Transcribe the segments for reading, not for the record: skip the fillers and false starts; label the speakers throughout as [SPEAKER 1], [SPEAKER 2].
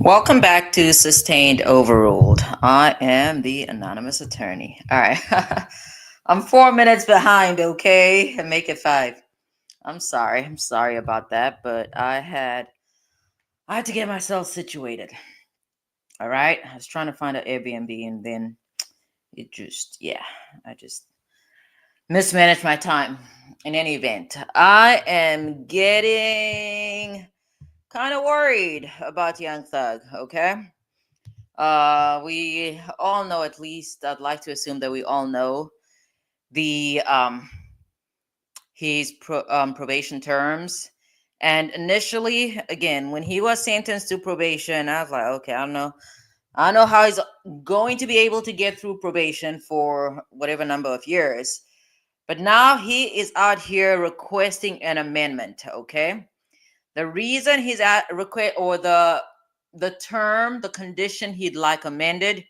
[SPEAKER 1] Welcome back to Sustained Overruled. I am the anonymous attorney. All right. I'm 4 minutes behind, okay? And make it five. I'm sorry. I'm sorry about that, but I had to get myself situated. All right. I was trying to find an Airbnb and then I just mismanaged my time. In any event, I am getting kind of worried about Young Thug, okay? We all know, at least I'd like to assume that we all know the his probation terms. And initially, again, when he was sentenced to probation, I was like, okay, I don't know how he's going to be able to get through probation for whatever number of years. But now he is out here requesting an amendment. Okay, the reason he's at request or the condition he'd like amended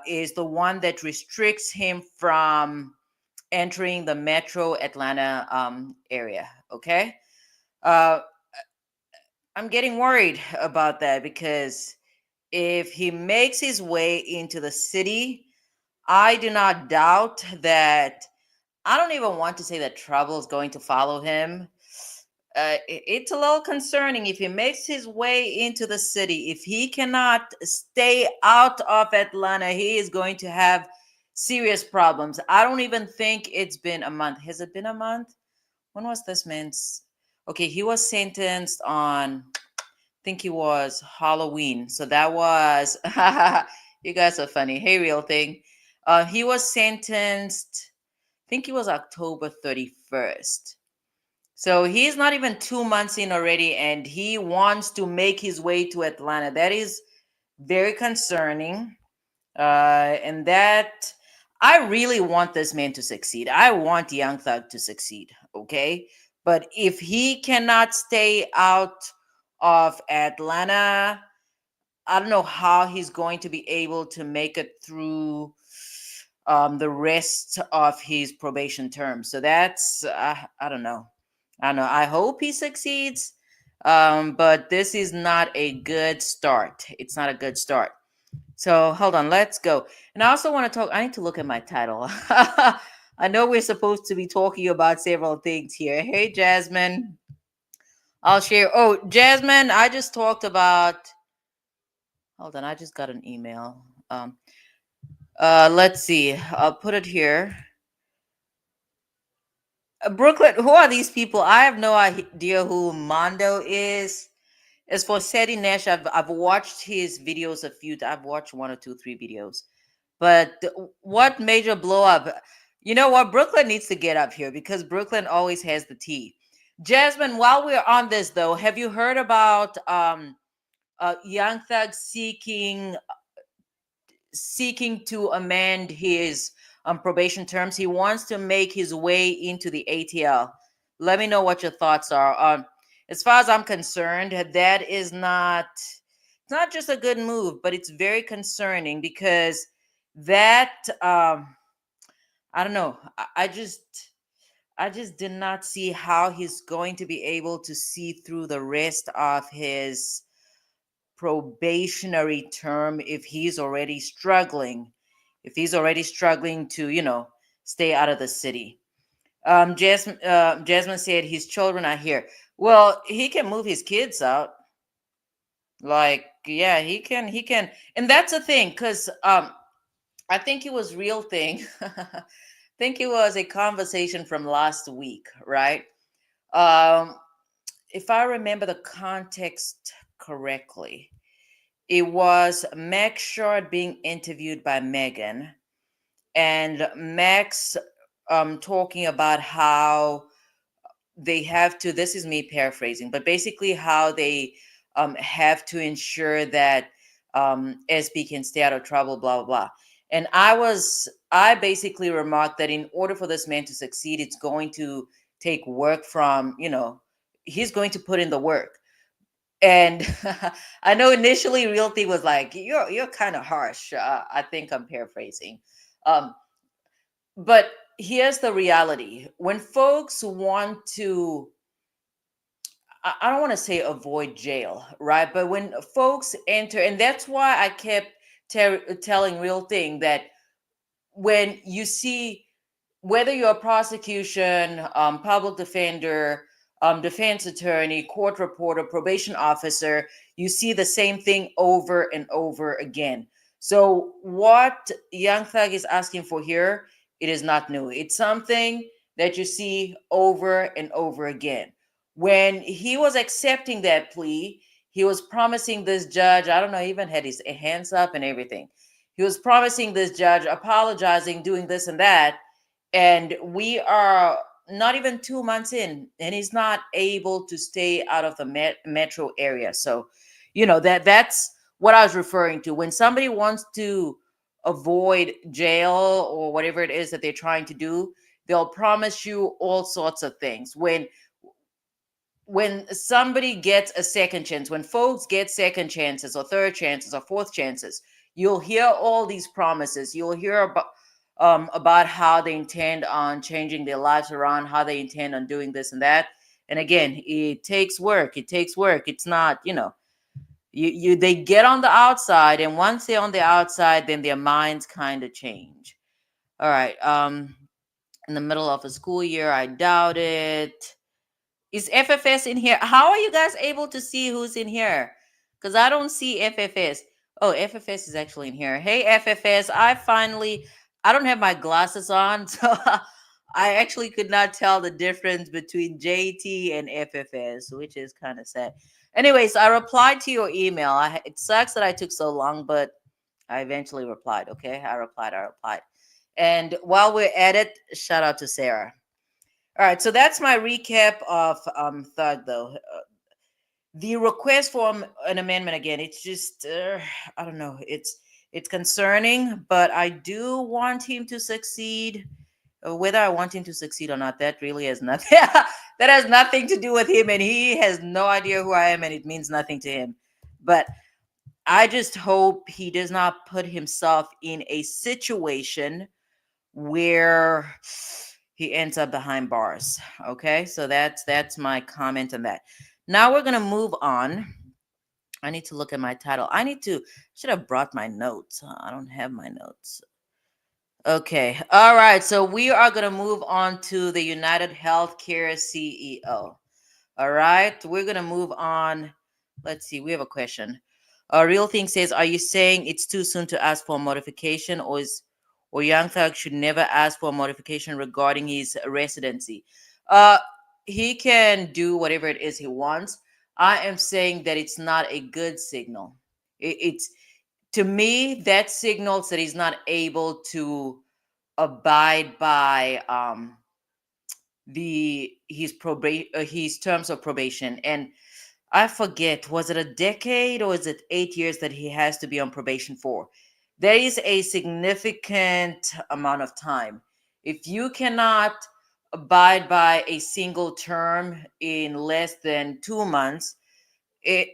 [SPEAKER 1] is the one that restricts him from entering the metro Atlanta area. Okay. Uh, I'm getting worried about that because if he makes his way into the city, I do not doubt that. I don't even want to say that trouble is going to follow him. It's a little concerning if he makes his way into the city. If he cannot stay out of Atlanta, he is going to have serious problems. I don't even think it's been a month. Has it been a month? When was this man's? Okay, he was sentenced on, I think he was Halloween. So that was, you guys are funny. Hey, real thing. He was sentenced, I think it was October 31st. So he's not even 2 months in already, and he wants to make his way to Atlanta. That is very concerning. And that I really want this man to succeed. I want Young Thug to succeed. Okay. But if he cannot stay out of Atlanta, I don't know how he's going to be able to make it through the rest of his probation term. So that's, I don't know. I don't know. I hope he succeeds. But this is not a good start. It's not a good start. So hold on, let's go. And I also want to talk. I need to look at my title. I know we're supposed to be talking about several things here. Hey, Jasmine. I'll share. Oh, Jasmine, I just talked about. Hold on, I just got an email. Let's see. I'll put it here. Brooklyn, who are these people? I have no idea who Mondo is. As for Seti Nash, I've watched his videos a few. I've watched one or two, three videos. But what major blow up? You know what? Brooklyn needs to get up here because Brooklyn always has the tea. Jasmine, while we're on this though, have you heard about Young Thug seeking to amend his probation terms? He wants to make his way into the ATL. Let me know what your thoughts are. As far as I'm concerned, that is not it's not just a good move, but it's very concerning because that I don't know. I just did not see how he's going to be able to see through the rest of his probationary term if he's already struggling to stay out of the city. Jasmine said his children are here. Well, he can move his kids out. Like, yeah, he can, and that's the thing, because I think it was real thing. I think it was a conversation from last week, right? Um, if I remember the context correctly, it was Max Short being interviewed by Megan, and Max talking about how they have to. This is me paraphrasing, but basically how they have to ensure that SB can stay out of trouble, blah blah blah. And I basically remarked that in order for this man to succeed, it's going to take work from he's going to put in the work. And I know initially Realty was like, you're kind of harsh. I think I'm paraphrasing. Um, but here's the reality. When folks want to, I don't want to say avoid jail, right? But when folks enter, and that's why I kept telling Real Thing that when you see, whether you're a prosecution, public defender, defense attorney, court reporter, probation officer, you see the same thing over and over again. So what Young Thug is asking for here, it is not new. It's something that you see over and over again. When he was accepting that plea, he was promising this judge, I don't know, he even had his hands up and everything. He was promising this judge, apologizing, doing this and that, and we are not even 2 months in, and he's not able to stay out of the metro area. So that's what I was referring to. When somebody wants to avoid jail or whatever it is that they're trying to do, they'll promise you all sorts of things. When somebody gets a second chance, when folks get second chances or third chances or fourth chances, you'll hear all these promises. You'll hear about how they intend on changing their lives around, how they intend on doing this and that. And again, it takes work. It takes work. It's not, they get on the outside, and once they're on the outside, then their minds kind of change. All right. In the middle of a school year, I doubt it. Is FFS in here? How are you guys able to see who's in here? Because I don't see FFS. Oh, FFS is actually in here. Hey, FFS. I don't have my glasses on, so I actually could not tell the difference between JT and FFS, which is kind of sad. Anyways, I replied to your email. It sucks that I took so long, but I eventually replied. Okay, I replied. And while we're at it, shout out to Sarah. All right, so that's my recap of Thug, though. The request for an amendment again, it's just I don't know. It's concerning, but I do want him to succeed. Whether I want him to succeed or not, that really has nothing. That has nothing to do with him, and he has no idea who I am, and it means nothing to him. But I just hope he does not put himself in a situation where he ends up behind bars. Okay, so that's my comment on that. Now we're gonna move on. I need to look at my title. Should have brought my notes. I don't have my notes. Okay, all right. So we are gonna move on to the United Healthcare CEO. All right, we're gonna move on. Let's see. We have a question. Real Thing says, "Are you saying it's too soon to ask for a modification, or Young Thug should never ask for a modification regarding his residency? Uh, he can do whatever it is he wants. I am saying that it's not a good signal. It's, to me, that signals that he's not able to abide by his terms of probation. And I forget, was it a decade or is it 8 years that he has to be on probation for? There is a significant amount of time. If you cannot abide by a single term in less than 2 months, it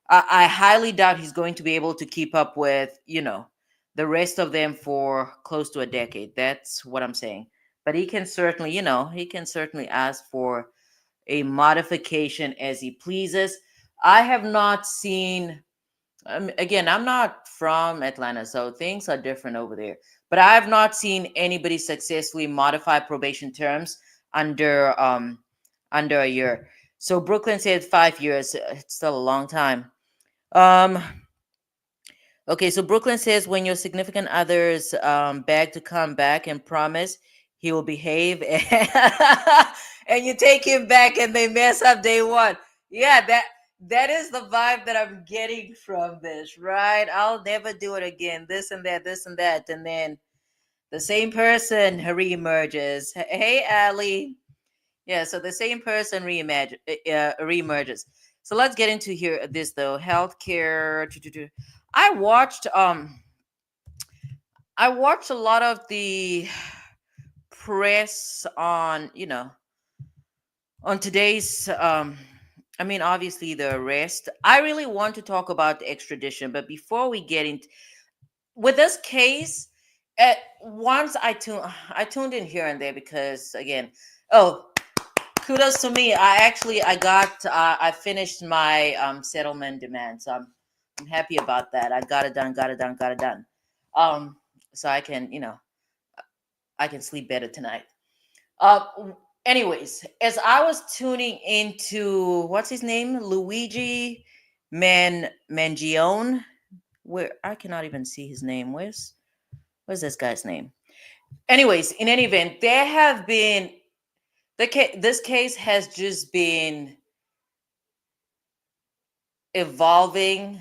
[SPEAKER 1] I highly doubt he's going to be able to keep up with, the rest of them for close to a decade. That's what I'm saying. But he can certainly ask for a modification as he pleases. I have not seen, again, I'm not from Atlanta, so things are different over there. But I have not seen anybody successfully modify probation terms under under a year. So Brooklyn said 5 years. It's still a long time. Um, Okay, so Brooklyn says when your significant others beg to come back and promise he will behave, and you take him back and they mess up day one. Yeah, that is the vibe that I'm getting from this, right? I'll never do it again. This and that, and then the same person reemerges. Hey, Ali. Yeah, so the same person reemerges. So let's get into here this though. Healthcare. I watched um I watched a lot of the press on, on today's I mean obviously the arrest. I really want to talk about the extradition, but before we get into with this case, at once I tuned in here and there because again, oh, kudos to me. I finished my settlement demand, so I'm happy about that. I got it done, got it done. Um, so I can sleep better tonight. Uh, Anyways, as I was tuning into what's his name, Luigi Mangione, where I cannot even see his name. Where's this guy's name? Anyways, in any event, there have been this case has just been evolving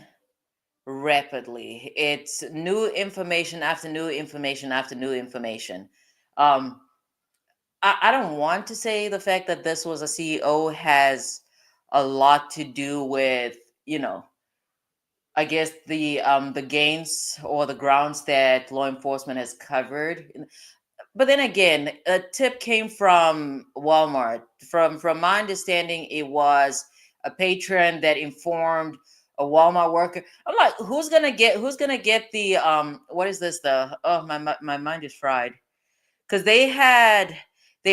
[SPEAKER 1] rapidly. It's new information after new information after new information. Um, I don't want to say the fact that this was a CEO has a lot to do with, you know, I guess the gains or the grounds that law enforcement has covered. But then again, a tip came from Walmart. From my understanding, it was a patron that informed a Walmart worker. I'm like, who's gonna get the what is this, the oh my mind is fried, because they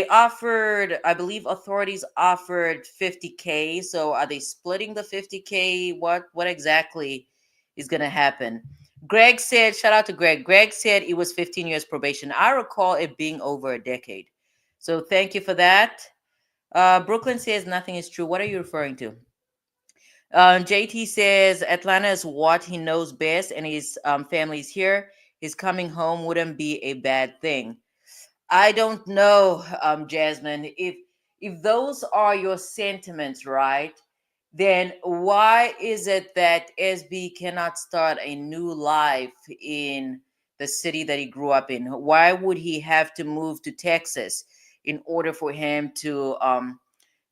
[SPEAKER 1] offered, I believe authorities offered 50K. So are they splitting the 50K? What exactly is going to happen? Greg said, shout out to Greg said it was 15 years probation. I recall it being over a decade, so thank you for that. Brooklyn says nothing is true. What are you referring to? JT says Atlanta is what he knows best, and his family's here. His coming home wouldn't be a bad thing. I don't know, Jasmine. If those are your sentiments, right? Then why is it that SB cannot start a new life in the city that he grew up in? Why would he have to move to Texas in order for him to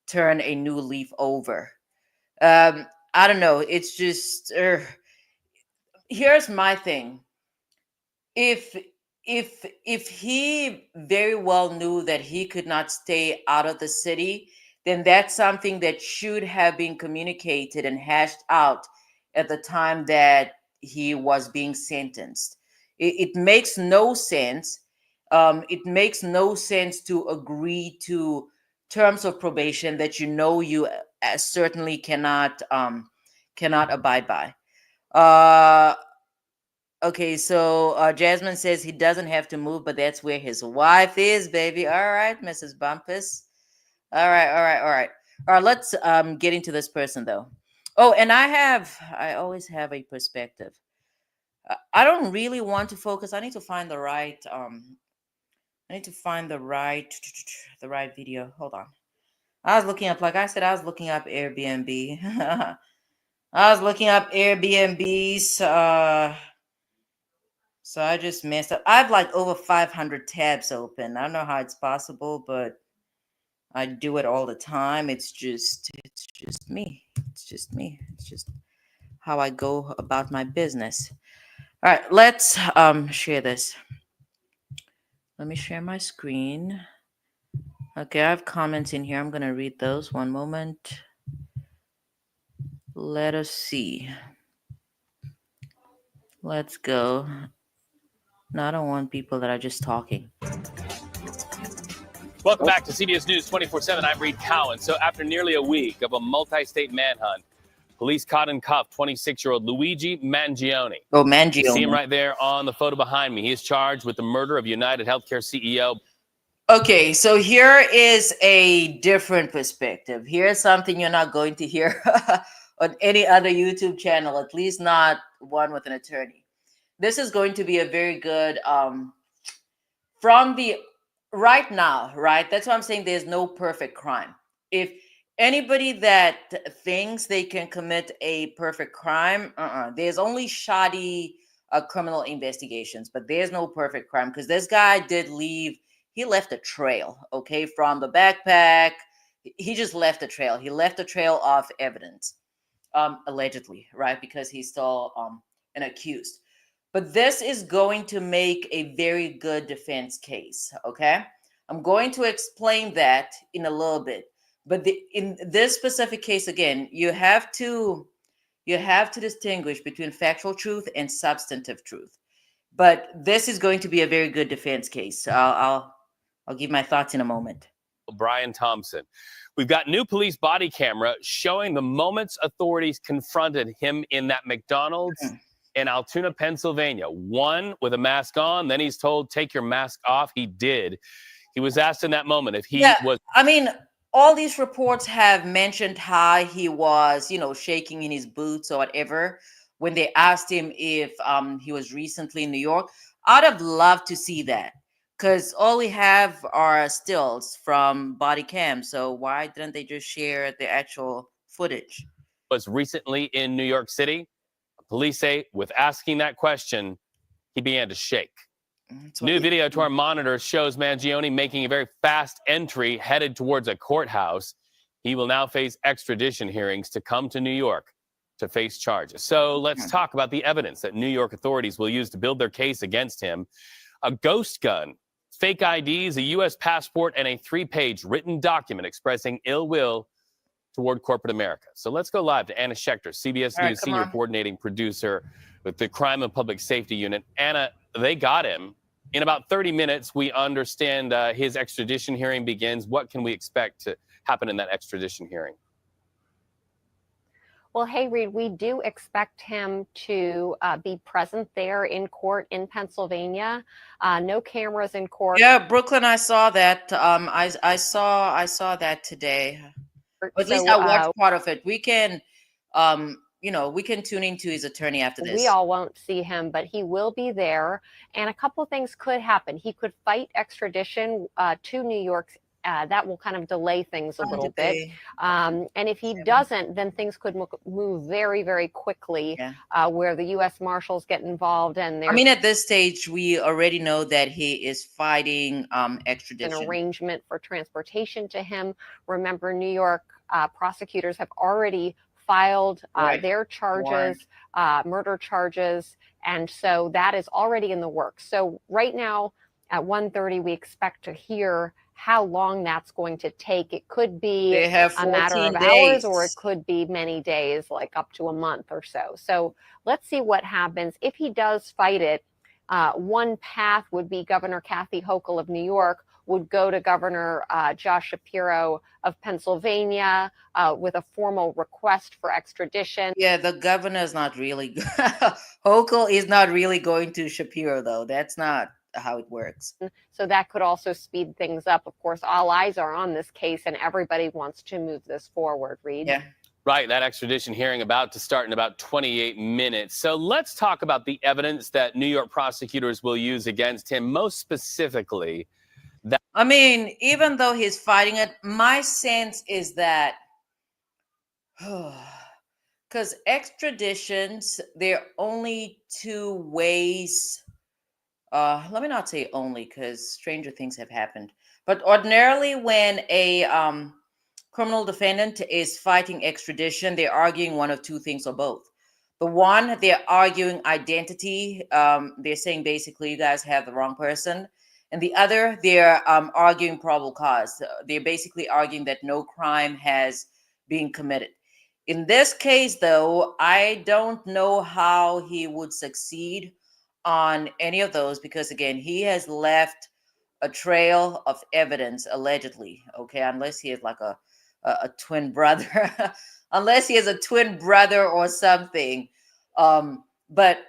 [SPEAKER 1] turn a new leaf over? I don't know. It's just here's my thing. if if he very well knew that he could not stay out of the city, then that's something that should have been communicated and hashed out at the time that he was being sentenced. It makes no sense. It makes no sense to agree to terms of probation that you certainly cannot abide by. uh Okay, so Jasmine says he doesn't have to move, but that's where his wife is, baby. All right, Mrs. Bumpus. All right, all right, all right. All right, let's get into this person though. Oh, and I always have a perspective. I don't really want to focus. I need to find the right video. Hold on. I was looking up, like I said, I was looking up Airbnb. I was looking up Airbnbs. So I just messed up. I have like over 500 tabs open. I don't know how it's possible, but I do it all the time. It's just me. It's just me. It's just how I go about my business. All right, let's share this. Let me share my screen. Okay, I have comments in here. I'm gonna read those. One moment. Let us see. Let's go. No, I don't want people that are just talking.
[SPEAKER 2] Welcome back to CBS News 24/7. I'm Reed Cowan. So after nearly a week of a multi-state manhunt, police caught and cuffed 26-year-old Luigi Mangione.
[SPEAKER 1] Oh,
[SPEAKER 2] You see him
[SPEAKER 1] Mangione.
[SPEAKER 2] right there on the photo behind me. He is charged with the murder of UnitedHealthcare CEO.
[SPEAKER 1] Okay, so here is a different perspective. Here's something you're not going to hear on any other YouTube channel, at least not one with an attorney. This is going to be a very good from the right now, right? That's why I'm saying there's no perfect crime. If anybody that thinks they can commit a perfect crime, there's only shoddy criminal investigations, but there's no perfect crime, because this guy did leave. He left a trail, okay, from the backpack. He just left a trail. He left a trail of evidence, allegedly, right? Because he's still an accused. But this is going to make a very good defense case, okay? I'm going to explain that in a little bit. But in this specific case, again, you have to distinguish between factual truth and substantive truth. But this is going to be a very good defense case. So I'll give my thoughts in a moment.
[SPEAKER 2] Brian Thompson. We've got new police body camera showing the moments authorities confronted him in that McDonald's in Altoona, Pennsylvania. One with a mask on, then he's told, take your mask off. He did. He was asked in that moment if he was.
[SPEAKER 1] I mean, all these reports have mentioned how he was, shaking in his boots or whatever when they asked him if he was recently in New York. I'd have loved to see that because all we have are stills from body cam. So why didn't they just share the actual footage?
[SPEAKER 2] Was recently in New York City. Police say with asking that question, he began to shake. New video to our monitor shows Mangione making a very fast entry headed towards a courthouse. He will now face extradition hearings to come to New York to face charges. So let's talk about the evidence that New York authorities will use to build their case against him. A ghost gun, fake IDs, a U.S. passport, and a 3-page written document expressing ill will toward corporate America. So let's go live to Anna Schechter, CBS News senior coordinating producer with the Crime and Public Safety Unit. Anna, they got him. In about 30 minutes, we understand his extradition hearing begins. What can we expect to happen in that extradition hearing?
[SPEAKER 3] Well, hey, Reed, we do expect him to be present there in court in Pennsylvania. No cameras in court.
[SPEAKER 1] Yeah, Brooklyn, I saw that. I saw that today. Or at least I watched part of it. We can, we can tune into his attorney after this.
[SPEAKER 3] We all won't see him, but he will be there. And a couple of things could happen. He could fight extradition to New York. That will kind of delay things a little bit. And if he doesn't, then things could move very, very quickly, where the U.S. Marshals get involved. And
[SPEAKER 1] I mean, at this stage, we already know that he is fighting extradition.
[SPEAKER 3] An arrangement for transportation to him. Remember, New York prosecutors have already filed their charges, murder charges. And so that is already in the works. So right now at 1:30, we expect to hear how long that's going to take. It could be a matter of hours, or it could be many days, like up to a month or so. So let's see what happens. If he does fight it, one path would be Governor Kathy Hochul of New York would go to Governor Josh Shapiro of Pennsylvania with a formal request for extradition.
[SPEAKER 1] Yeah, the governor is not really Hochul is not really going to Shapiro, though. That's not how it works.
[SPEAKER 3] So that could also speed things up. Of course, all eyes are on this case and everybody wants to move this forward, Reed.
[SPEAKER 1] Yeah.
[SPEAKER 2] Right, that extradition hearing about to start in about 28 minutes. So let's talk about the evidence that New York prosecutors will use against him, most specifically.
[SPEAKER 1] I mean, even though he's fighting it, my sense is that because extraditions, there are only two ways. Let me not say only, because stranger things have happened. But ordinarily, when a criminal defendant is fighting extradition, they're arguing one of two things or both. The one, they're arguing identity. They're saying basically you guys have the wrong person. And the other, they're arguing probable cause. They're basically arguing that no crime has been committed. In this case, though, I don't know how he would succeed on any of those because, again, he has left a trail of evidence, allegedly, okay, unless he has like a twin brother, unless he has a twin brother or something. But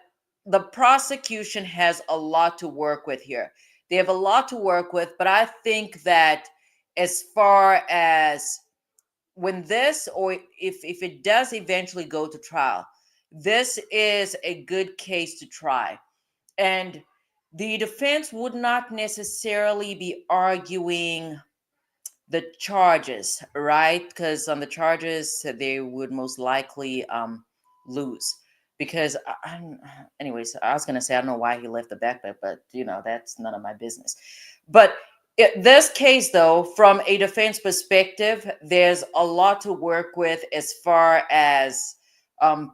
[SPEAKER 1] the prosecution has a lot to work with here. They have a lot to work with, but I think that as far as when this, or if it does eventually go to trial, this is a good case to try. And the defense would not necessarily be arguing the charges, right? Because on the charges, they would most likely lose. Because, anyways, I was going to say, I don't know why he left the backpack, but, that's none of my business. But in this case, though, from a defense perspective, there's a lot to work with as far as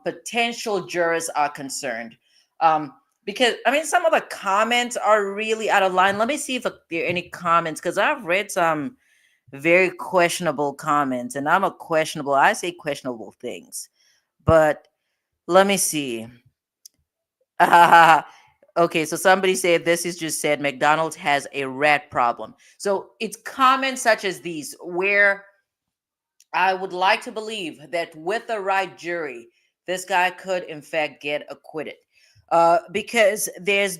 [SPEAKER 1] potential jurors are concerned. Because, I mean, some of the comments are really out of line. Let me see if there are any comments, because I've read some very questionable comments, and I say questionable things. But let me see. Okay, so somebody said this is just said McDonald's has a rat problem. So it's comments such as these where I would like to believe that with the right jury, this guy could in fact get acquitted. Because this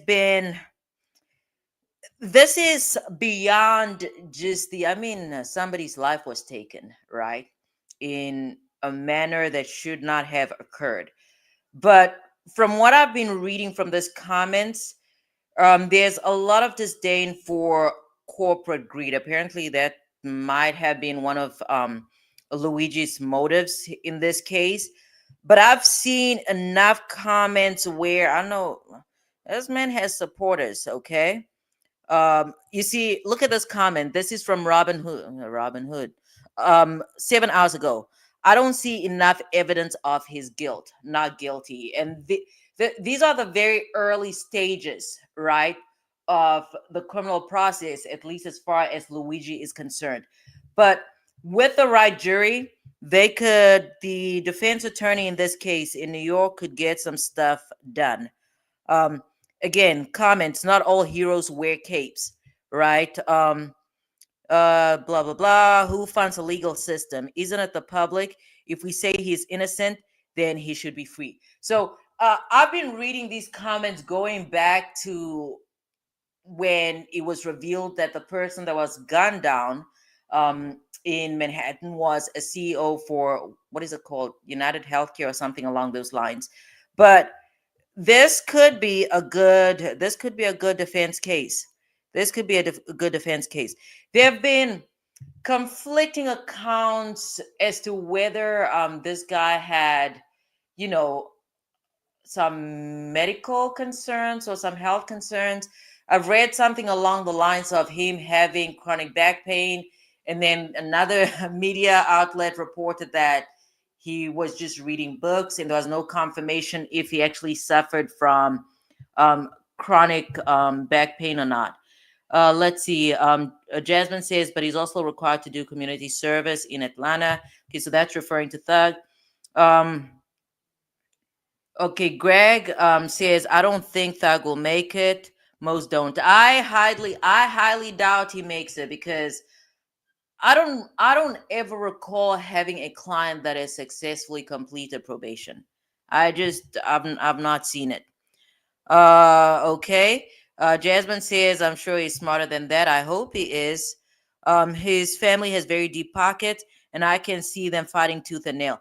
[SPEAKER 1] is beyond just I mean, somebody's life was taken, right? In a manner that should not have occurred. But from what I've been reading from this comments, there's a lot of disdain for corporate greed. Apparently, that might have been one of Luigi's motives in this case. But I've seen enough comments where I know this man has supporters, okay? You see, look at this comment. This is from Robin Hood. 7 hours ago. I don't see enough evidence of his guilt, not guilty. And these are the very early stages, right, of the criminal process, at least as far as Luigi is concerned. But with the right jury, the defense attorney in this case in New York could get some stuff done. um Again, comments, not all heroes wear capes, right? Blah blah blah. Who funds a legal system? Isn't it the public? If we say he's innocent, then he should be free. So I've been reading these comments going back to when it was revealed that the person that was gunned down in Manhattan was a CEO for, what is it called, UnitedHealthcare or something along those lines. But this could be a good defense case. This could be a good defense case. There have been conflicting accounts as to whether this guy had, you know, some medical concerns or some health concerns. I've read something along the lines of him having chronic back pain, and then another media outlet reported that he was just reading books, and there was no confirmation if he actually suffered from chronic back pain or not. Let's see. Jasmine says, but he's also required to do community service in Atlanta. Okay, so that's referring to Thug. Um, Okay, Greg says, I don't think Thug will make it. Most don't. I highly doubt he makes it, because I don't ever recall having a client that has successfully completed probation. I've not seen it. Okay. Jasmine says, I'm sure he's smarter than that. I hope he is. His family has very deep pockets, and I can see them fighting tooth and nail.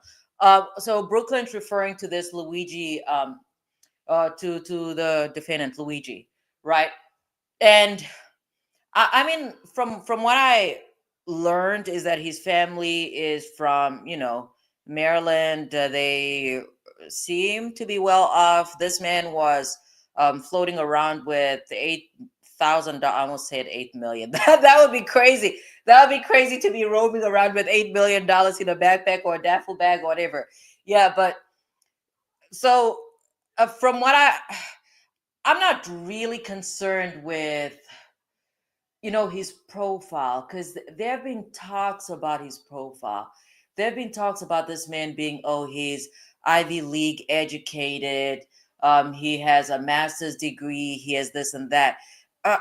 [SPEAKER 1] So Brooklyn's referring to this Luigi, to the defendant Luigi, right? And I mean, from what I learned is that his family is from, Maryland. They seem to be well off. This man was floating around with $8,000. I almost said 8 million. That would be crazy. That would be crazy to be roaming around with $8 million in a backpack or a duffel bag or whatever. Yeah, but so from what I'm not really concerned with, his profile, because there have been talks about his profile. There have been talks about this man being, oh, he's Ivy League educated, he has a master's degree, he has this and that. uh,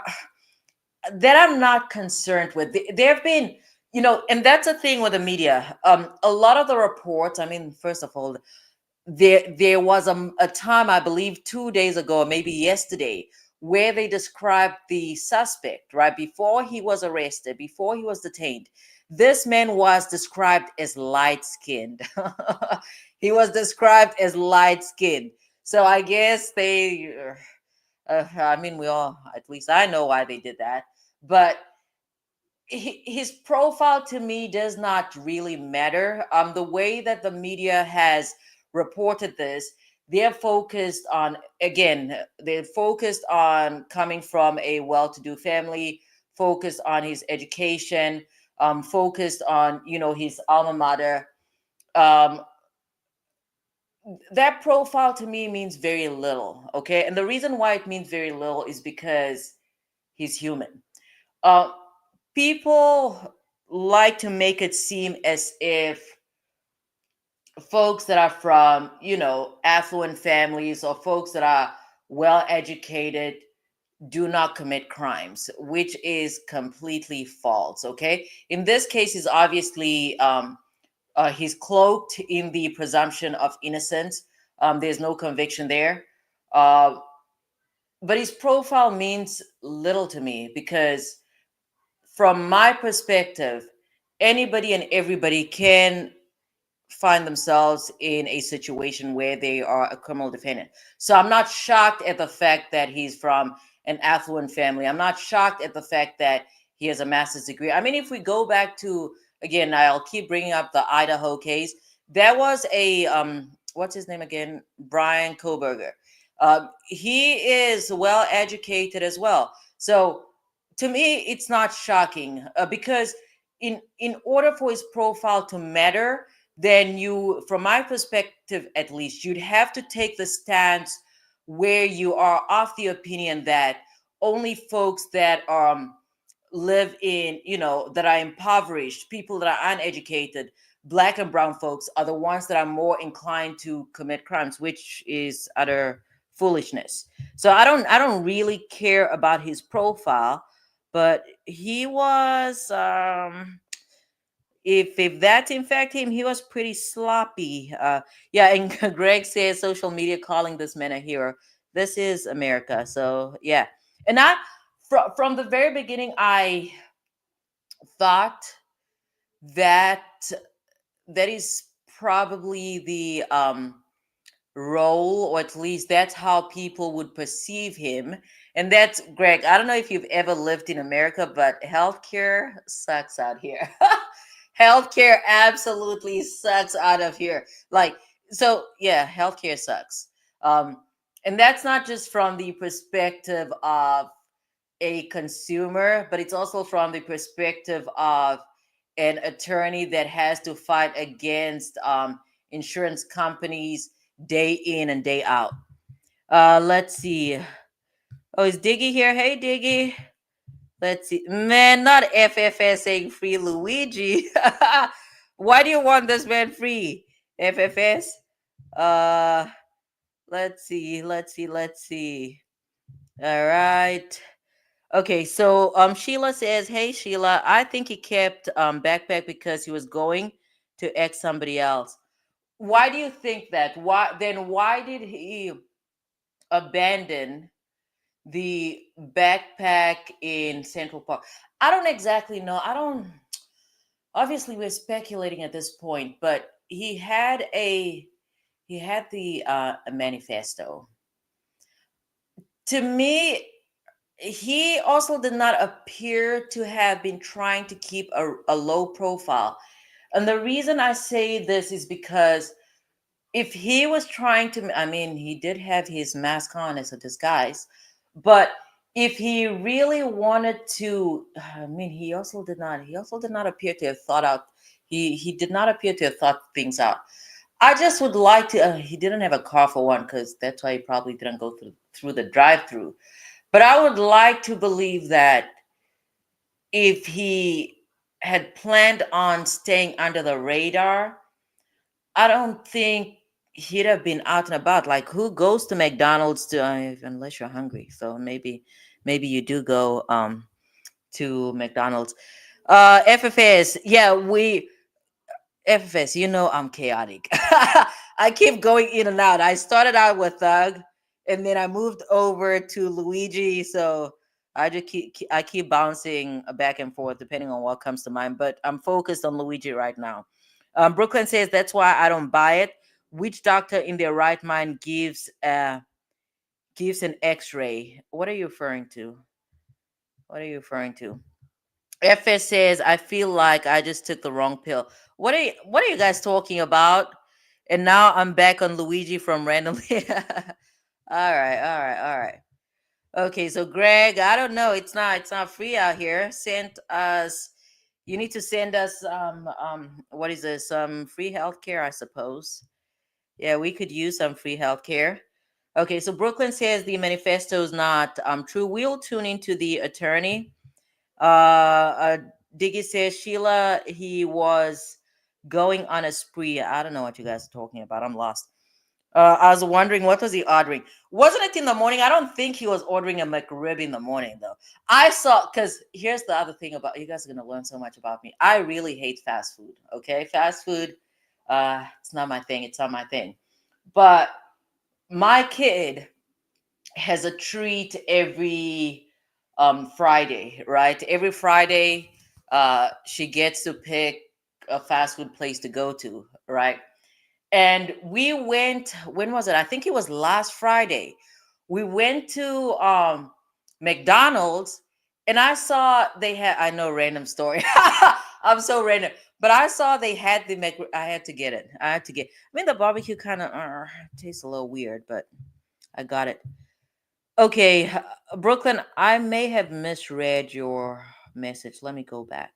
[SPEAKER 1] that I'm not concerned with. There have been, and that's the thing with the media. A lot of the reports, I mean, first of all, there was a time, I believe 2 days ago, or maybe yesterday, where they described the suspect, right before he was arrested, before he was detained. This man was described as light skinned. He was described as light skinned. So I guess I mean, we all, at least I know why they did that. But his profile to me does not really matter. The way that the media has reported this, they're focused on coming from a well-to-do family, focused on his education, focused on his alma mater. Um, that profile to me means very little. Okay, and the reason why it means very little is because he's human. Uh, People like to make it seem as if folks that are from, affluent families, or folks that are well educated, do not commit crimes, which is completely false. Okay. In this case, is obviously He's cloaked in the presumption of innocence. There's no conviction there. Uh, but his profile means little to me because, from my perspective, anybody and everybody can find themselves in a situation where they are a criminal defendant. So I'm not shocked at the fact that he's from an affluent family. I'm not shocked at the fact that he has a master's degree. I mean, if we go back to, again, I'll keep bringing up the Idaho case. There was a what's his name again? Brian Koberger. He is well educated as well. So to me, it's not shocking because in order for his profile to matter, then you, from my perspective at least, you'd have to take the stance where you are of the opinion that only folks that live in, that are impoverished, people that are uneducated, black and brown folks are the ones that are more inclined to commit crimes, which is utter foolishness. So I don't really care about his profile, but he was if that's in fact him, he was pretty sloppy. Yeah, and Greg says social media calling this man a hero. This is America. So yeah. And from the very beginning, I thought that that is probably the role, or at least that's how people would perceive him. And that's, Greg, I don't know if you've ever lived in America, but healthcare sucks out here. Healthcare absolutely sucks out of here. Like, so yeah, healthcare sucks. Um, and that's not just from the perspective of a consumer, but it's also from the perspective of an attorney that has to fight against insurance companies day in and day out. Let's see. Oh, is Diggy here? Hey, Diggy. Let's see. Man, not FFS saying free Luigi. Why do you want this man free? FFS? Uh, let's see. Let's see. Let's see. All right. Okay, so Sheila says, "Hey Sheila, I think he kept backpack because he was going to ex somebody else. Why do you think that? Why did he abandon the backpack in Central Park? I don't exactly know. I don't, obviously we're speculating at this point, but he had the a manifesto. To me, he also did not appear to have been trying to keep a low profile. And the reason I say this is because if he was trying to, I mean, he did have his mask on as a disguise, but if he really wanted to, I mean, he also did not appear to have thought out, he did not appear to have thought things out. I just would like to, he didn't have a car for one, because that's why he probably didn't go through the drive-through. But I would like to believe that if he had planned on staying under the radar, I don't think he'd have been out and about. Like, who goes to McDonald's unless you're hungry? So maybe you do go to McDonald's. FFS, yeah, FFS, I'm chaotic. I keep going in and out. I started out with Thug, and then I moved over to Luigi. So I keep bouncing back and forth depending on what comes to mind. But I'm focused on Luigi right now. Brooklyn says that's why I don't buy it. Which doctor in their right mind gives an X-ray? What are you referring to? What are you referring to? FS says, I feel like I just took the wrong pill. What are you guys talking about? And now I'm back on Luigi from randomly. All right, all right, all right. Okay, so Greg, I don't know. It's not free out here. Send us You need to send us what is this? Some free healthcare, I suppose. Yeah, we could use some free healthcare. Okay, so Brooklyn says the manifesto is not true. We'll tune into the attorney. Uh, Diggy says Sheila, he was going on a spree. I don't know what you guys are talking about. I'm lost. I was wondering what was he ordering? Wasn't it in the morning? I don't think he was ordering a McRib in the morning though. I saw, because here's the other thing about, you guys are gonna learn so much about me. I really hate fast food. Okay, fast food. It's not my thing. It's not my thing. But my kid has a treat every Friday, right? Every Friday, she gets to pick a fast food place to go to, right? And we went, when was it? I think it was last Friday. We went to McDonald's, and I saw they had, I know, random story. I'm so random. But I saw they had the I had to get it. I had to get, I mean, the barbecue kind of tastes a little weird, but I got it. Okay, Brooklyn, I may have misread your message. Let me go back.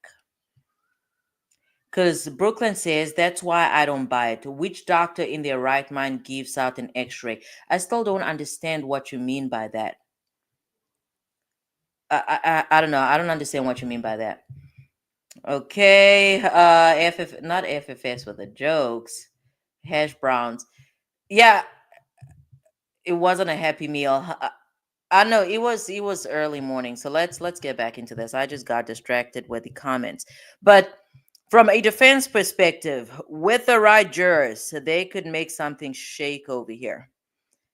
[SPEAKER 1] Because Brooklyn says, that's why I don't buy it. Which doctor in their right mind gives out an x ray? I still don't understand what you mean by that. I don't know. I don't understand what you mean by that. Okay, not FFS with the jokes. Hash browns. Yeah, it wasn't a happy meal. I know it was early morning, so let's get back into this. I just got distracted with the comments. But from a defense perspective, with the right jurors, they could make something shake over here.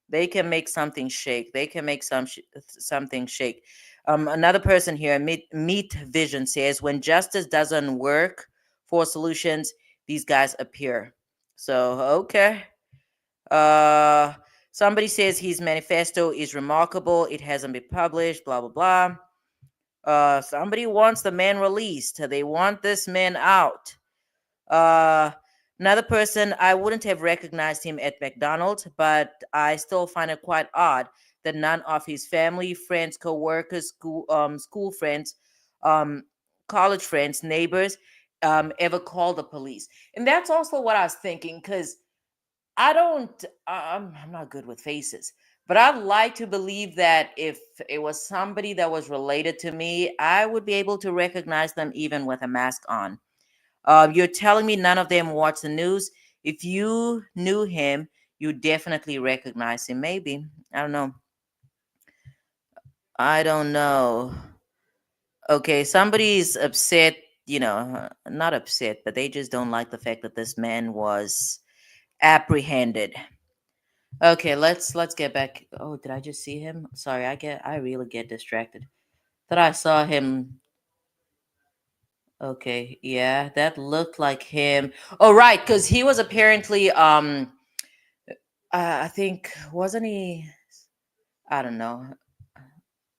[SPEAKER 1] They can make something shake. They can make something shake. Another person here, Meet Vision, says when justice doesn't work for solutions, these guys appear. So okay. Uh, Somebody says his manifesto is remarkable. It hasn't been published. Blah blah blah. Somebody wants the man released. They want this man out. Uh, Another person, I wouldn't have recognized him at McDonald's, but I still find it quite odd that none of his family, friends, co-workers, school friends, um, college friends, neighbors, ever called the police. And that's also what I was thinking, because I don't, I'm not good with faces, but I'd like to believe that if it was somebody that was related to me, I would be able to recognize them even with a mask on. You're telling me none of them watch the news. If you knew him, you definitely recognize him. Maybe. I don't know. I don't know. Okay, somebody's upset, not upset, but they just don't like the fact that this man was apprehended. Okay, let's get back. Oh, did I just see him? Sorry, I really get distracted. Thought I saw him. Okay, yeah, that looked like him. Oh, right, because he was apparently I think, wasn't he? I don't know.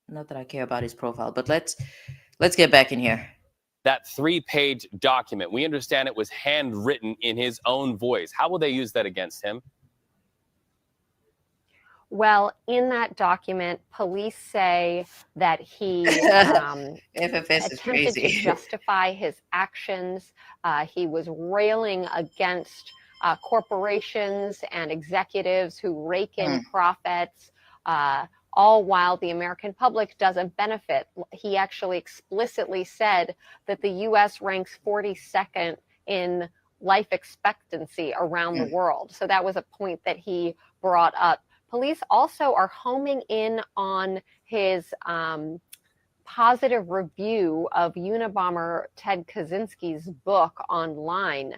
[SPEAKER 1] Not that I care about his profile, but let's get back in here.
[SPEAKER 2] That 3-page document, we understand it was handwritten in his own voice. How will they use that against him?
[SPEAKER 3] Well, in that document, police say that he
[SPEAKER 1] FFS is
[SPEAKER 3] attempted to
[SPEAKER 1] crazy.
[SPEAKER 3] justify his actions. He was railing against corporations and executives who rake in profits, all while the American public doesn't benefit. He actually explicitly said that the U.S. ranks 42nd in life expectancy around the world. So that was a point that he brought up. Police also are homing in on his positive review of Unabomber Ted Kaczynski's book online.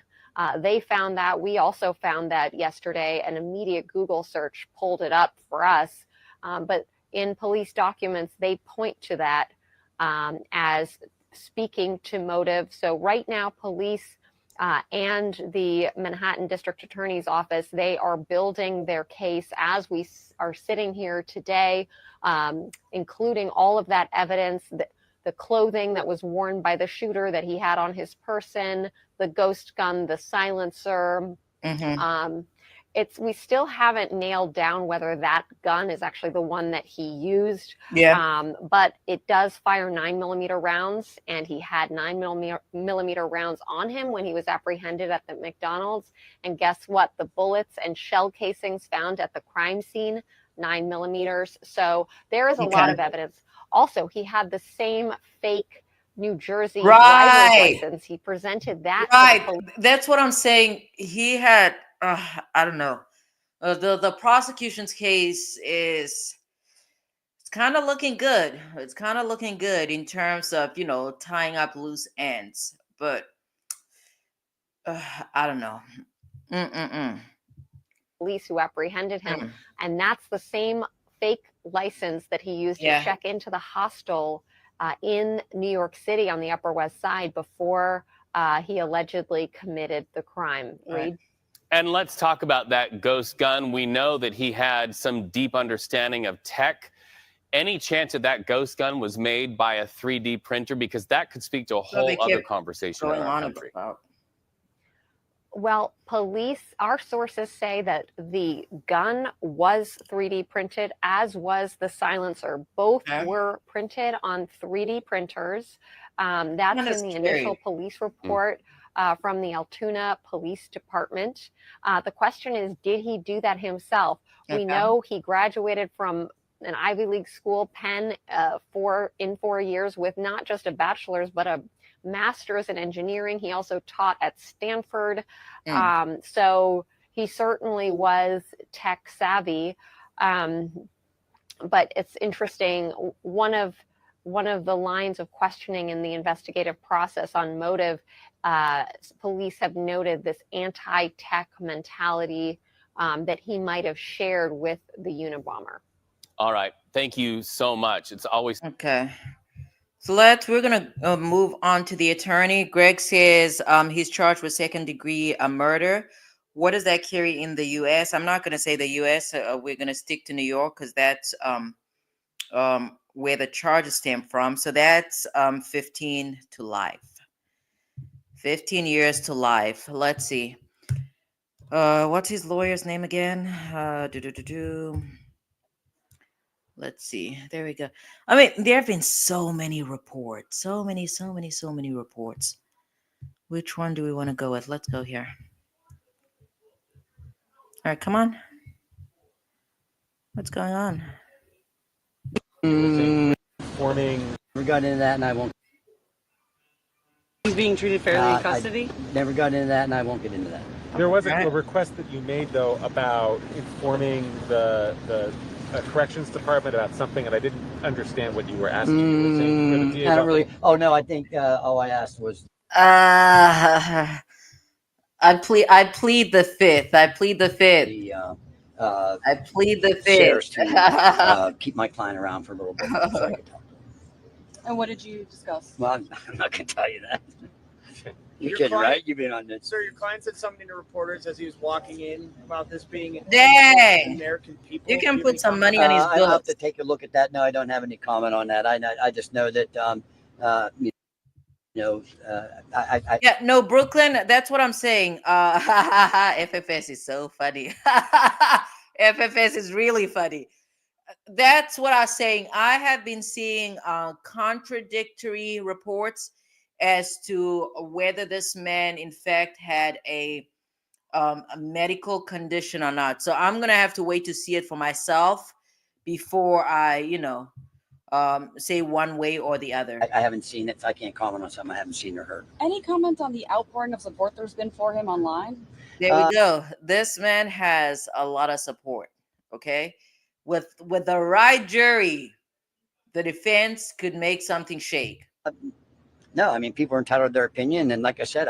[SPEAKER 3] They found that. We also found that yesterday. An immediate Google search pulled it up for us. But in police documents, they point to that as speaking to motive. So right now, police and the Manhattan District Attorney's Office, they are building their case as we are sitting here today, including all of that evidence, the clothing that was worn by the shooter that he had on his person, the ghost gun, the silencer. We still haven't nailed down whether that gun is actually the one that he used.
[SPEAKER 1] Yeah.
[SPEAKER 3] But it does fire 9mm rounds, and he had 9mm rounds on him when he was apprehended at the McDonald's. And guess what? The bullets and shell casings found at the crime scene, 9mm. So there is a lot of evidence. Also, he had the same fake New Jersey driver's license. He presented that.
[SPEAKER 1] Right. That's what I'm saying. He had, I don't know. The prosecution's case is, it's kind of looking good. It's kind of looking good in terms of, tying up loose ends. But I don't know.
[SPEAKER 3] Police who apprehended him. And that's the same fake license that he used to check into the hostel in New York City on the Upper West Side before he allegedly committed the crime. Reed?
[SPEAKER 2] And let's talk about that ghost gun. We know that he had some deep understanding of tech. Any chance that ghost gun was made by a 3D printer? Because that could speak to a whole other conversation in our country.
[SPEAKER 3] Well, our sources say that the gun was 3D printed, as was the silencer. Both were printed on 3D printers. That's in the initial police report from the Altoona Police Department. The question is, did he do that himself? We know he graduated from an Ivy League school, Penn, in 4 years with not just a bachelor's, but a master's in engineering. He also taught at Stanford. So he certainly was tech savvy. But it's interesting. One of the lines of questioning in the investigative process on motive, police have noted this anti-tech mentality that he might have shared with the Unabomber.
[SPEAKER 2] All right. Thank you so much. It's always
[SPEAKER 1] okay. So we're going to move on to the attorney. Greg says he's charged with second-degree murder. What does that carry in the U.S.? I'm not going to say the U.S. We're going to stick to New York because that's where the charges stem from. So that's 15 to life. 15 years to life. Let's see. What's his lawyer's name again? Let's see. There we go. I mean, there have been so many reports. So many reports. Which one do we want to go with? Let's go here. All right, come on. What's going on?
[SPEAKER 4] Forming. Never got into that, and I won't.
[SPEAKER 5] He's being treated fairly in custody?
[SPEAKER 4] Never got into that, and I won't get into that.
[SPEAKER 6] There was a request that you made, though, about informing the corrections department about something, and I didn't understand what you were asking.
[SPEAKER 4] I don't really. Oh no, I think all I asked was.
[SPEAKER 1] I plead the fifth. I plead the fifth. I plead the fifth.
[SPEAKER 4] To keep my client around for a little bit so I could talk to him.
[SPEAKER 5] And what did you discuss?
[SPEAKER 4] Well, I'm not going to tell you that. You're kidding, right? You've been on this.
[SPEAKER 7] Sir, your client said something to reporters as he was walking in about this being
[SPEAKER 1] dang
[SPEAKER 7] American people.
[SPEAKER 1] You can put some money on his books.
[SPEAKER 4] I'll have to take a look at that. No, I don't have any comment on that. I just know that
[SPEAKER 1] no, Brooklyn, that's what I'm saying. FFS is so funny. FFS is really funny. That's what I'm saying. I have been seeing contradictory reports as to whether this man in fact had a medical condition or not. So I'm gonna have to wait to see it for myself before I say one way or the other.
[SPEAKER 4] I haven't seen it, so I can't comment on something I haven't seen or heard.
[SPEAKER 5] Any comment on the outpouring of support there's been for him online?
[SPEAKER 1] There we go. This man has a lot of support. Okay, with the right jury, the defense could make something shake.
[SPEAKER 4] No, I mean, people are entitled to their opinion, and like I said,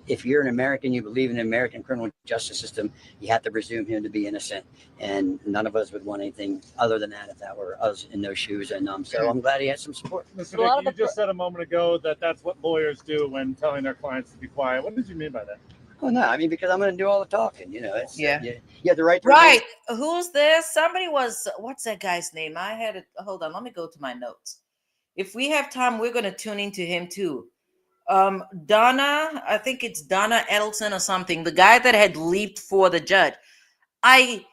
[SPEAKER 4] if you're an American, you believe in the American criminal justice system, you have to presume him to be innocent, and none of us would want anything other than that if that were us in those shoes. And so I'm glad he had some support.
[SPEAKER 6] Mr. Dick, you just said a moment ago that that's what lawyers do when telling their clients to be quiet. What did you mean by that?
[SPEAKER 4] Oh no, I mean, because I'm going to do all the talking. It's you have the right to
[SPEAKER 1] right. Who's this? Somebody was. What's that guy's name? I had it. Hold on. Let me go to my notes. If we have time, we're going to tune into him too. Donna, I think it's Donna Edelson or something. The guy that had leaped for the judge. I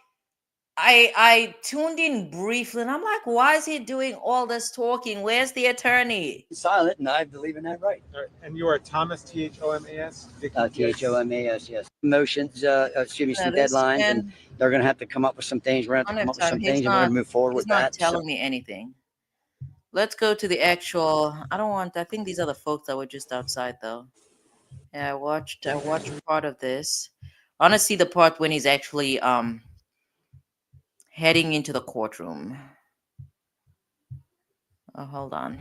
[SPEAKER 1] tuned in briefly, and I'm like, why is he doing all this talking? Where's the attorney?
[SPEAKER 4] Silent, and I believe in that right.
[SPEAKER 6] And you are Thomas Thomas?
[SPEAKER 4] Thomas, yes. Motions, some deadlines, and they're going to have to come up with some things. We're going to have to come up with some things, and we're going to move forward with that.
[SPEAKER 1] He's not telling me anything. Let's go to the actual. I think these are the folks that were just outside, though. Yeah, I watched part of this. I want to see the part when he's actually heading into the courtroom. Oh, hold on.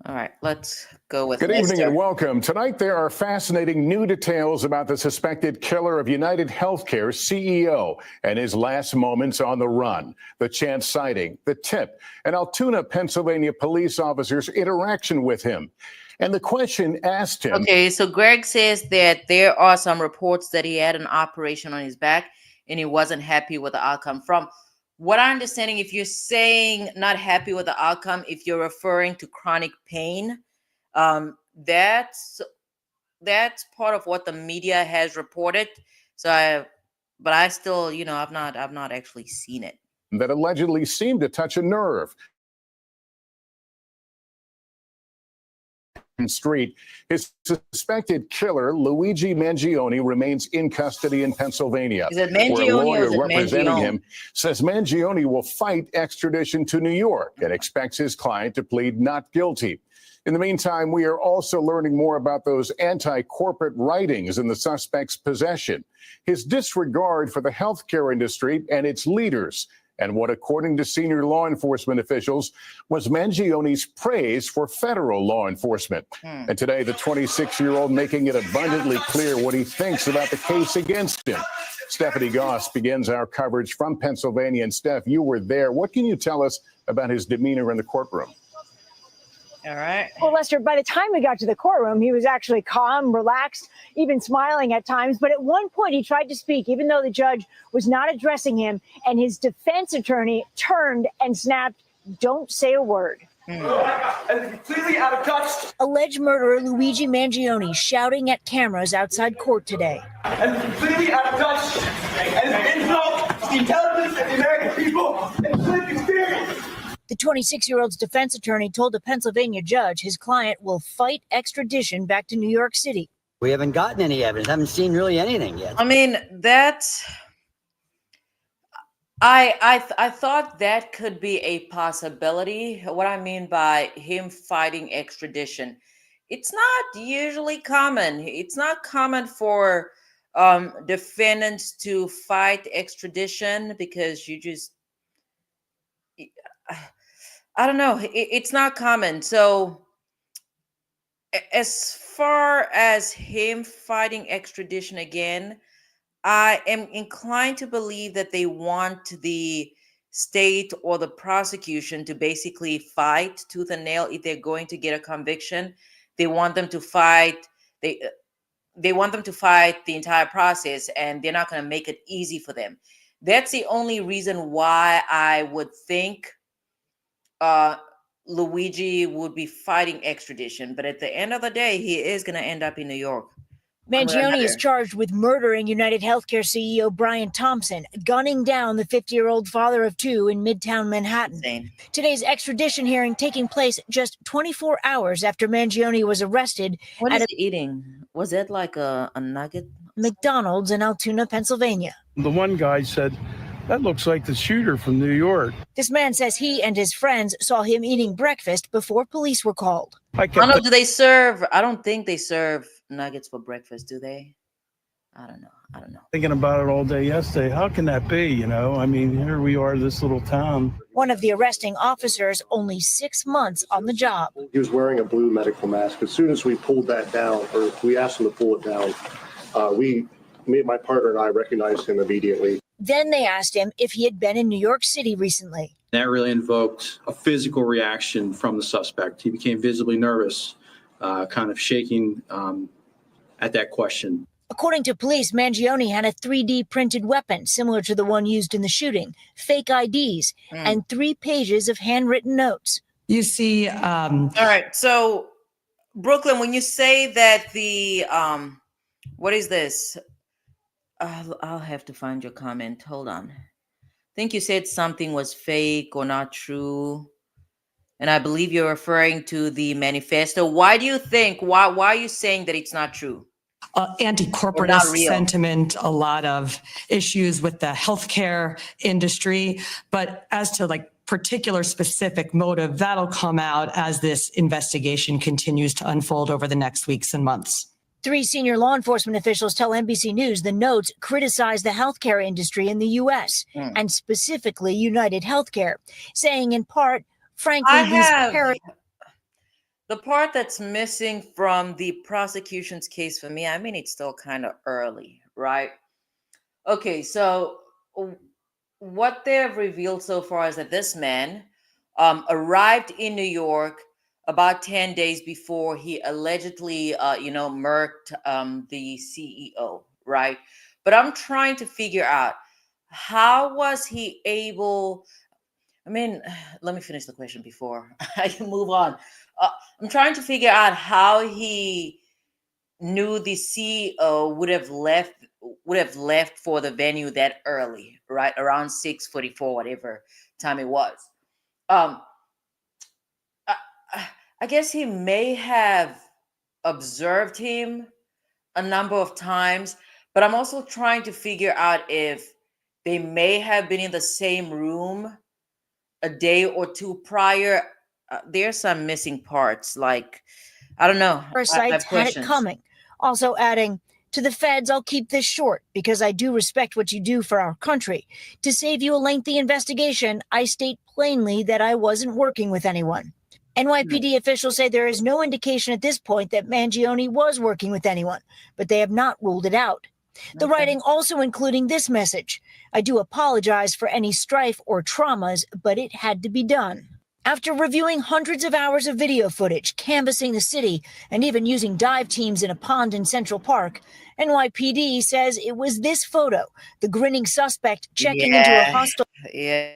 [SPEAKER 1] All right, let's go with
[SPEAKER 8] Good evening
[SPEAKER 1] Mr.
[SPEAKER 8] and welcome. Tonight, there are fascinating new details about the suspected killer of UnitedHealthcare CEO and his last moments on the run, the chance sighting, the tip, and Altoona, Pennsylvania police officers' interaction with him. And the question asked him.
[SPEAKER 1] Okay, so Greg says that there are some reports that he had an operation on his back and he wasn't happy with the outcome. From what I'm understanding, if you're saying not happy with the outcome, if you're referring to chronic pain, that's part of what the media has reported. But I still, I've not actually seen it.
[SPEAKER 8] That allegedly seemed to touch a nerve. Street. His suspected killer, Luigi Mangione, remains in custody in Pennsylvania.
[SPEAKER 1] Is it Mangione
[SPEAKER 8] where a lawyer
[SPEAKER 1] or is it
[SPEAKER 8] representing
[SPEAKER 1] Mangione?
[SPEAKER 8] him says Mangione will fight extradition to New York and expects his client to plead not guilty. In the meantime, we are also learning more about those anti-corporate writings in the suspect's possession, his disregard for the healthcare industry and its leaders, and what, according to senior law enforcement officials, was Mangione's praise for federal law enforcement. And today, the 26-year-old making it abundantly clear what he thinks about the case against him. Stephanie Goss begins our coverage from Pennsylvania. And Steph, you were there. What can you tell us about his demeanor in the courtroom?
[SPEAKER 1] All right.
[SPEAKER 9] Well, Lester, by the time we got to the courtroom, he was actually calm, relaxed, even smiling at times. But at one point, he tried to speak, even though the judge was not addressing him. And his defense attorney turned and snapped, "Don't say a word."
[SPEAKER 10] Completely out of touch.
[SPEAKER 9] Alleged murderer Luigi Mangione shouting at cameras outside court today.
[SPEAKER 10] And completely out of touch. And insult the intelligence of the American people and lived experience.
[SPEAKER 9] The 26-year-old's defense attorney told a Pennsylvania judge his client will fight extradition back to New York City.
[SPEAKER 4] We haven't gotten any evidence. Haven't seen really anything yet.
[SPEAKER 1] I mean, that's. I thought that could be a possibility. What I mean by him fighting extradition, it's not usually common. It's not common for defendants to fight extradition because you just. I don't know. It's not common. So as far as him fighting extradition again, I am inclined to believe that they want the state or the prosecution to basically fight tooth and nail if they're going to get a conviction. They want them to fight. They want them to fight the entire process, and they're not going to make it easy for them. That's the only reason why I would think Luigi would be fighting extradition. But at the end of the day, he is going to end up in New York.
[SPEAKER 9] Mangione is charged with murdering UnitedHealthcare CEO Brian Thompson, gunning down the 50-year-old father of two in Midtown Manhattan.
[SPEAKER 1] Insane.
[SPEAKER 9] Today's extradition hearing taking place just 24 hours after Mangione was arrested
[SPEAKER 1] What
[SPEAKER 9] at
[SPEAKER 1] is he eating? Was that like a nugget?
[SPEAKER 9] McDonald's in Altoona, Pennsylvania.
[SPEAKER 11] The one guy said, "That looks like the shooter from New York."
[SPEAKER 9] This man says he and his friends saw him eating breakfast before police were called.
[SPEAKER 1] I don't know. Do they serve? I don't think they serve nuggets for breakfast, do they? I don't know.
[SPEAKER 11] Thinking about it all day yesterday. How can that be? You know, I mean, here we are, this little town.
[SPEAKER 9] One of the arresting officers, only 6 months on the job.
[SPEAKER 12] He was wearing a blue medical mask. As soon as we pulled that down, or we asked him to pull it down, my partner and I recognized him immediately.
[SPEAKER 9] Then they asked him if he had been in New York City recently.
[SPEAKER 13] That really invoked a physical reaction from the suspect. He became visibly nervous, kind of shaking at that question.
[SPEAKER 9] According to police, Mangione had a 3D printed weapon similar to the one used in the shooting, fake IDs, and 3 pages of handwritten notes.
[SPEAKER 14] You see.
[SPEAKER 1] All right. So, Brooklyn, when you say that the what is this? I'll have to find your comment. Hold on. I think you said something was fake or not true. And I believe you're referring to the manifesto. Why do you think, why are you saying that it's not true?
[SPEAKER 14] Anti-corporatist sentiment, a lot of issues with the healthcare industry. But as to particular specific motive, that'll come out as this investigation continues to unfold over the next weeks and months.
[SPEAKER 9] 3 senior law enforcement officials tell NBC News the notes criticize the healthcare industry in the U.S. and specifically UnitedHealthcare, saying in part, frankly,
[SPEAKER 1] The part that's missing from the prosecution's case for me, I mean, it's still kind of early, right? Okay, so what they have revealed so far is that this man arrived in New York about 10 days before he allegedly, murked the CEO, right? But I'm trying to figure out, how was he able? I mean, let me finish the question before I can move on. I'm trying to figure out how he knew the CEO would have left for the venue that early, right? Around 6:44, whatever time it was. Um, I, I guess he may have observed him a number of times, but I'm also trying to figure out if they may have been in the same room a day or two prior. There's some missing parts, like, I don't know. I
[SPEAKER 9] Parasites
[SPEAKER 1] have
[SPEAKER 9] had it
[SPEAKER 1] questions.
[SPEAKER 9] coming. Also adding, to the feds, I'll keep this short because I do respect what you do for our country. To save you a lengthy investigation, I state plainly that I wasn't working with anyone. NYPD officials say there is no indication at this point that Mangione was working with anyone, but they have not ruled it out. The writing also including this message: I do apologize for any strife or traumas, but it had to be done. After reviewing hundreds of hours of video footage, canvassing the city, and even using dive teams in a pond in Central Park, NYPD says it was this photo, the grinning suspect checking into a hostel.
[SPEAKER 1] Yeah.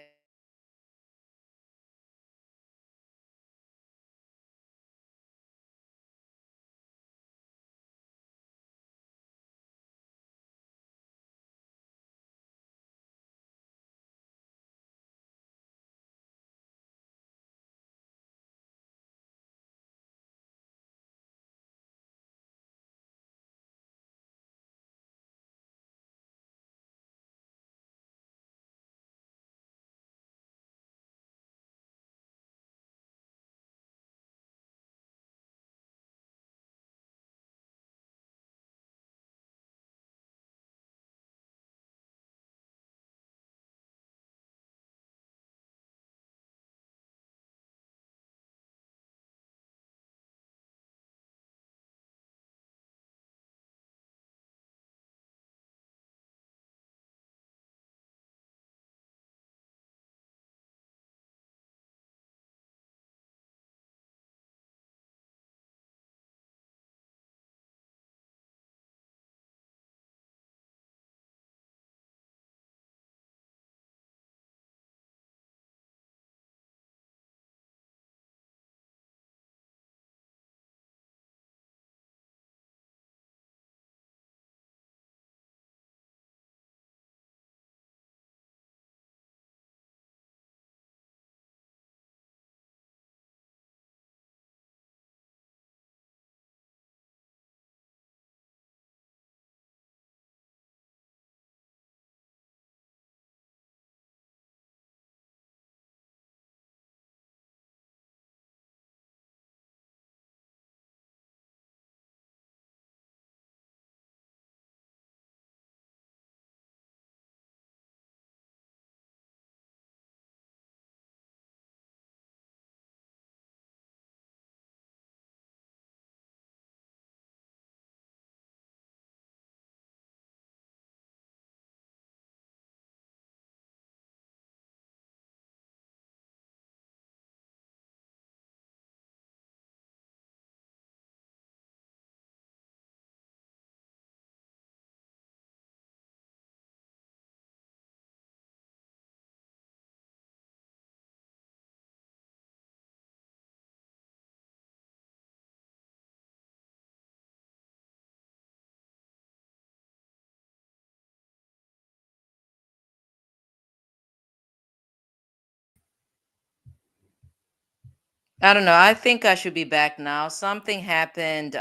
[SPEAKER 1] I don't know. I think I should be back now. Something happened.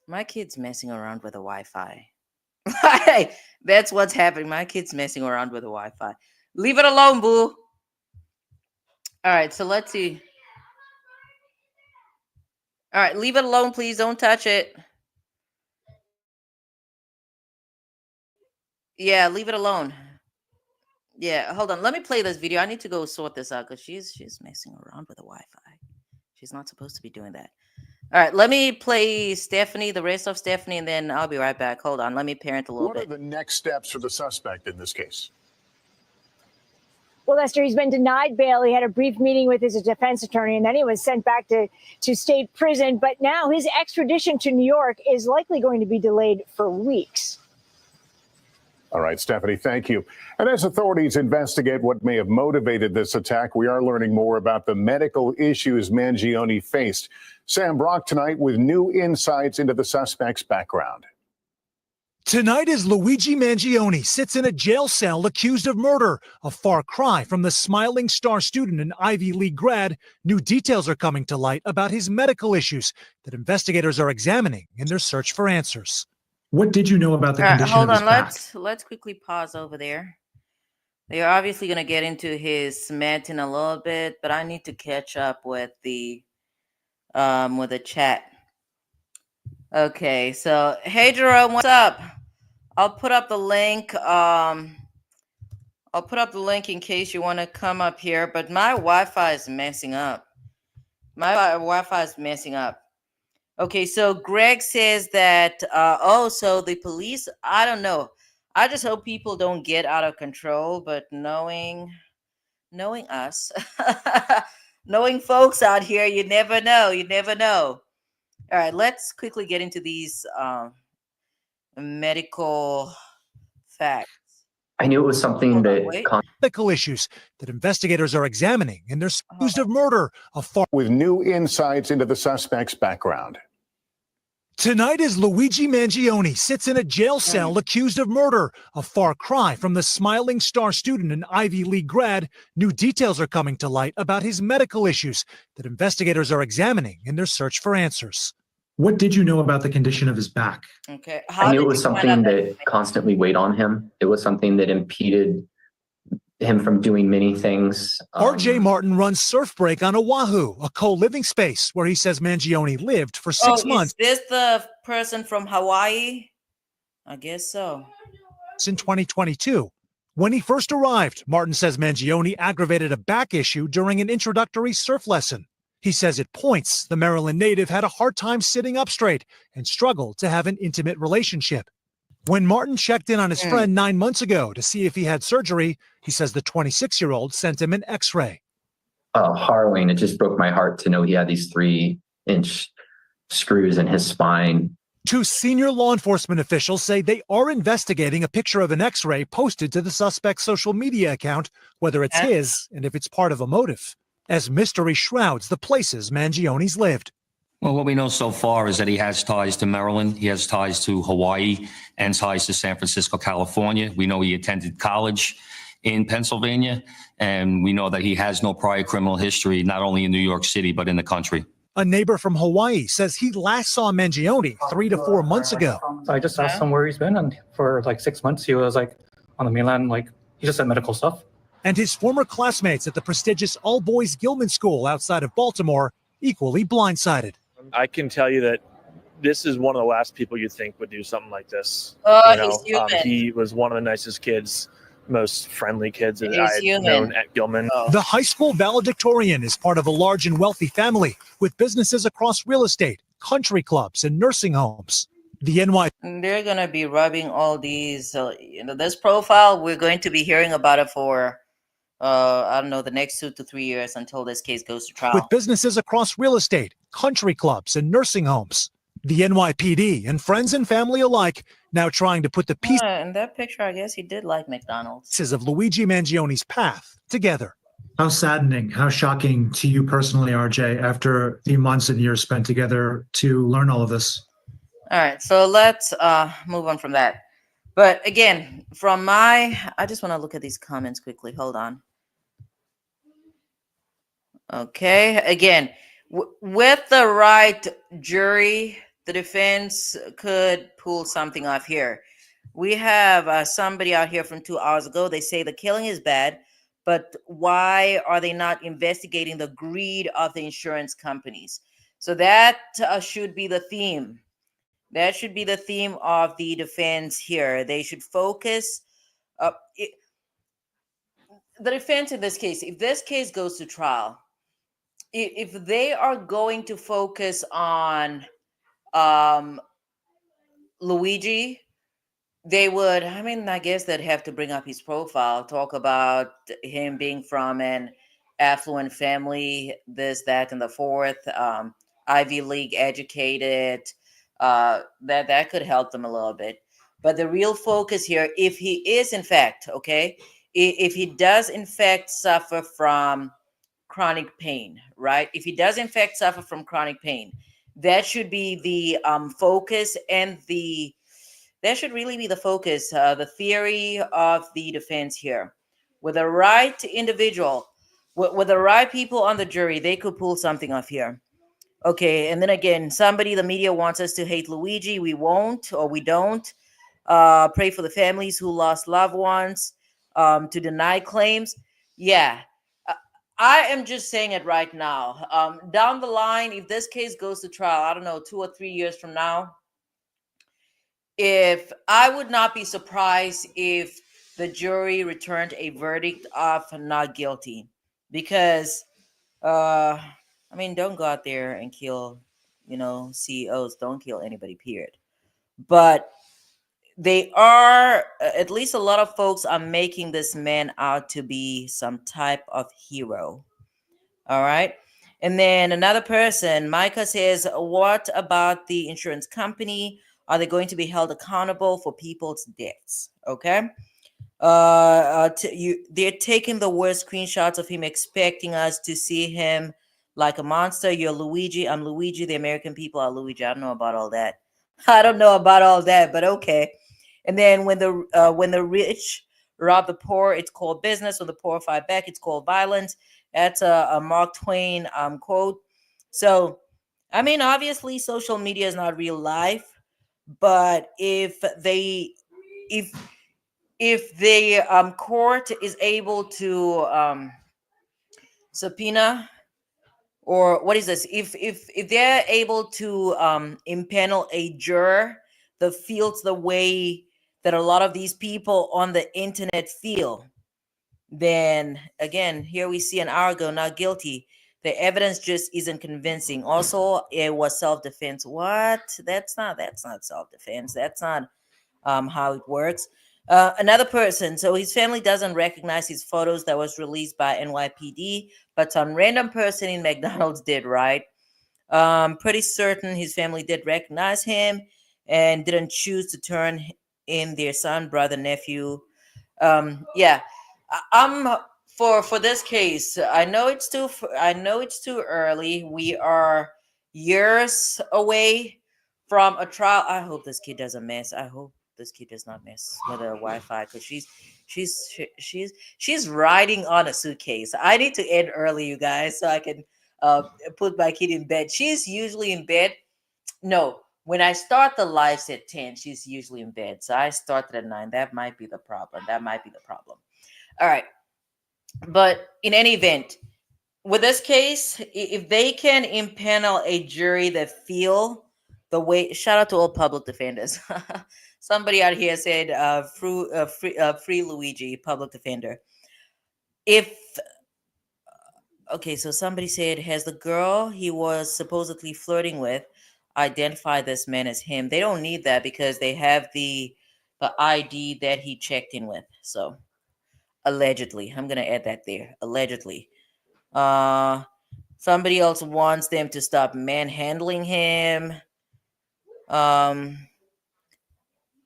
[SPEAKER 1] My kid's messing around with the Wi-Fi. That's what's happening. My kid's messing around with the Wi-Fi. Leave it alone, boo. All right, so let's see. All right, leave it alone, please. Don't touch it. Yeah, leave it alone. Yeah, hold on. Let me play this video. I need to go sort this out because she's messing around with the Wi-Fi. She's not supposed to be doing that. All right, let me play Stephanie, the rest of Stephanie, and then I'll be right back. Hold on, let me parent a little bit.
[SPEAKER 8] What are the next steps for the suspect in this case?
[SPEAKER 9] Well, Lester, he's been denied bail. He had a brief meeting with his defense attorney, and then he was sent back to state prison. But now his extradition to New York is likely going to be delayed for weeks.
[SPEAKER 8] All right, Stephanie, thank you. And as authorities investigate what may have motivated this attack, we are learning more about the medical issues Mangione faced. Sam Brock tonight with new insights into the suspect's background.
[SPEAKER 15] Tonight, as Luigi Mangione sits in a jail cell accused of murder, a far cry from the smiling star student and Ivy League grad, new details are coming to light about his medical issues that investigators are examining in their search for answers.
[SPEAKER 16] What did you know about the condition
[SPEAKER 1] hold
[SPEAKER 16] of his
[SPEAKER 1] on,
[SPEAKER 16] back?
[SPEAKER 1] let's quickly pause over there. They're obviously going to get into his med in a little bit, but I need to catch up with the chat. Okay, so hey Jerome, what's up? I'll put up the link. I'll put up the link in case you want to come up here, but my Wi-Fi is messing up. Okay, so Greg says that so the police, I don't know. I just hope people don't get out of control, but knowing us, knowing folks out here, you never know. All right, let's quickly get into these medical facts.
[SPEAKER 17] I knew it was something
[SPEAKER 15] medical issues that investigators are examining and they're accused of murder.
[SPEAKER 8] With new insights into the suspect's background.
[SPEAKER 15] Tonight, as Luigi Mangione sits in a jail cell accused of murder, a far cry from the smiling star student and Ivy League grad, new details are coming to light about his medical issues that investigators are examining in their search for answers.
[SPEAKER 16] What did you know about the condition of his back?
[SPEAKER 1] Okay.
[SPEAKER 17] I knew it was something that constantly weighed on him. It was something that impeded him from doing many things.
[SPEAKER 15] R.J. Martin runs Surf Break on Oahu, a co-living space where he says Mangione lived for 6 months.
[SPEAKER 1] Is this the person from Hawaii? I guess so.
[SPEAKER 15] In 2022. When he first arrived, Martin says Mangione aggravated a back issue during an introductory surf lesson. He says at points, the Maryland native had a hard time sitting up straight and struggled to have an intimate relationship. When Martin checked in on his friend 9 months ago to see if he had surgery, he says the 26-year-old sent him an X-ray.
[SPEAKER 17] Harrowing. It just broke my heart to know he had these 3-inch screws in his spine.
[SPEAKER 15] 2 senior law enforcement officials say they are investigating a picture of an X-ray posted to the suspect's social media account, whether it's his and if it's part of a motive, as mystery shrouds the places Mangione's lived.
[SPEAKER 18] Well, what we know so far is that he has ties to Maryland, he has ties to Hawaii, and ties to San Francisco, California. We know he attended college in Pennsylvania, and we know that he has no prior criminal history, not only in New York City, but in the country.
[SPEAKER 15] A neighbor from Hawaii says he last saw Mangione 3 to 4 months ago.
[SPEAKER 19] I just asked him where he's been, and for like 6 months, he was like on the mainland, like he just said medical stuff.
[SPEAKER 15] And his former classmates at the prestigious all-boys Gilman School outside of Baltimore, equally blindsided.
[SPEAKER 20] I can tell you that this is one of the last people you'd think would do something like this.
[SPEAKER 1] He's human.
[SPEAKER 20] He was one of the nicest kids, most friendly kids that I had known at Gilman.
[SPEAKER 15] The high school valedictorian is part of a large and wealthy family with businesses across real estate, country clubs, and nursing homes. The NY.
[SPEAKER 1] They're going to be rubbing all these, this profile, we're going to be hearing about it for I don't know, the next 2 to 3 years until this case goes to trial.
[SPEAKER 15] With businesses across real estate, country clubs, and nursing homes. The NYPD and friends and family alike now trying to put the pieces
[SPEAKER 1] in that picture, I guess he did like McDonald's.
[SPEAKER 15] Of Luigi Mangione's path together.
[SPEAKER 16] How saddening, how shocking to you personally, RJ, after the months and years spent together to learn all of this.
[SPEAKER 1] All right, so let's move on from that. But again, I just want to look at these comments quickly. Hold on. Okay, again, with the right jury, the defense could pull something off here. We have somebody out here from 2 hours ago. They say the killing is bad, but why are they not investigating the greed of the insurance companies? So that should be the theme. That should be the theme of the defense here. They should focus. The defense in this case, if this case goes to trial, if they are going to focus on um, Luigi, they would, I mean, I guess they'd have to bring up his profile, talk about him being from an affluent family, this, that, and the fourth, Ivy League educated. That could help them a little bit. But the real focus here, if he is in fact, okay, if he does in fact suffer from chronic pain, right? If he does in fact suffer from chronic pain, that should be the focus, and that should really be the focus, the theory of the defense here. With the right individual, with the right people on the jury, they could pull something off here. Okay, and then again, the media wants us to hate Luigi. We won't, or we don't. Pray for the families who lost loved ones, to deny claims. Yeah, I am just saying it right now. Down the line, if this case goes to trial, I don't know, 2 or 3 years from now, if I would not be surprised if the jury returned a verdict of not guilty, because I mean, don't go out there and kill, CEOs. Don't kill anybody, period. But they are, at least a lot of folks are making this man out to be some type of hero. All right. And then another person, Micah, says, what about the insurance company? Are they going to be held accountable for people's deaths? Okay. They're taking the worst screenshots of him, expecting us to see him like a monster. You're Luigi. I'm Luigi. The American people are Luigi. I don't know about all that. I don't know about all that, but okay. And then when the rich rob the poor, it's called business. When the poor fight back, it's called violence. That's a Mark Twain quote. So, I mean, obviously, social media is not real life, but if the court is able to subpoena, or what is this, if they're able to impanel a juror that feels the way that a lot of these people on the internet feel, then again, here we see an hour ago, not guilty. The evidence just isn't convincing. Also, it was self-defense. What? That's not self-defense. That's not how it works. Another person, so his family doesn't recognize his photos that was released by NYPD, but some random person in McDonald's did, right? Pretty certain his family did recognize him and didn't choose to turn in their son, brother, nephew. Yeah, I'm for this case. I know it's too early. We are years away from a trial. I hope this kid doesn't mess. I hope this kid does not mess with her Wi-Fi, because she's riding on a suitcase. I need to end early, you guys, so I can put my kid in bed. She's usually in bed. No, when I start the lives at 10, she's usually in bed. So I started at 9. That might be the problem. All right. But in any event, with this case, if they can impanel a jury that feel the way, shout out to all public defenders. Somebody out here said, free Luigi, public defender. Okay, so somebody said, has the girl he was supposedly flirting with identified this man as him? They don't need that because they have the ID that he checked in with. So allegedly, I'm gonna add that there. Allegedly. Somebody else wants them to stop manhandling him.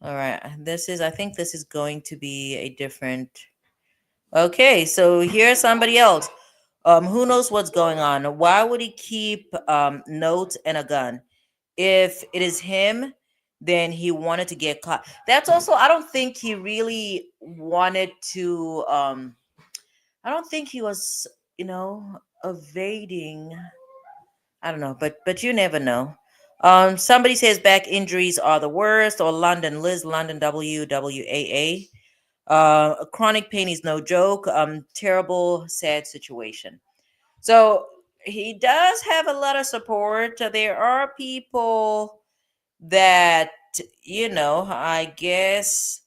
[SPEAKER 1] All right. I think this is going to be a different. Okay, so here's somebody else. Who knows what's going on? Why would he keep notes and a gun? If it is him, then he wanted to get caught. That's also, I don't think he really wanted to. I don't think he was, evading. I don't know, but you never know. Somebody says back injuries are the worst, or London Liz, London WWAA. Chronic pain is no joke. Terrible, sad situation. So he does have a lot of support. There are people that, I guess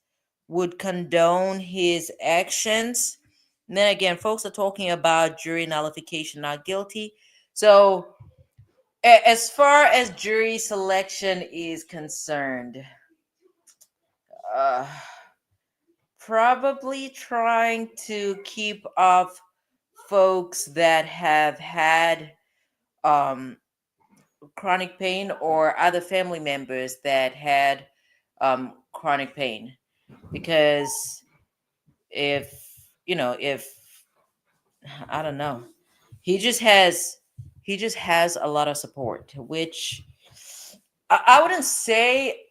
[SPEAKER 1] would condone his actions. And then again, folks are talking about jury nullification, not guilty. So as far as jury selection is concerned, uh, probably trying to keep off folks that have had um, chronic pain or other family members that had chronic pain, because if I don't know, he just has a lot of support, which I wouldn't say,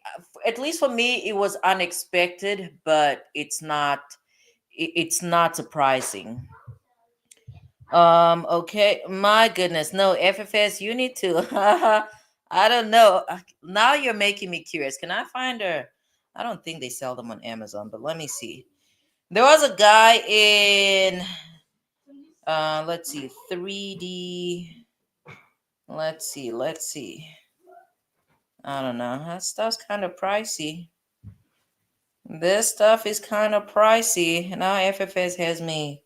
[SPEAKER 1] at least for me, it was unexpected, but it's not surprising. Okay, my goodness, no, FFS, you need to. I don't know. Now you're making me curious. Can I find her? I don't think they sell them on Amazon, but let me see. There was a guy in let's see, 3D. Let's see. I don't know. That stuff's kind of pricey. This stuff is kind of pricey. Now FFS has me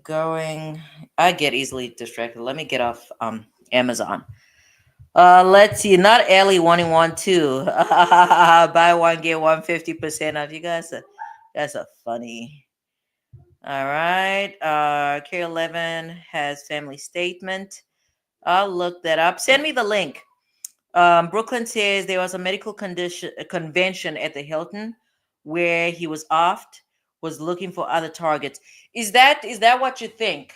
[SPEAKER 1] going. I get easily distracted. Let me get off Amazon. Let's see. Not Ellie 112. Buy one get 150% off. You guys are funny. All right. K11 has family statement. I'll look that up. Send me the link. Brooklyn says there was a medical convention at the Hilton where he was offed, was looking for other targets. Is that what you think?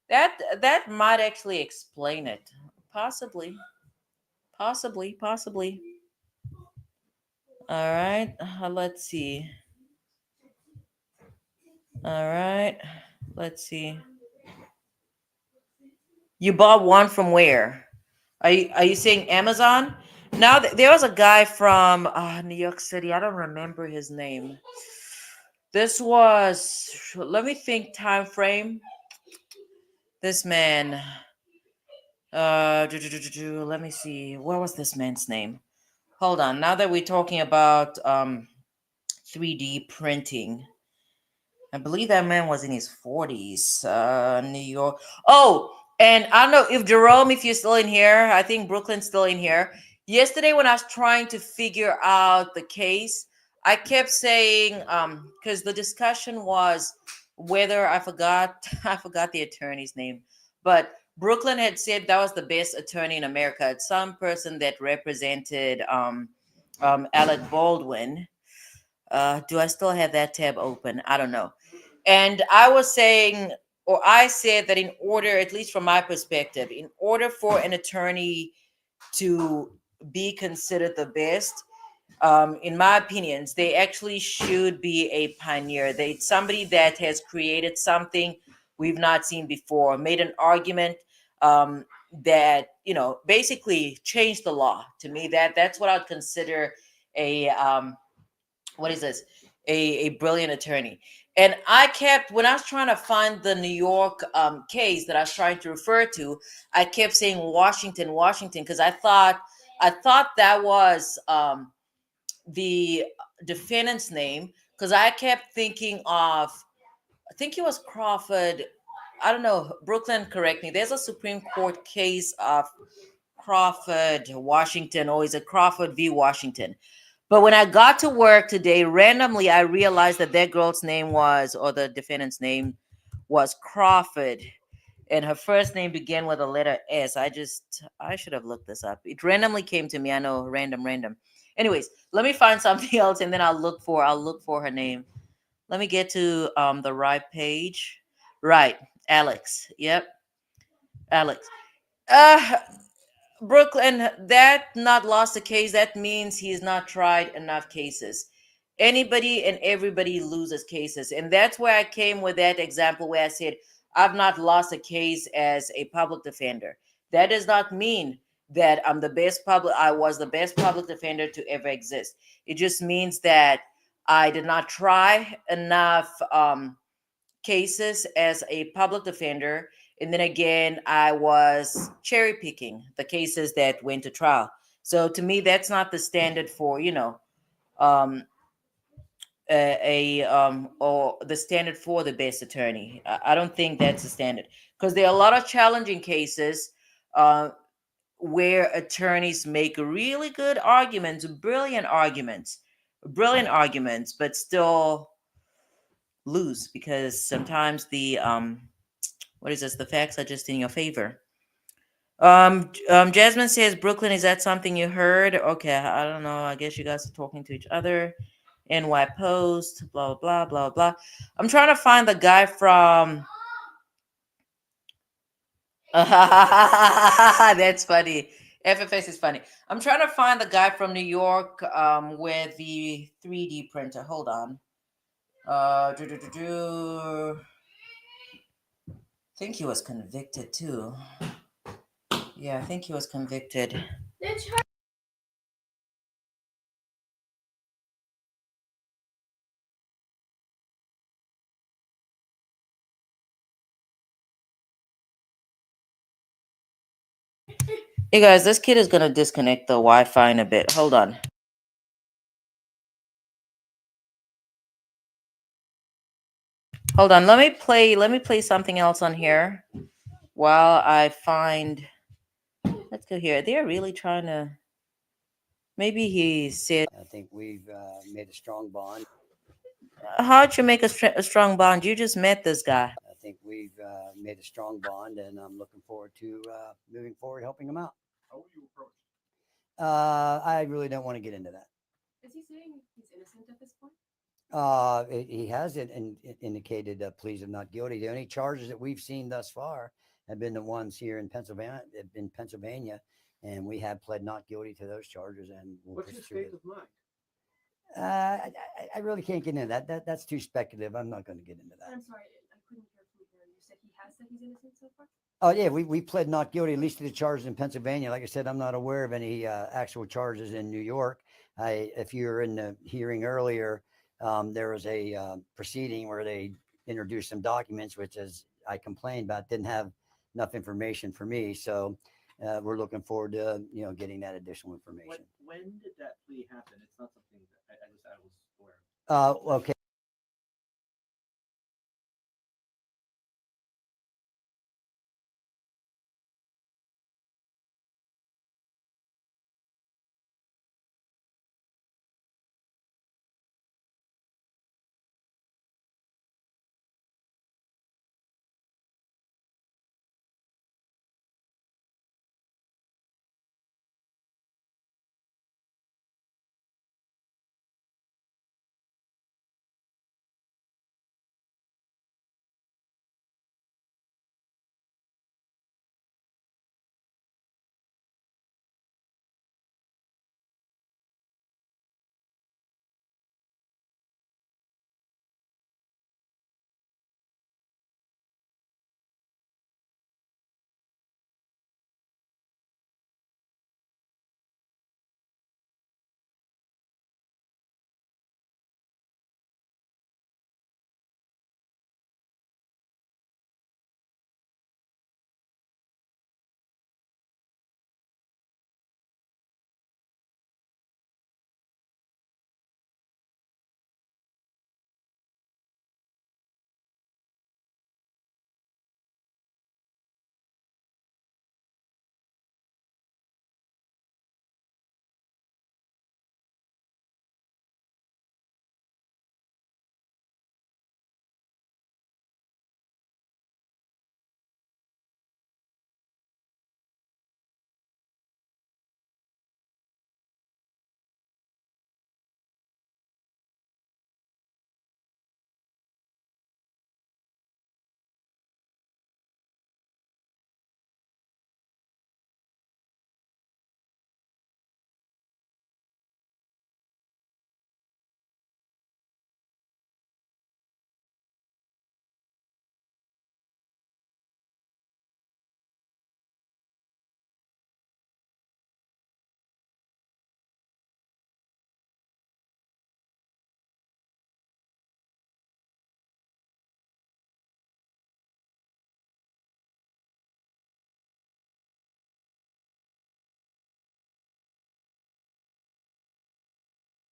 [SPEAKER 1] That might actually explain it. Possibly. All right. Let's see. All right. Let's see. You bought one from where? Are you saying Amazon? Now there was a guy from New York City. I don't remember his name. This was, let me think, time frame. This man. Let me see. What was this man's name? Hold on. Now that we're talking about 3D printing, I believe that man was in his 40s. New York. Oh, and I don't know if Jerome, if you're still in here. I think Brooklyn's still in here. Yesterday, when I was trying to figure out the case, I kept saying, because the discussion was whether I forgot the attorney's name, but Brooklyn had said that was the best attorney in America. It's some person that represented Alec Baldwin. Do I still have that tab open? I don't know. And I was saying, or I said that in order, at least from my perspective, in order for an attorney to be considered the best, in my opinions, they actually should be a pioneer. They somebody that has created something we've not seen before, made an argument that basically changed the law. To me, that's what I'd consider a what is this? A brilliant attorney. And I kept, when I was trying to find the New York case that I was trying to refer to, I kept saying Washington, because I thought that was the defendant's name, because I kept thinking of, I think it was Crawford. I don't know. Brooklyn, correct me. There's a Supreme Court case of Crawford, Washington, or is it Crawford v. Washington? But when I got to work today, randomly, I realized that girl's name was, or the defendant's name was Crawford. And her first name began with a letter S. I should have looked this up. It randomly came to me. I know, random. Anyways, let me find something else and then I'll look for her name. Let me get to the right page. Right. Alex. Yep. Alex. Brooklyn, that not lost a case, that means he's not tried enough cases. Anybody and everybody loses cases. And that's where I came with that example where I said, I've not lost a case as a public defender. That does not mean that I was the best public defender to ever exist. It just means that I did not try enough cases as a public defender. And then again, I was cherry picking the cases that went to trial. So to me, that's not the standard for, or the standard for the best attorney. I don't think that's the standard, because there are a lot of challenging cases where attorneys make really good arguments, brilliant arguments, but still lose because sometimes the what is this? The facts are just in your favor. Jasmine says, Brooklyn, is that something you heard? Okay, I don't know. I guess you guys are talking to each other. NY Post, blah, blah, blah, blah. I'm trying to find the guy from. That's funny. FFS is funny. I'm trying to find the guy from New York with the 3D printer. Hold on. I think he was convicted too. Yeah, I think he was convicted. Hey guys, this kid is gonna disconnect the Wi-Fi in a bit. Hold on. Hold on. Let me play something else on here while I find. Let's go here. They're really trying to. Maybe he said.
[SPEAKER 4] I think we've made a strong bond.
[SPEAKER 1] How'd you make a strong bond? You just met this guy.
[SPEAKER 4] I think we've made a strong bond, and I'm looking forward to moving forward, helping him out. How were you approached? I really don't want to get into that.
[SPEAKER 21] Is he saying he's innocent at this point?
[SPEAKER 4] He has indicated pleas of not guilty. The only charges that we've seen thus far have been the ones here in Pennsylvania, and we have pled not guilty to those charges. And
[SPEAKER 22] what's his state of mind?
[SPEAKER 4] I really can't get into that. That's too speculative. I'm not going to get into that.
[SPEAKER 21] I'm sorry, I couldn't hear from here. You said he has said he's innocent so far?
[SPEAKER 4] Oh yeah, we pled not guilty, at least to the charges in Pennsylvania. Like I said, I'm not aware of any actual charges in New York. If you were in the hearing earlier, there was a proceeding where they introduced some documents, which, as I complained about, didn't have enough information for me. So we're looking forward to getting that additional information.
[SPEAKER 22] When did that plea happen? It's not something that I was aware of.
[SPEAKER 4] Okay.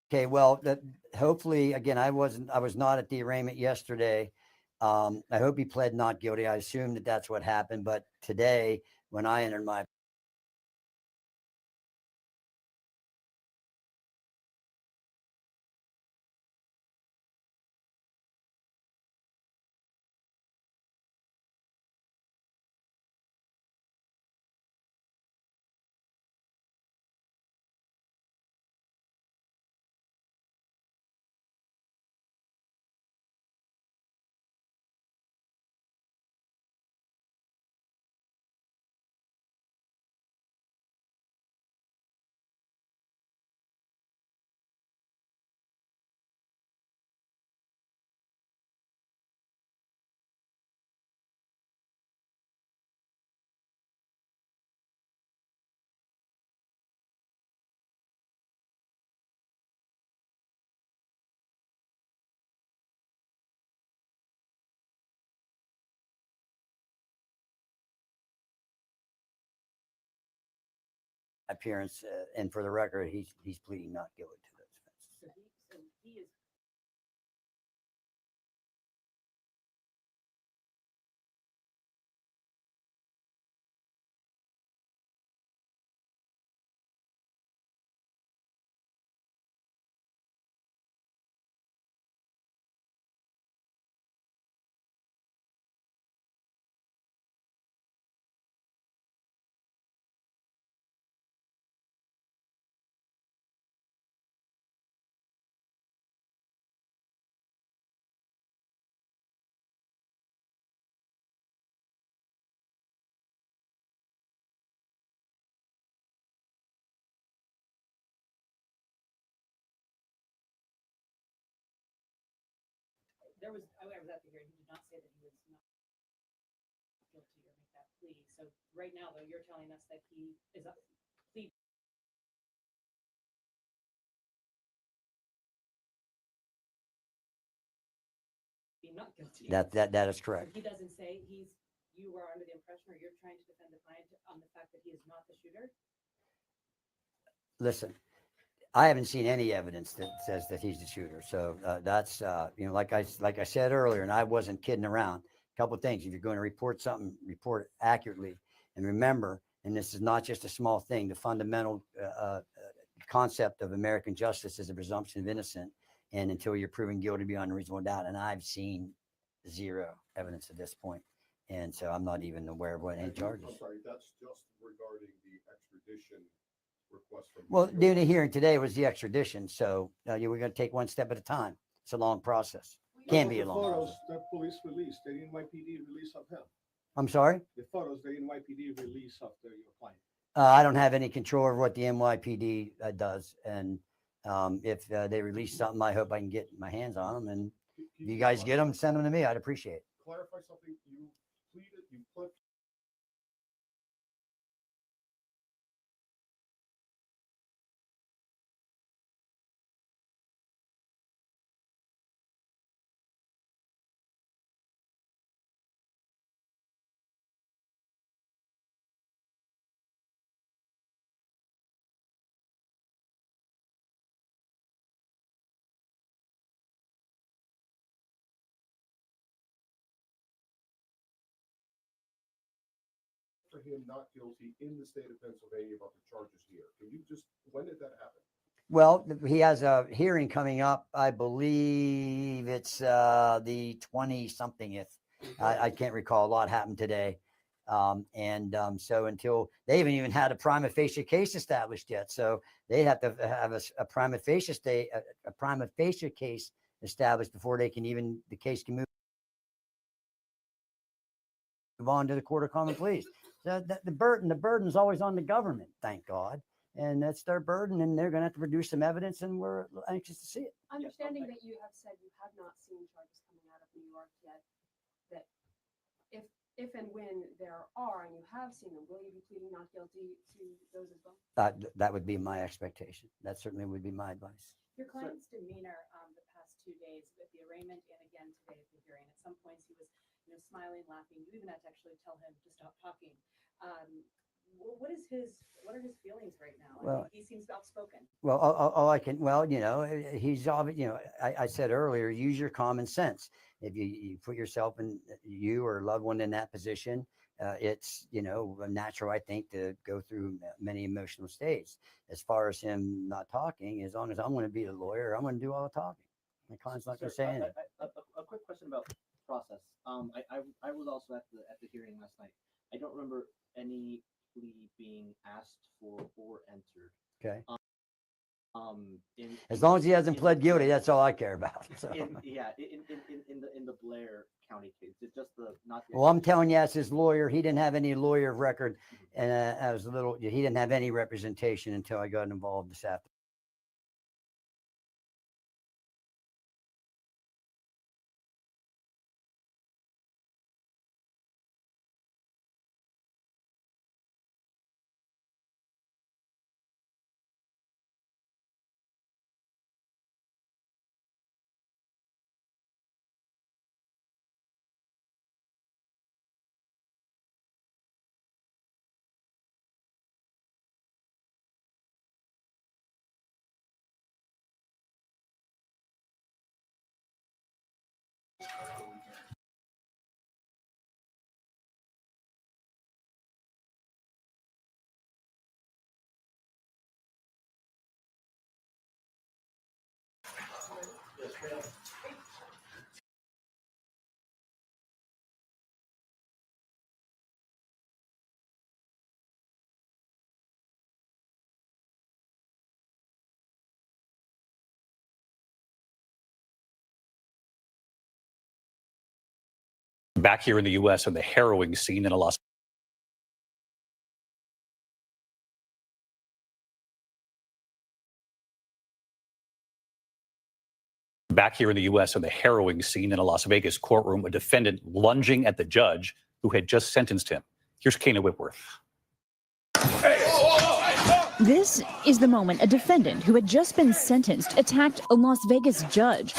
[SPEAKER 4] Okay, well, hopefully, again, I was not at the arraignment yesterday. I hope he pled not guilty. I assume that that's what happened. But today, when I entered my appearance, and for the record, he's pleading not guilty to those offenses.
[SPEAKER 21] So he is. There was, I was at the hearing, he did not say that he was not guilty or make that plea. So right now, though, you're telling us that he is a plea. Not guilty.
[SPEAKER 4] That is correct.
[SPEAKER 21] So he doesn't say you are under the impression, or you're trying to defend the client on the fact that he is not the shooter?
[SPEAKER 4] Listen, I haven't seen any evidence that says that he's the shooter. So that's like I said earlier, and I wasn't kidding around. A couple of things: if you're going to report something, report it accurately, and remember. And this is not just a small thing. The fundamental concept of American justice is a presumption of innocence, and until you're proven guilty beyond a reasonable doubt. And I've seen zero evidence at this point, and so I'm not even aware of what any charges.
[SPEAKER 12] I'm sorry, that's just regarding the extradition request from.
[SPEAKER 4] Well, doing the hearing today was the extradition, so we're going to take one step at a time. It's a long process. Can be a long process.
[SPEAKER 12] The police released, the NYPD release of him.
[SPEAKER 4] I'm sorry?
[SPEAKER 12] The photos, the NYPD release of your client.
[SPEAKER 4] I don't have any control over what the NYPD does, and if they release something, I hope I can get my hands on them. And if you guys get them, send them to me. I'd appreciate it.
[SPEAKER 12] Clarify something. You pled. For him not guilty in the state of Pennsylvania about the charges here. Can you just, when did that happen?
[SPEAKER 4] Well, he has a hearing coming up. I believe it's the 20-somethingth. I can't recall. A lot happened today. So until they haven't even had a prima facie case established yet. So they have to have a prima facie case established before they can even, the case can move on to the court of common pleas. The burden is always on the government, thank God. And that's their burden, and they're going to have to produce some evidence, and we're anxious to see it.
[SPEAKER 21] Understanding that you have said you have not seen charges coming out of New York yet, that if and when there are, and you have seen them, will you be pleading not guilty to those as well?
[SPEAKER 4] That would be my expectation. That certainly would be my advice.
[SPEAKER 21] Your client's demeanor the past 2 days at the arraignment and again today at the hearing. At some points he was, smiling, laughing. You even had to actually tell him to stop talking.
[SPEAKER 2] what are his feelings right now?
[SPEAKER 4] Well,
[SPEAKER 2] he seems outspoken.
[SPEAKER 4] Well, all I can, well, he's obvious, I said earlier, use your common sense. If you put yourself in, you or a loved one in that position, it's, natural, I think, to go through many emotional states. As far as him not talking, as long as I'm going to be the lawyer, I'm going to do all the talking. My client's not going to say anything.
[SPEAKER 22] A quick question about process. I was also at the hearing last night. I don't remember any plea being asked for or entered.
[SPEAKER 4] Okay. As long as he hasn't pled guilty,
[SPEAKER 22] Blair,
[SPEAKER 4] that's all I care about. So.
[SPEAKER 22] in the Blair County case, it's just the not. The
[SPEAKER 4] Well, I'm telling you, as his lawyer, he didn't have any lawyer of record, and he didn't have any representation until I got involved this afternoon.
[SPEAKER 3] Back here in the U.S. on the harrowing scene in a Las Back here in the U.S. on the harrowing scene in a Las Vegas courtroom, a defendant lunging at the judge who had just sentenced him. Here's Kana Whitworth.
[SPEAKER 23] This is the moment a defendant who had just been sentenced attacked a Las Vegas judge.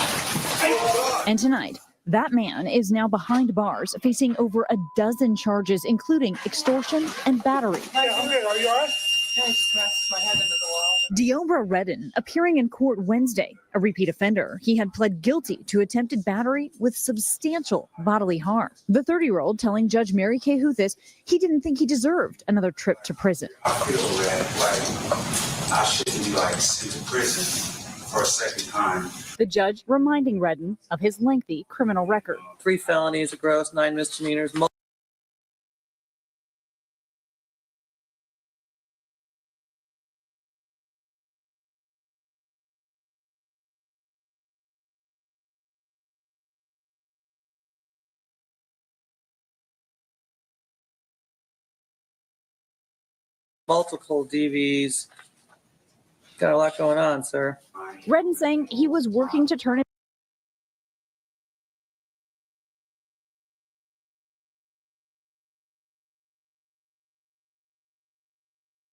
[SPEAKER 23] And tonight, that man is now behind bars, facing over a dozen charges, including extortion and battery.
[SPEAKER 10] Hey, I'm good. Are you all right?
[SPEAKER 23] Deobra Redden appearing in court Wednesday, a repeat offender. He had pled guilty to attempted battery with substantial bodily harm. The 30-year-old telling Judge Mary Kay Huthis he didn't think he deserved another trip to prison.
[SPEAKER 24] I feel like I shouldn't be sent to prison for a second time.
[SPEAKER 23] The judge reminding Redden of his lengthy criminal record.
[SPEAKER 5] 3 felonies, a gross, 9 misdemeanors. Multiple DVs. Got a lot going on, sir.
[SPEAKER 23] Redden saying he was working to turn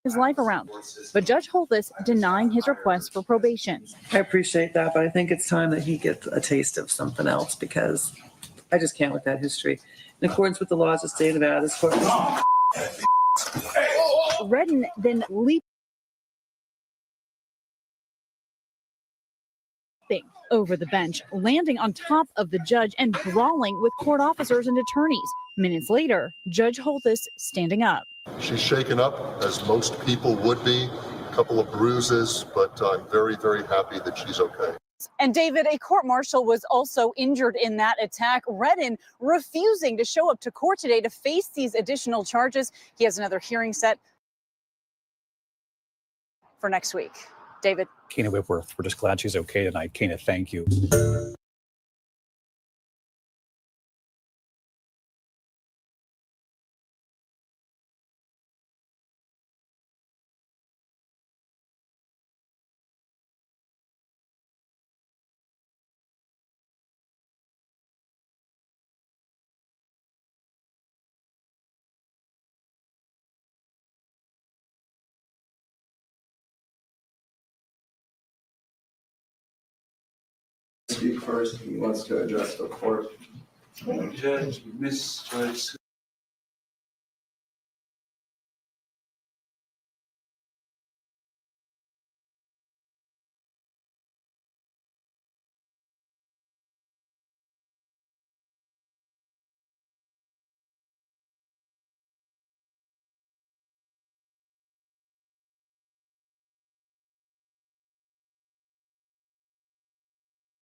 [SPEAKER 23] his life around, but Judge Holthus denying his request for probation.
[SPEAKER 5] I appreciate that, but I think it's time that he gets a taste of something else because I just can't with that history. In accordance with the laws of the state of Nevada, this court.
[SPEAKER 23] Redden then leaping over the bench, landing on top of the judge and brawling with court officers and attorneys. Minutes later, Judge Holthus standing up.
[SPEAKER 25] She's shaken up, as most people would be. A couple of bruises, but I'm very, very happy that she's okay.
[SPEAKER 26] And David, a court marshal was also injured in that attack. Redden refusing to show up to court today to face these additional charges. He has another hearing set for next week. David.
[SPEAKER 3] Kana Whitworth, we're just glad she's okay tonight. Kana, thank you.
[SPEAKER 27] Speak first. He wants to address the court. Judge, Miss Judge.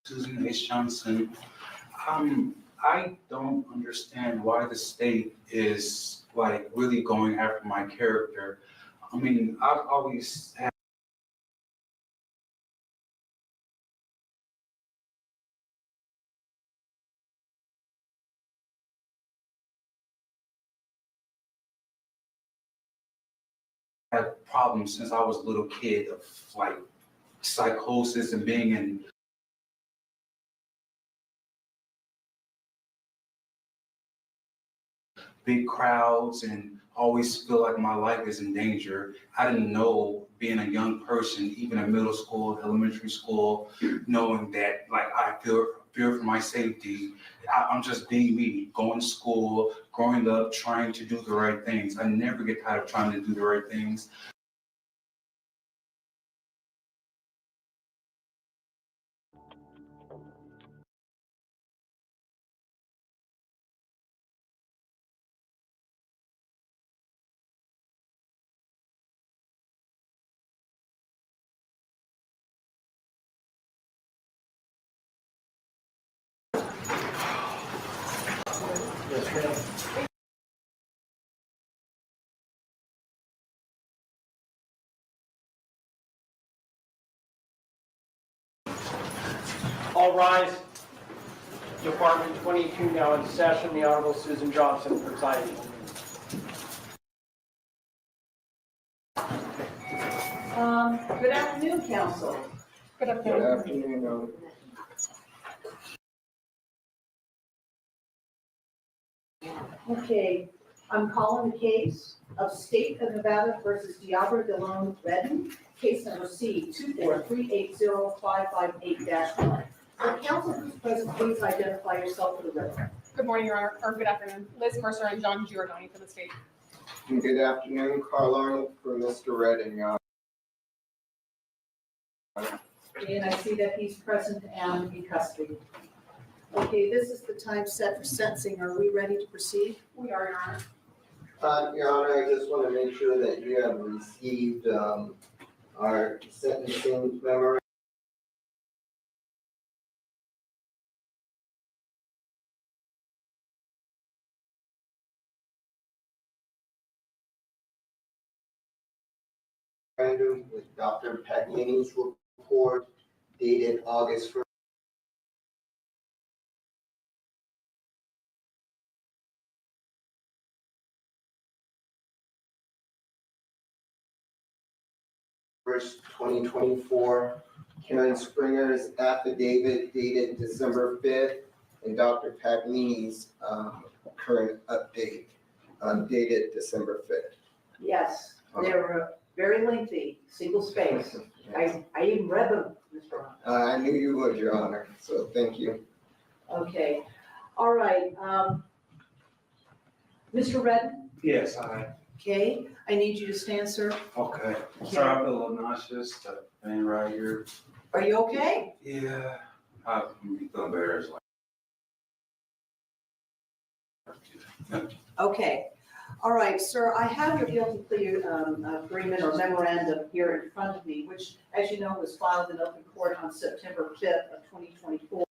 [SPEAKER 24] Susan H. Johnson. I don't understand why the state is like really going after my character. I mean, I've always had problems since I was a little kid of like psychosis and being in big crowds and always feel like my life is in danger. I didn't know being a young person, even in middle school, elementary school, knowing that like I fear for my safety. I'm just being me, going to school, growing up, trying to do the right things. I never get tired of trying to do the right things.
[SPEAKER 6] All rise. Department 22 now in session. The Honorable Susan Johnson presiding.
[SPEAKER 2] Good afternoon, Council.
[SPEAKER 6] Good afternoon.
[SPEAKER 27] Good afternoon.
[SPEAKER 2] Okay, I'm calling the case of State of Nevada versus Diablo Delone Redden, case number C 243805558-1. The council who's present, please identify yourself for the record.
[SPEAKER 7] Good morning, Your Honor, or good afternoon. Liz Mercer and John Giordani for the state.
[SPEAKER 27] And good afternoon, Carl Arnold for Mr. Redding.
[SPEAKER 2] And I see that he's present and in custody. Okay, this is the time set for sentencing. Are we ready to proceed?
[SPEAKER 7] We are, Your Honor.
[SPEAKER 27] Your Honor, I just want to make sure that you have received our sentencing memorandum. With Dr. Pagnini's report dated August 1st, 2024, Karen Springer's affidavit dated December 5th, and Dr. Pagnini's current update dated December 5th.
[SPEAKER 2] Yes, they were very lengthy, single space. I even read them, Mr. Ron.
[SPEAKER 27] I knew you would, Your Honor, so thank you.
[SPEAKER 2] Okay, all right. Mr. Redden?
[SPEAKER 24] Yes, I.
[SPEAKER 2] Okay, I need you to stand, sir.
[SPEAKER 24] Okay. Sorry, I feel a little nauseous. The pain right here.
[SPEAKER 2] Are you okay?
[SPEAKER 24] Yeah. I'm feeling better. It's like.
[SPEAKER 2] Okay. All right, sir, I have your guilty plea agreement or memorandum here in front of me, which, as you know, was filed in open court on September 5th of 2024.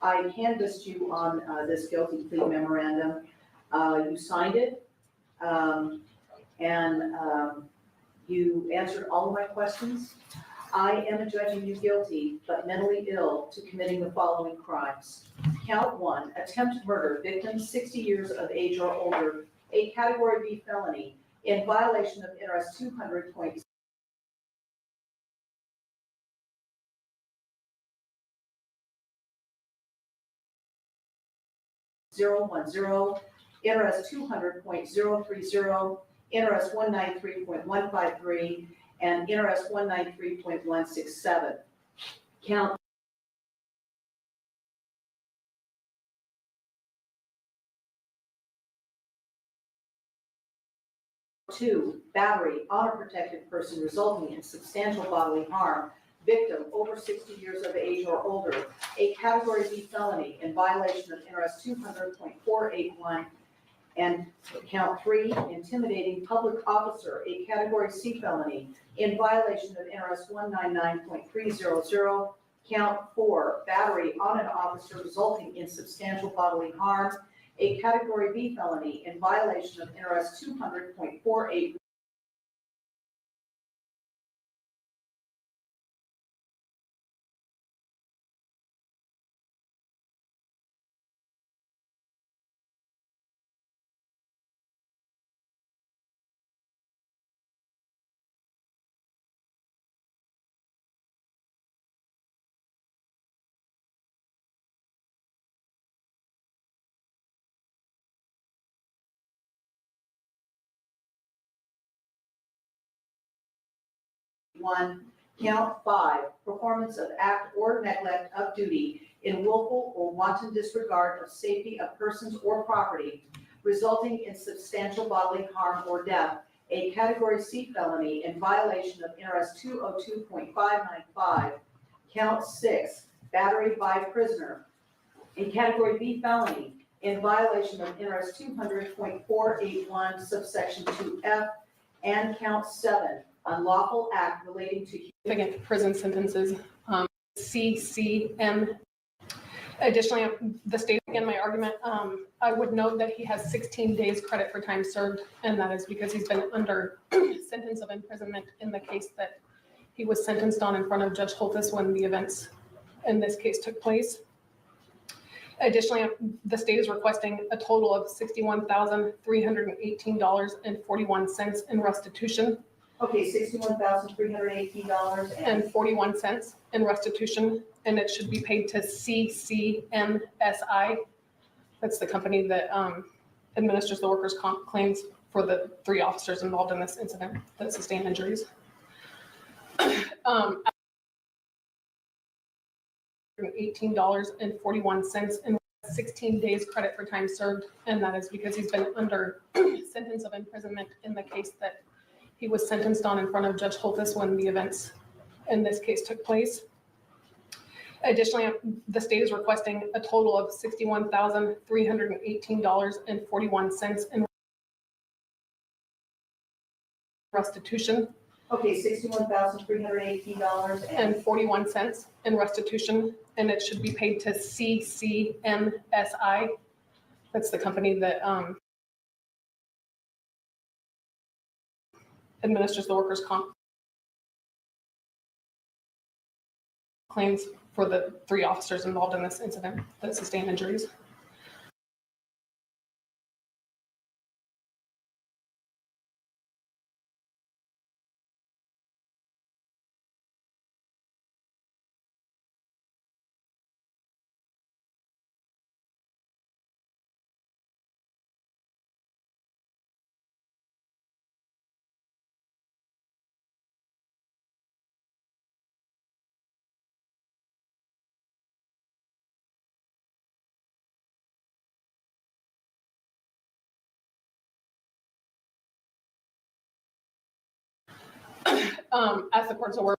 [SPEAKER 2] I canvassed you on this guilty plea memorandum. You signed it, and you answered all of my questions. I am adjudging you guilty, but mentally ill, to committing the following crimes. Count 1, attempted murder, victim 60 years of age or older, a category B felony in violation of NRS 200.0. NRS 200.030, NRS 193.153, and NRS 193.167. Count two, battery on a protected person resulting in substantial bodily harm, victim over 60 years of age or older, a category B felony in violation of NRS 200.481, And count 3, intimidating public officer, a category C felony in violation of NRS 199.300. Count 4, battery on an officer resulting in substantial bodily harm, a category B felony in violation of NRS 200.48. Count 5, performance of act or neglect of duty in willful or wanton disregard of safety of persons or property, resulting in substantial bodily harm or death, a category C felony in violation of NRS 202.595. Count 6, battery by prisoner, a category B felony in violation of NRS 200.481 subsection 2F. And count 7, unlawful act relating to
[SPEAKER 7] significant prison sentences, CCM. Additionally, the state, again, my argument, I would note that he has 16 days credit for time served, and that is because he's been under sentence of imprisonment in the case that he was sentenced on in front of Judge Holtis when the events in this case took place. Additionally, the state is requesting a total of $61,318.41 in restitution.
[SPEAKER 2] Okay, $61,318.41
[SPEAKER 7] in restitution, and it should be paid to CCMSI. That's the company that administers the workers' comp claims for the 3 officers involved in this incident that sustained injuries. $18.41 and 16 days credit for time served, and that is because he's been under sentence of imprisonment in the case that he was sentenced on in front of Judge Holtis when the events in this case took place. Additionally, the state is requesting a total of $61,318.41 in restitution.
[SPEAKER 2] Okay, $61,318.41
[SPEAKER 7] in restitution, and it should be paid to CCMSI. That's the company that administers the workers' comp claims for the 3 officers involved in this incident that sustained injuries. As the court's aware,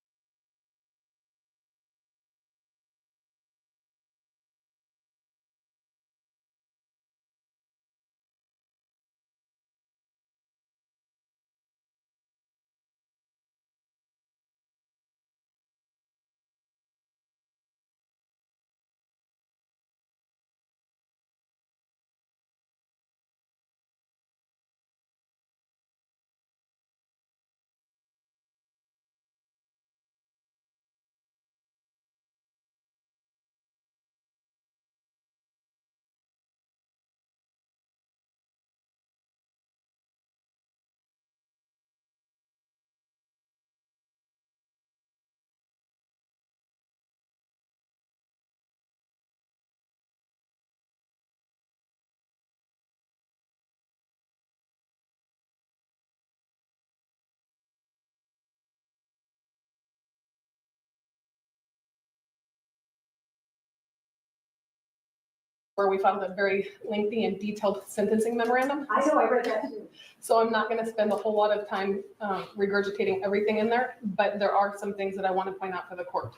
[SPEAKER 7] where we filed a very lengthy and detailed sentencing memorandum.
[SPEAKER 2] I know, I read that too.
[SPEAKER 7] So I'm not going to spend a whole lot of time regurgitating everything in there, but there are some things that I want to point out for the court.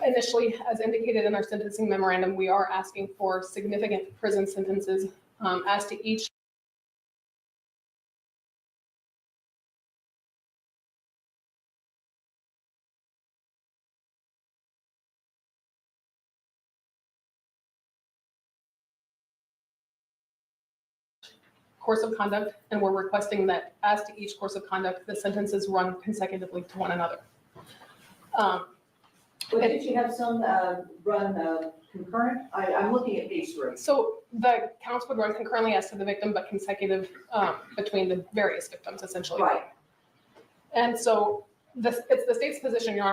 [SPEAKER 7] Initially, as indicated in our sentencing memorandum, we are asking for significant prison sentences as to each course of conduct, and we're requesting that as to each course of conduct, the sentences run consecutively to one another.
[SPEAKER 2] But did you have some run concurrent? I'm looking at page 3.
[SPEAKER 7] So the counts would run concurrently as to the victim, but consecutive between the various victims, essentially.
[SPEAKER 2] Right.
[SPEAKER 7] And so it's the state's position, Your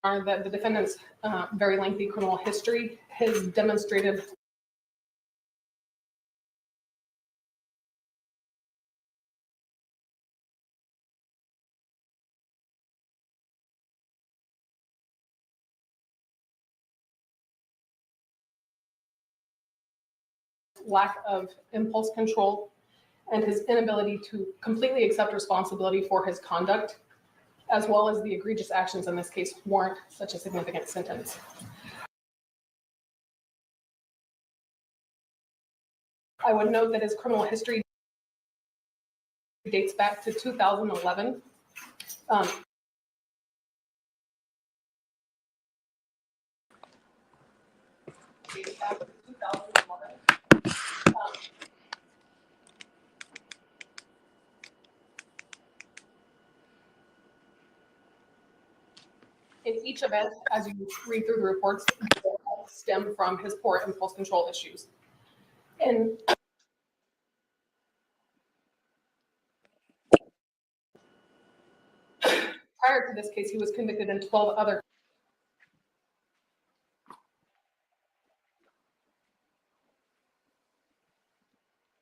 [SPEAKER 7] Honor, that the defendant's very lengthy criminal history, his demonstrated lack of impulse control and his inability to completely accept responsibility for his conduct, as well as the egregious actions in this case, warrant such a significant sentence. I would note that his criminal history dates back to 2011. Dates back to 2011. In each event, as you read through the reports, they all stem from his poor impulse control issues. And prior to this case, he was convicted in 12 other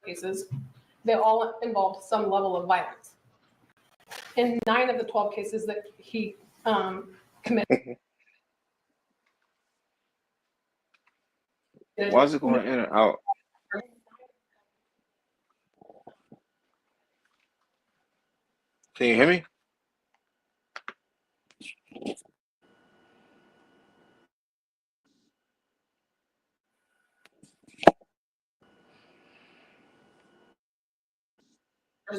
[SPEAKER 7] cases. They all involved some level of violence. In 9 of the 12 cases that he committed.
[SPEAKER 8] Why is it going in and out? Can you hear me?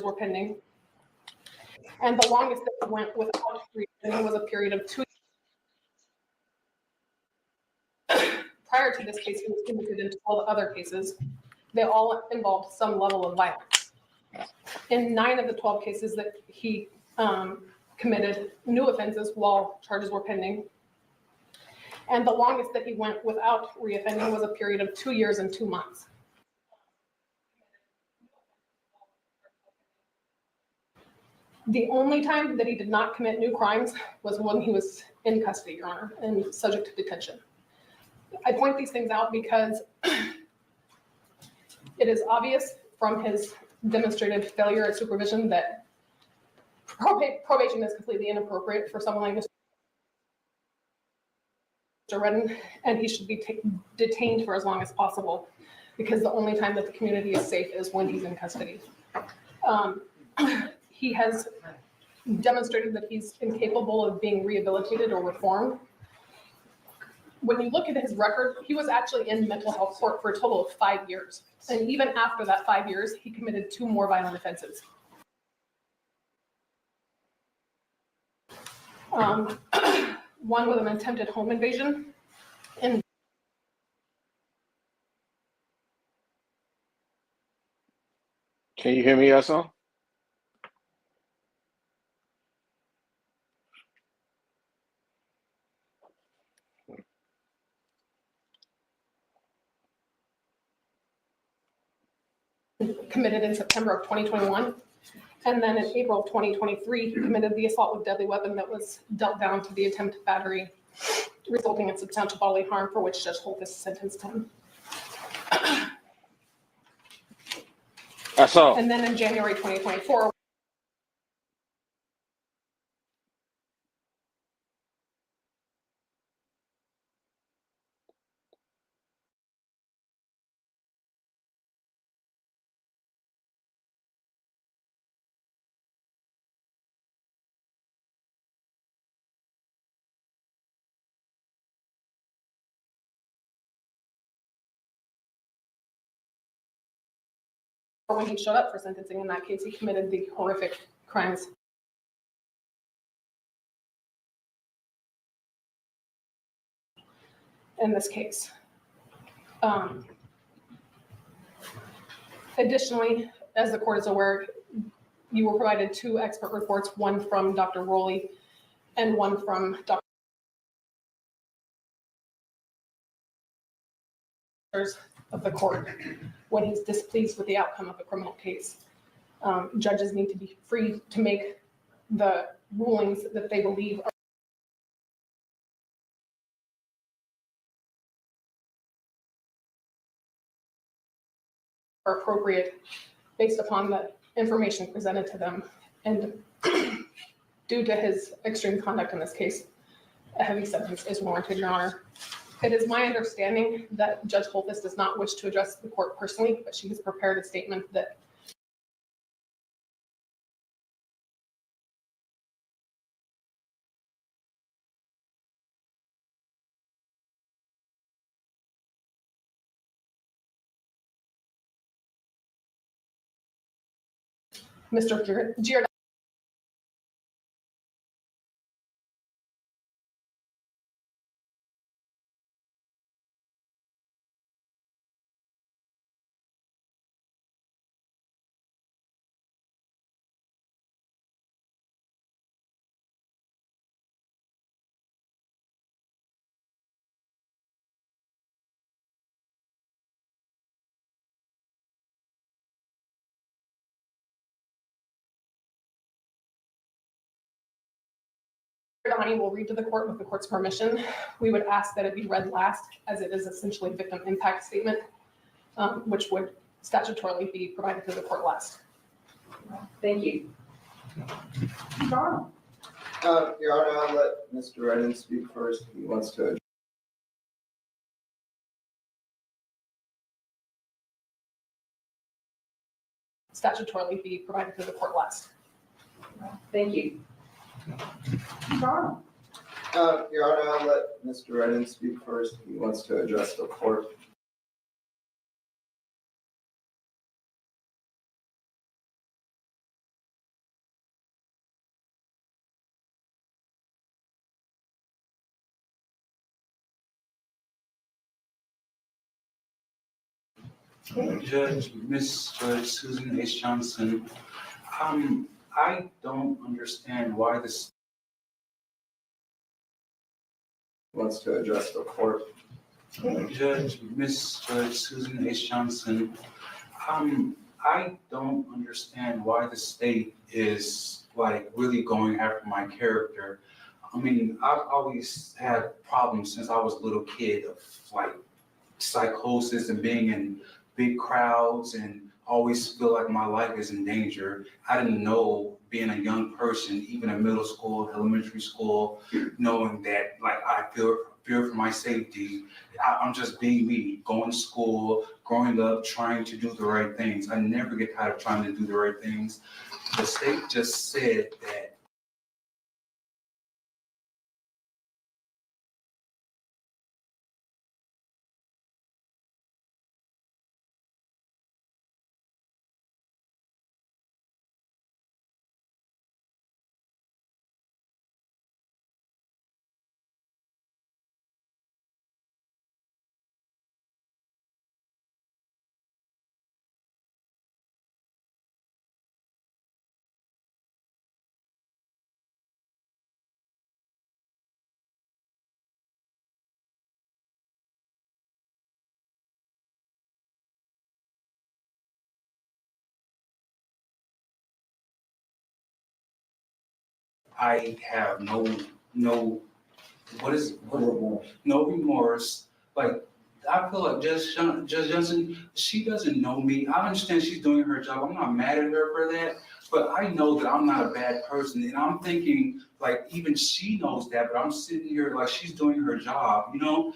[SPEAKER 7] Were pending. And the longest that went without reopening was a period of 2 years. Prior to this case, he was convicted in 12 other cases. They all involved some level of violence. In 9 of the 12 cases that he committed new offenses while charges were pending. And the longest that he went without reoffending was a period of 2 years and 2 months. The only time that he did not commit new crimes was when he was in custody, Your Honor, and subject to detention. I point these things out because it is obvious from his demonstrated failure at supervision that probation is completely inappropriate for someone like Mr. Redden, and he should be detained for as long as possible because the only time that the community is safe is when he's in custody. He has demonstrated that he's incapable of being rehabilitated or reformed. When you look at his record, he was actually in mental health court for a total of 5 years. And even after that 5 years, he committed 2 more violent offenses. One with an attempted home invasion, and
[SPEAKER 8] Can you hear me, Esso?
[SPEAKER 7] Committed in September of 2021. And then in April of 2023, he committed the assault with deadly weapon that was dealt down to the attempted battery, resulting in substantial bodily harm, for which Judge Holtis sentenced him.
[SPEAKER 8] Esso.
[SPEAKER 7] And then in January 2024, when he showed up for sentencing in that case, he committed the horrific crimes. In this case. Additionally, as the court is aware, you were provided 2 expert reports, one from Dr. Rowley and one from doctors of the court when he's displeased with the outcome of a criminal case. Judges need to be free to make the rulings that they believe are appropriate based upon the information presented to them. And due to his extreme conduct in this case, a heavy sentence is warranted, Your Honor. It is my understanding that Judge Holtis does not wish to address the court personally, but she has prepared a statement that Mr. Giordano will read to the court with the court's permission. We would ask that it be read last, as it is essentially a victim impact statement, which would statutorily be provided to the court last.
[SPEAKER 2] Thank you. Charles?
[SPEAKER 27] Your Honor, I'll let Mr. Redden speak first. He wants to.
[SPEAKER 7] Statutorily be provided to the court last.
[SPEAKER 2] Thank you. Charles?
[SPEAKER 27] Your Honor, I'll let Mr. Redden speak first. He wants to address the court.
[SPEAKER 24] Judge, Miss Judge Susan H. Johnson, I don't understand why this
[SPEAKER 27] Wants to address the court.
[SPEAKER 24] Judge, Miss Judge Susan H. Johnson, I don't understand why the state is like really going after my character. I mean, I've always had problems since I was a little kid of like psychosis and being in big crowds and always feel like my life is in danger. I didn't know being a young person, even in middle school, elementary school, knowing that like I fear for my safety. I'm just being me, going to school, growing up, trying to do the right things. I never get tired of trying to do the right things. The state just said that I have no no remorse. Like, I feel like Judge Johnson, she doesn't know me. I understand she's doing her job. I'm not mad at her for that, but I know that I'm not a bad person. And I'm thinking, like, even she knows that, but I'm sitting here like she's doing her job, you know?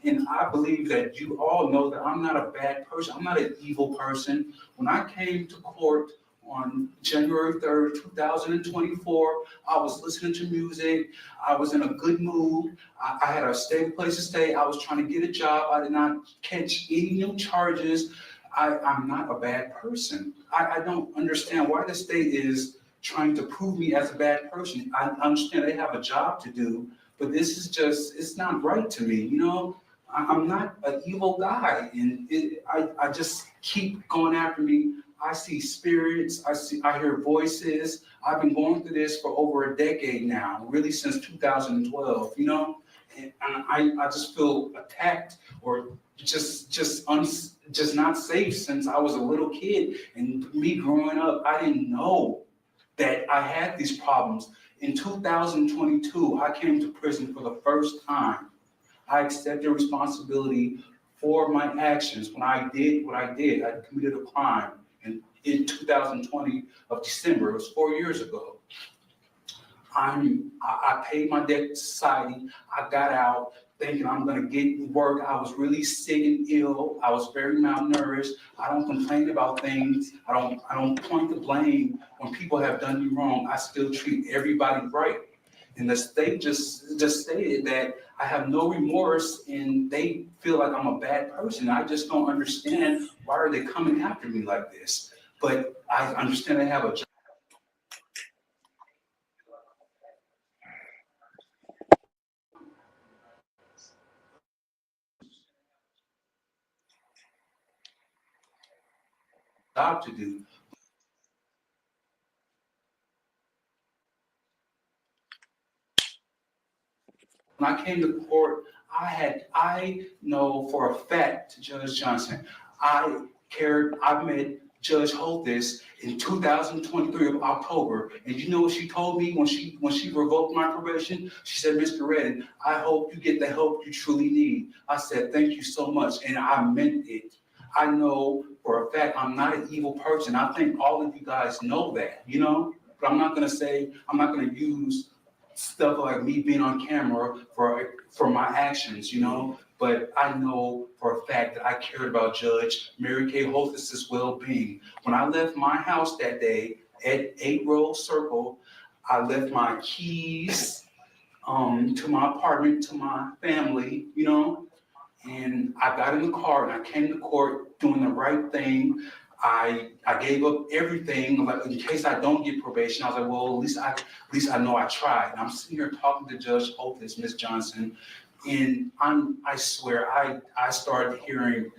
[SPEAKER 24] And I believe that you all know that I'm not a bad person. I'm not an evil person. When I came to court on January 3rd, 2024, I was listening to music. I was in a good mood. I had a stable place to stay. I was trying to get a job. I did not catch any new charges. I'm not a bad person. I don't understand why the state is trying to prove me as a bad person. I understand they have a job to do, but this is just, it's not right to me, you know? I'm not an evil guy, and I just keep going after me. I see spirits, I hear voices. I've been going through this for over a decade now, really since 2012, you know? And I just feel attacked or just not safe since I was a little kid. And me growing up, I didn't know that I had these problems. In 2022, I came to prison for the first time. I accepted responsibility for my actions. When I did what I did, I committed a crime in 2020 of December. It was 4 years ago. I paid my debt to society. I got out thinking I'm gonna get work. I was really sick and ill. I was very malnourished. I don't complain about things. I don't point the blame when people have done me wrong. I still treat everybody right. And the state just stated that I have no remorse and they feel like I'm a bad person. I just don't understand why are they coming after me like this. But I understand they have a job to do. When I came to court, I know for a fact, Judge Johnson, I met Judge Holtis in 2023 of October. And you know what she told me when she revoked my probation? She said, Mr. Redden, I hope you get the help you truly need. I said, thank you so much. And I meant it. I know for a fact I'm not an evil person. I think all of you guys know that, you know? But I'm not gonna use stuff like me being on camera for my actions, you know. But I know for a fact that I cared about Judge Mary Kay Holtis's well-being. When I left my house that day at 8 Rose Circle, I left my keys to my apartment, to my family, you know. And I got in the car and I came to court doing the right thing. I gave up everything, like in case I don't get probation. I was like, well, at least I know I tried. And I'm sitting here talking to Judge Holtis, Ms. Johnson, and I swear I started hearing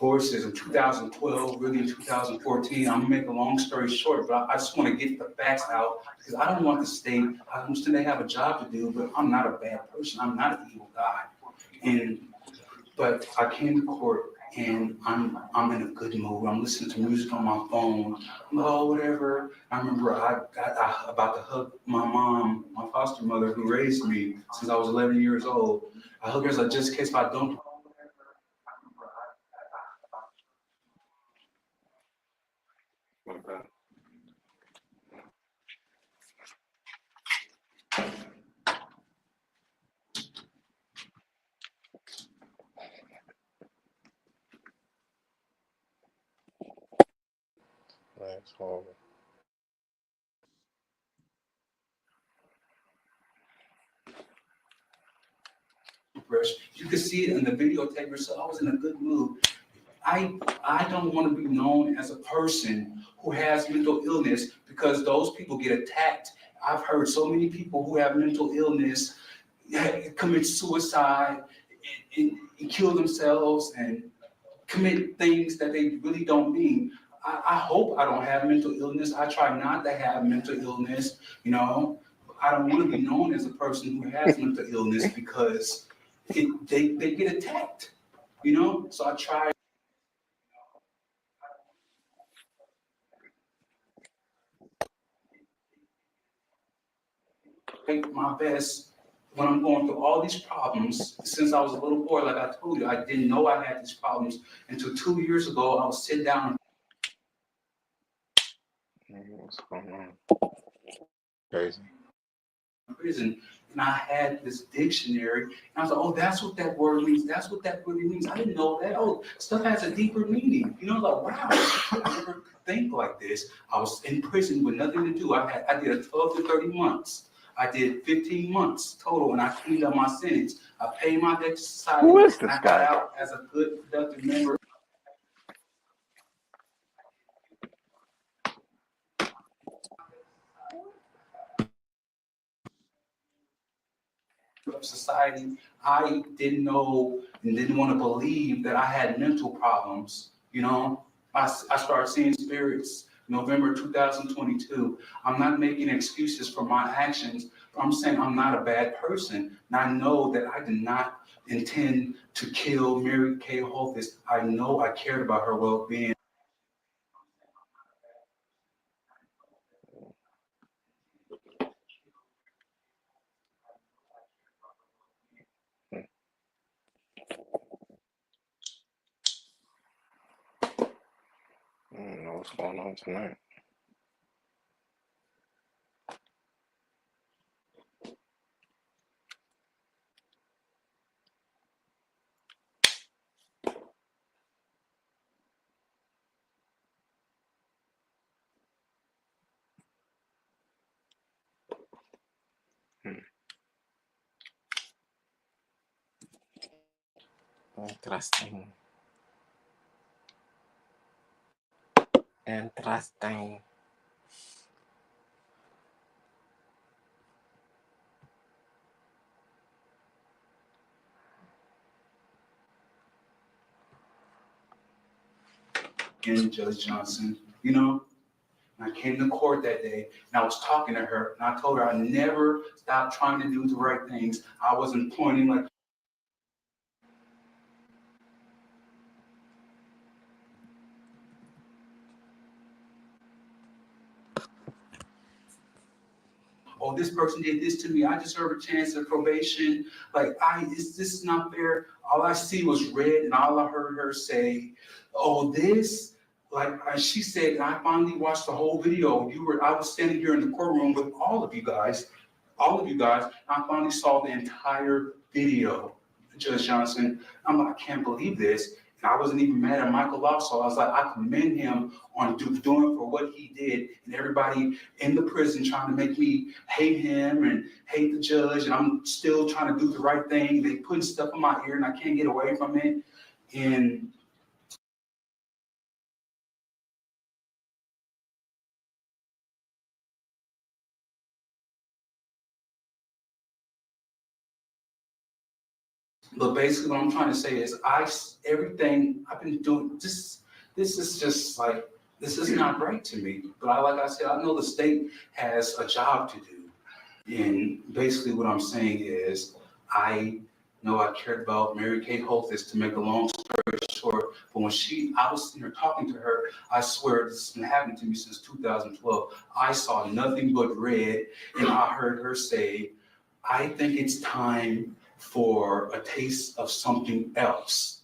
[SPEAKER 24] voices in 2012, really in 2014. I'm gonna make a long story short, but I just want to get the facts out because I don't want the state. I understand they have a job to do, but I'm not a bad person. I'm not an evil guy. But I came to court and I'm in a good mood. I'm listening to music on my phone. I'm like, oh, whatever. I remember I about to hug my mom, my foster mother who raised me since I was 11 years old. I hugged her like, just in case if I don't.
[SPEAKER 8] That's horrible.
[SPEAKER 24] You could see it in the videotape, so I was in a good mood. I don't want to be known as a person who has mental illness because those people get attacked. I've heard so many people who have mental illness commit suicide and kill themselves and commit things that they really don't mean. I hope I don't have mental illness. I try not to have mental illness, you know. I don't want to be known as a person who has mental illness because they get attacked, you know? So I try my best when I'm going through all these problems. Since I was a little boy, like I told you, I didn't know I had these problems until 2 years ago. I would sit down
[SPEAKER 8] What's going on? Crazy.
[SPEAKER 24] in prison, and I had this dictionary, and I was like, oh, that's what that word means. That's what that really means. I didn't know that. Oh, stuff has a deeper meaning. You know, like, wow, I never think like this. I was in prison with nothing to do. I did a 12 to 30 months. I did 15 months total, and I cleaned up my sentence. I paid my debt to society,
[SPEAKER 8] Who is
[SPEAKER 24] and
[SPEAKER 8] this
[SPEAKER 24] I got
[SPEAKER 8] guy?
[SPEAKER 24] out as a good, productive member of society. I didn't know and didn't want to believe that I had mental problems. You know, I started seeing spirits November 2022. I'm not making excuses for my actions, but I'm saying I'm not a bad person. And I know that I did not intend to kill Mary Kay Holthus. I know I cared about her well-being.
[SPEAKER 8] I don't know what's going on tonight. Interesting. Interesting.
[SPEAKER 24] And Judge Johnson, you know, and I came to court that day and I was talking to her and I told her I never stopped trying to do the right things. I wasn't pointing like, oh, this person did this to me. I deserve a chance at probation. Like, this is not fair. All I see was red, and all I heard her say, oh, this. Like she said, I finally watched the whole video. I was standing here in the courtroom with all of you guys. I finally saw the entire video, Judge Johnson. I'm like, I can't believe this. And I wasn't even mad at Michael Lawson. I was like, I commend him on doing for what he did, and everybody in the prison trying to make me hate him and hate the judge, and I'm still trying to do the right thing. They putting stuff in my ear, and I can't get away from it. And but basically, what I'm trying to say is, everything I've been doing, this is just like, this is not right to me. But like I said, I know the state has a job to do. And basically what I'm saying is, I know I cared about Mary Kay Holthus, to make a long story short, but when I was sitting here talking to her, I swear this has been happening to me since 2012. I saw nothing but red, and I heard her say, I think it's time for a taste of something else.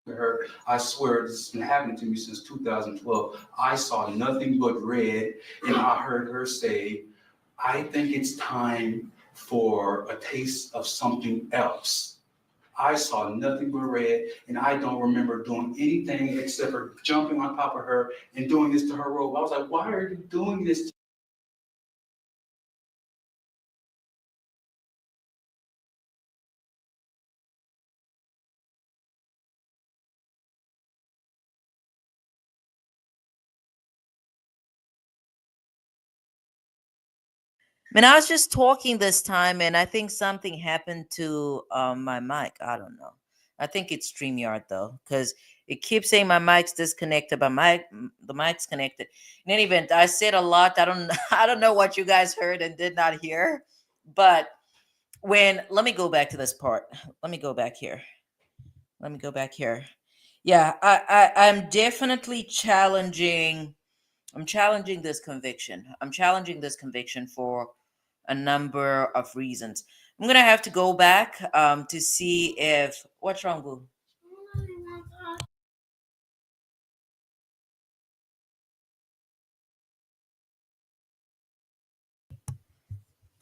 [SPEAKER 24] Her, I swear this has been happening to me since 2012. I saw nothing but red, and I heard her say, I think it's time for a taste of something else. I saw nothing but red, and I don't remember doing anything except for jumping on top of her and doing this to her robe. I was like, why are you doing this?
[SPEAKER 1] mean, I was just talking this time, and I think something happened to my mic. I don't know. I think it's StreamYard though, because it keeps saying my mic's disconnected, but the mic's connected. In any event, I said a lot. I don't I don't know what you guys heard and did not hear, but let me go back to this part. Let me go back here. Let me go back here. Yeah, I'm definitely challenging. I'm challenging this conviction. I'm challenging this conviction for a number of reasons. I'm gonna have to go back to see if what's wrong, Boo.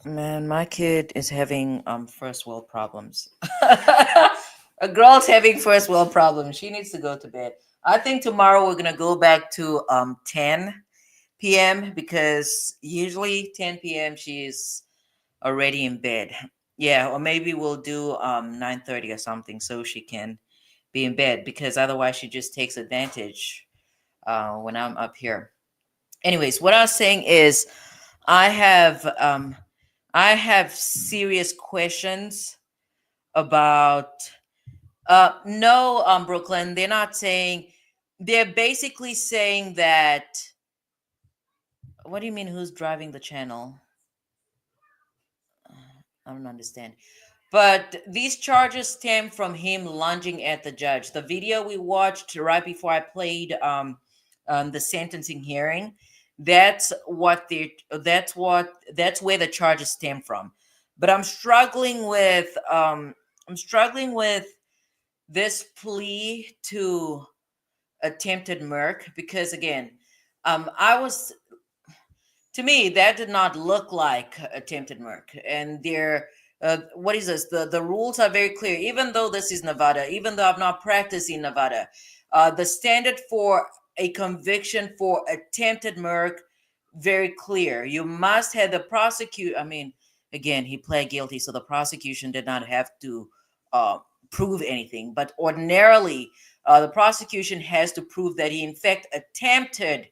[SPEAKER 1] Man, my kid is having first world problems. A girl's having first world problems. She needs to go to bed. I think tomorrow we're gonna go back to 10 p.m. because usually 10 p.m. she's already in bed. Yeah, or maybe we'll do 9:30 or something so she can be in bed because otherwise she just takes advantage when I'm up here. Anyways, what I was saying is I have um I have serious questions about no Brooklyn. They're basically saying that what do you mean who's driving the channel? I don't understand. But these charges stem from him lunging at the judge. The video we watched right before I played the sentencing hearing, that's where the charges stem from. But I'm struggling with this plea to attempted murder because again, I was to me that did not look like attempted murder and there what is this the rules are very clear even though this is Nevada, even though I've not practiced in Nevada, the standard for a conviction for attempted murder very clear. You must have the prosecute I mean again he pled guilty so the prosecution did not have to uh, prove anything, but ordinarily the prosecution has to prove that he in fact attempted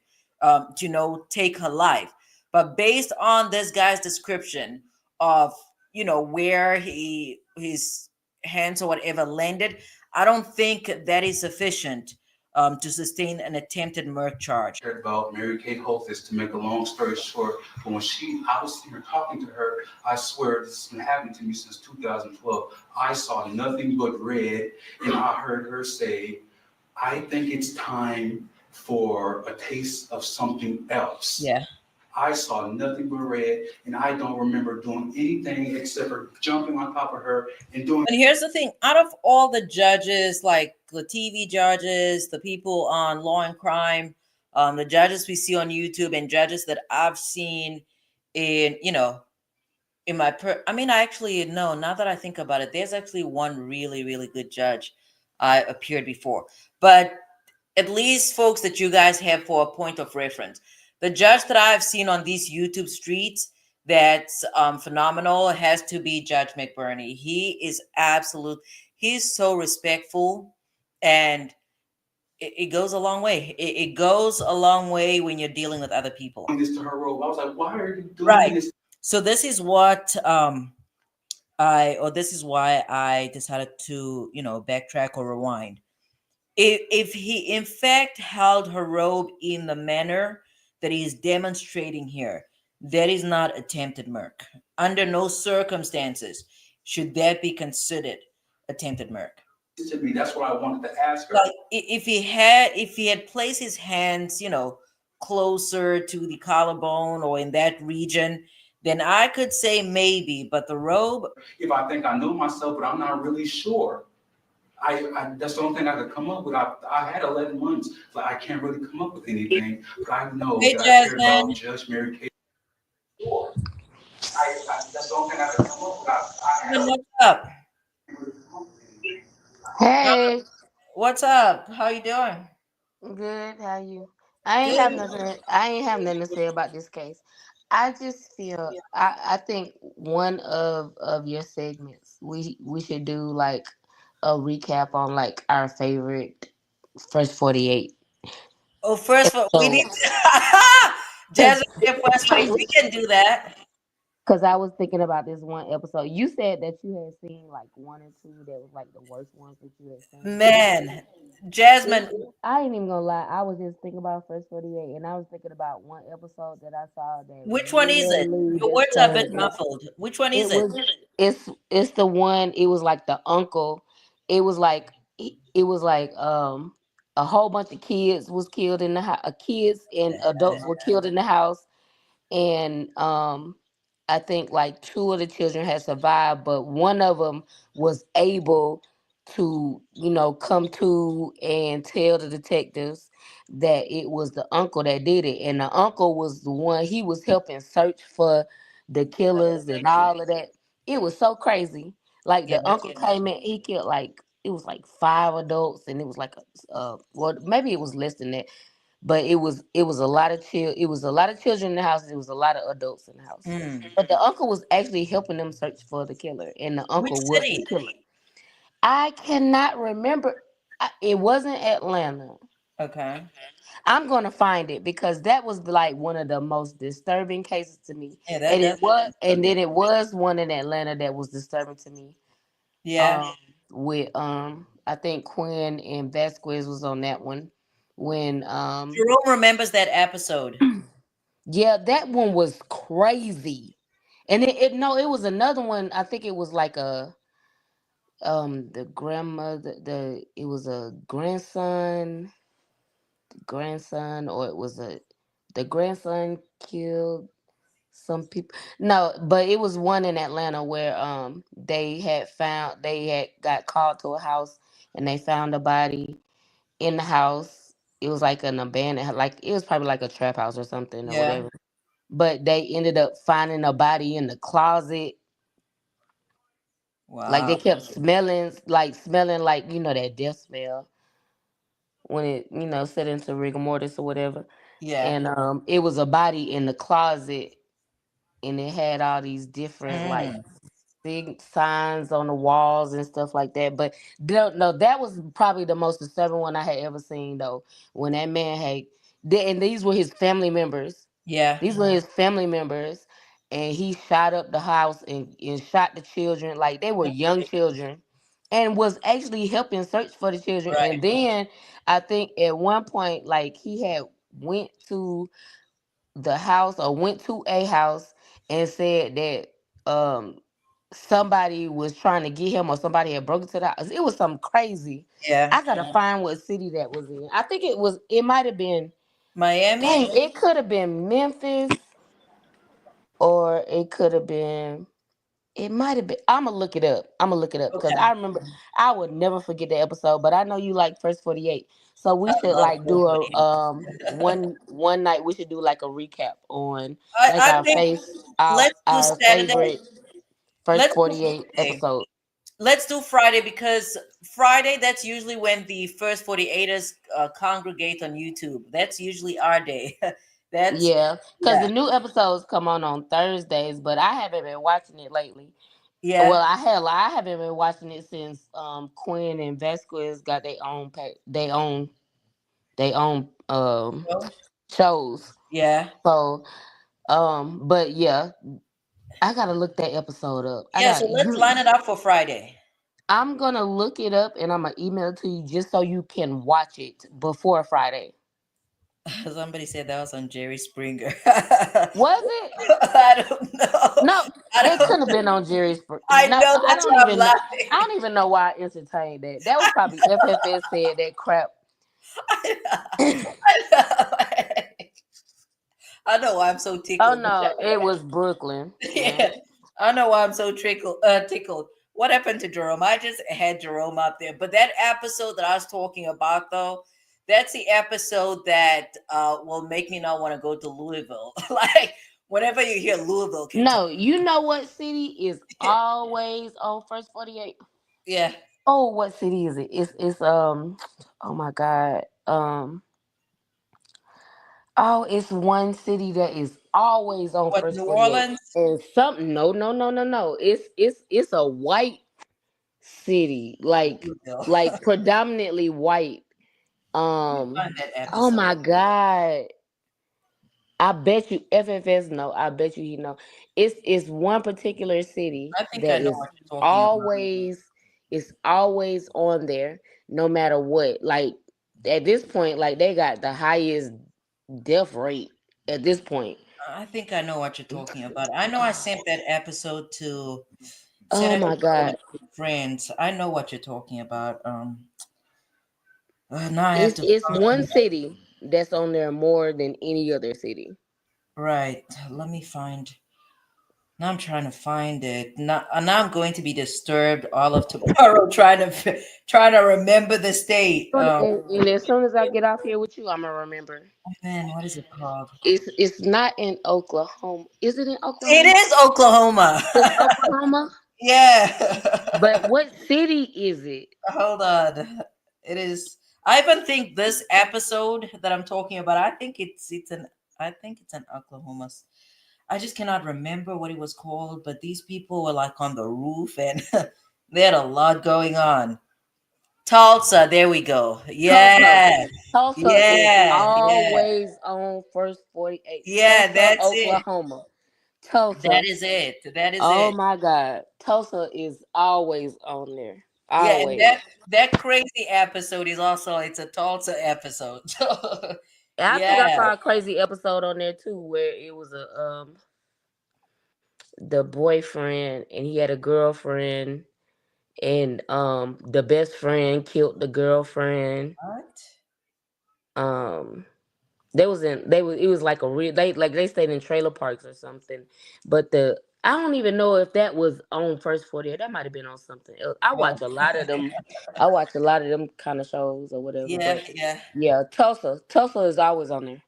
[SPEAKER 1] take her life. But based on this guy's description of, where his hands or whatever landed, I don't think that is sufficient to sustain an attempted murder charge.
[SPEAKER 24] About Mary Kate Holthus, to make a long story short, but when I was here talking to her, I swear this has been happening to me since 2012. I saw nothing but red, and I heard her say, I think it's time for a taste of something else.
[SPEAKER 1] Yeah.
[SPEAKER 24] I saw nothing but red, and I don't remember doing anything except for jumping on top of her and doing.
[SPEAKER 1] And here's the thing: out of all the judges, like the TV judges, the people on Law and Crime, the judges we see on YouTube, and judges that I've seen in, in my I mean, I actually no. Now that I think about it, there's actually one really, really good judge I appeared before, but at least folks that you guys have for a point of reference. The judge that I've seen on these YouTube streets that's phenomenal has to be Judge McBurney. He is he's so respectful and it goes a long way. It goes a long way when you're dealing with other people.
[SPEAKER 24] This to her robe. I was like, why are you doing
[SPEAKER 1] Right.
[SPEAKER 24] this?
[SPEAKER 1] So this is what this is why I decided to, backtrack or rewind. If he in fact held her robe in the manner that he is demonstrating here, that is not attempted murder. Under no circumstances should that be considered attempted murder.
[SPEAKER 24] To me, that's what I wanted to ask her.
[SPEAKER 1] Like if he had placed his hands, closer to the collarbone or in that region, then I could say maybe, but the robe.
[SPEAKER 24] If I think I know myself, but I'm not really sure. I that's the only thing I could come up with. I had 11 months, but I can't really come up with anything. But I know
[SPEAKER 1] Hey,
[SPEAKER 24] that I care
[SPEAKER 1] Jasmine.
[SPEAKER 24] about Judge Mary Kate. That's the only thing I could come up with.
[SPEAKER 1] What's up?
[SPEAKER 9] Hey,
[SPEAKER 1] What's up? How you doing?
[SPEAKER 9] good. How you? I ain't
[SPEAKER 1] Good.
[SPEAKER 9] have nothing. I ain't have nothing to say about this case. I just feel. I think one of your segments we should do like a recap on like our favorite first 48.
[SPEAKER 1] Oh, first of all, we need
[SPEAKER 9] So,
[SPEAKER 1] Jasmine, first 48. We can do that.
[SPEAKER 9] Because I was thinking about this one episode. You said that you had seen like one or two that was like the worst ones that you had seen.
[SPEAKER 1] Man, Jasmine,
[SPEAKER 9] I ain't even gonna lie. I was just thinking about First 48, and I was thinking about one episode that I saw that
[SPEAKER 1] which one is it?
[SPEAKER 9] really
[SPEAKER 1] Your words are a bit
[SPEAKER 9] disturbed me.
[SPEAKER 1] muffled. Which one
[SPEAKER 9] It
[SPEAKER 1] is it?
[SPEAKER 9] was it's the one. It was like the uncle. It was like it was like a whole bunch of kids was killed in the house. Kids and adults were killed in the house, and I think like two of the children had survived, but one of them was able to, come to and tell the detectives that it was the uncle that did it, and the uncle was the one he was helping search for the killers and all of that. It was so crazy. Like
[SPEAKER 1] Yeah.
[SPEAKER 9] the uncle came in, he killed like it was like five adults, and it was like well, maybe it was less than that, but it was a lot of it was a lot of children in the house. It was a lot of adults in the house.
[SPEAKER 1] Mm.
[SPEAKER 9] But the uncle was actually helping them search for the killer, and the
[SPEAKER 1] Which
[SPEAKER 9] uncle was the
[SPEAKER 1] city?
[SPEAKER 9] killer. I cannot remember. It wasn't Atlanta.
[SPEAKER 1] Okay.
[SPEAKER 9] I'm gonna find it because that was like one of the most disturbing cases to me,
[SPEAKER 1] Yeah, that
[SPEAKER 9] and it
[SPEAKER 1] definitely
[SPEAKER 9] was, and
[SPEAKER 1] disturbing.
[SPEAKER 9] then it was one in Atlanta that was disturbing to me.
[SPEAKER 1] Yeah.
[SPEAKER 9] With I think Quinn and Vasquez was on that one when
[SPEAKER 1] Jerome remembers that episode.
[SPEAKER 9] yeah, that one was crazy. And it was another one. I think it was like the grandmother, it was a grandson, or it was the grandson killed some people. No, but it was one in Atlanta where they had got called to a house, and they found a body in the house. It was like an abandoned, like it was probably like a trap house or something or
[SPEAKER 1] Yeah.
[SPEAKER 9] whatever. But they ended up finding a body in the closet. Like
[SPEAKER 1] Wow.
[SPEAKER 9] they kept smelling like that death smell when it set into rigor mortis or whatever.
[SPEAKER 1] Yeah.
[SPEAKER 9] And it was a body in the closet, and it had all these different like
[SPEAKER 1] Mm.
[SPEAKER 9] big signs on the walls and stuff like that. But no, that was probably the most disturbing one I had ever seen though. When that man and these were his family members.
[SPEAKER 1] Yeah.
[SPEAKER 9] These were his family members, and he shot up the house and shot the children like they were young children, and was actually helping search for the children.
[SPEAKER 1] Right.
[SPEAKER 9] And then I think at one point, like he had went to the house or went to a house and said that somebody was trying to get him, or somebody had broken to the house. It was something crazy.
[SPEAKER 1] Yeah.
[SPEAKER 9] I gotta find what city that was in. I think it might have been,
[SPEAKER 1] Miami?
[SPEAKER 9] dang, it could have been Memphis, or it could have been, it might have been. I'm gonna look it up because
[SPEAKER 1] Okay.
[SPEAKER 9] I remember I would never forget the episode. But I know you like First 48, so we
[SPEAKER 1] I
[SPEAKER 9] should
[SPEAKER 1] love
[SPEAKER 9] like do a
[SPEAKER 1] 448.
[SPEAKER 9] one night. We should do like a recap on like
[SPEAKER 1] I think let's do
[SPEAKER 9] our
[SPEAKER 1] Saturday.
[SPEAKER 9] favorite First
[SPEAKER 1] Let's do
[SPEAKER 9] 48
[SPEAKER 1] Friday.
[SPEAKER 9] episode.
[SPEAKER 1] Let's do Friday because Friday, that's usually when the first 48ers congregate on YouTube. That's usually our day. That's,
[SPEAKER 9] Yeah, because
[SPEAKER 1] yeah.
[SPEAKER 9] the new episodes come on Thursdays, but I haven't been watching it lately.
[SPEAKER 1] Yeah.
[SPEAKER 9] Well, I haven't been watching it since Quinn and Vasquez got their own
[SPEAKER 1] So,
[SPEAKER 9] shows.
[SPEAKER 1] yeah.
[SPEAKER 9] So but yeah, I gotta look that episode up.
[SPEAKER 1] Yeah. So let's line it up for Friday.
[SPEAKER 9] I'm gonna look it up, and I'm gonna email it to you just so you can watch it before Friday.
[SPEAKER 1] Somebody said that was on Jerry Springer.
[SPEAKER 9] Was it?
[SPEAKER 1] I don't know.
[SPEAKER 9] No,
[SPEAKER 1] I
[SPEAKER 9] it
[SPEAKER 1] don't.
[SPEAKER 9] couldn't have been on Jerry's.
[SPEAKER 1] I
[SPEAKER 9] No,
[SPEAKER 1] know
[SPEAKER 9] I
[SPEAKER 1] that's
[SPEAKER 9] don't
[SPEAKER 1] why I'm
[SPEAKER 9] even know.
[SPEAKER 1] laughing.
[SPEAKER 9] I don't even know why I entertained that. That was probably FFS said that crap.
[SPEAKER 1] I know why I'm so
[SPEAKER 9] Oh
[SPEAKER 1] tickled.
[SPEAKER 9] no, it was Brooklyn. Yeah.
[SPEAKER 1] Yeah, I know why I'm so tickled. What happened to Jerome? I just had Jerome up there. But that episode that I was talking about, though, that's the episode that will make me not want to go to Louisville. Like, whenever you hear Louisville, Kentucky.
[SPEAKER 9] No, you know what city is always on First 48?
[SPEAKER 1] Yeah.
[SPEAKER 9] Oh, what city is it? It's oh my God. Oh, it's one city that is always on
[SPEAKER 1] What,
[SPEAKER 9] First
[SPEAKER 1] New
[SPEAKER 9] 48.
[SPEAKER 1] Orleans?
[SPEAKER 9] And something, no. It's a white city.
[SPEAKER 1] Louisville.
[SPEAKER 9] Like predominantly white.
[SPEAKER 1] Find that
[SPEAKER 9] Oh
[SPEAKER 1] episode.
[SPEAKER 9] my God. I bet you FFS know. I bet you he know. It's one particular city
[SPEAKER 1] I think I
[SPEAKER 9] that
[SPEAKER 1] know
[SPEAKER 9] is
[SPEAKER 1] what you're talking about.
[SPEAKER 9] always it's always on there, no matter what. Like at this point, like they got the highest death rate at this point.
[SPEAKER 1] I think I know what you're talking about. I know I sent that episode to
[SPEAKER 9] Oh my God.
[SPEAKER 1] friends. I know what you're talking about. Now I have to
[SPEAKER 9] It's one
[SPEAKER 1] find that.
[SPEAKER 9] city that's on there more than any other city.
[SPEAKER 1] Right. Let me find. Now I'm trying to find it. Now I'm going to be disturbed all of tomorrow trying to trying to remember the state.
[SPEAKER 9] And as soon as I get off here with you, I'm gonna remember.
[SPEAKER 1] Man, what is it called?
[SPEAKER 9] It's not in Oklahoma. Is it in
[SPEAKER 1] It
[SPEAKER 9] Oklahoma?
[SPEAKER 1] is Oklahoma.
[SPEAKER 9] It's Oklahoma.
[SPEAKER 1] Yeah.
[SPEAKER 9] But what city is it?
[SPEAKER 1] Hold on. It is. I even think this episode that I'm talking about. I think it's an Oklahoma. I just cannot remember what it was called. But these people were like on the roof, and they had a lot going on. Tulsa. There we go.
[SPEAKER 9] Tulsa.
[SPEAKER 1] Yeah.
[SPEAKER 9] Tulsa is
[SPEAKER 1] Yeah.
[SPEAKER 9] always on first 48.
[SPEAKER 1] Yeah.
[SPEAKER 9] Tulsa,
[SPEAKER 1] That's it.
[SPEAKER 9] Oklahoma.
[SPEAKER 1] That
[SPEAKER 9] Tulsa.
[SPEAKER 1] is it. That is
[SPEAKER 9] Oh
[SPEAKER 1] it.
[SPEAKER 9] my God. Tulsa is always on there.
[SPEAKER 1] Yeah, and
[SPEAKER 9] Always.
[SPEAKER 1] that crazy episode is also it's a Tulsa episode. So
[SPEAKER 9] And I think I
[SPEAKER 1] yeah.
[SPEAKER 9] saw a crazy episode on there too where it was a the boyfriend and he had a girlfriend and the best friend killed the girlfriend.
[SPEAKER 1] What?
[SPEAKER 9] Um they was in they was it was like a real they stayed in trailer parks or something. But the I don't even know if that was on First 48. That might have been on something else. I
[SPEAKER 1] Oh.
[SPEAKER 9] watch a lot of them. I watch a lot of them kind of shows or whatever.
[SPEAKER 1] Yeah,
[SPEAKER 9] But
[SPEAKER 1] yeah,
[SPEAKER 9] yeah, Tulsa is always on there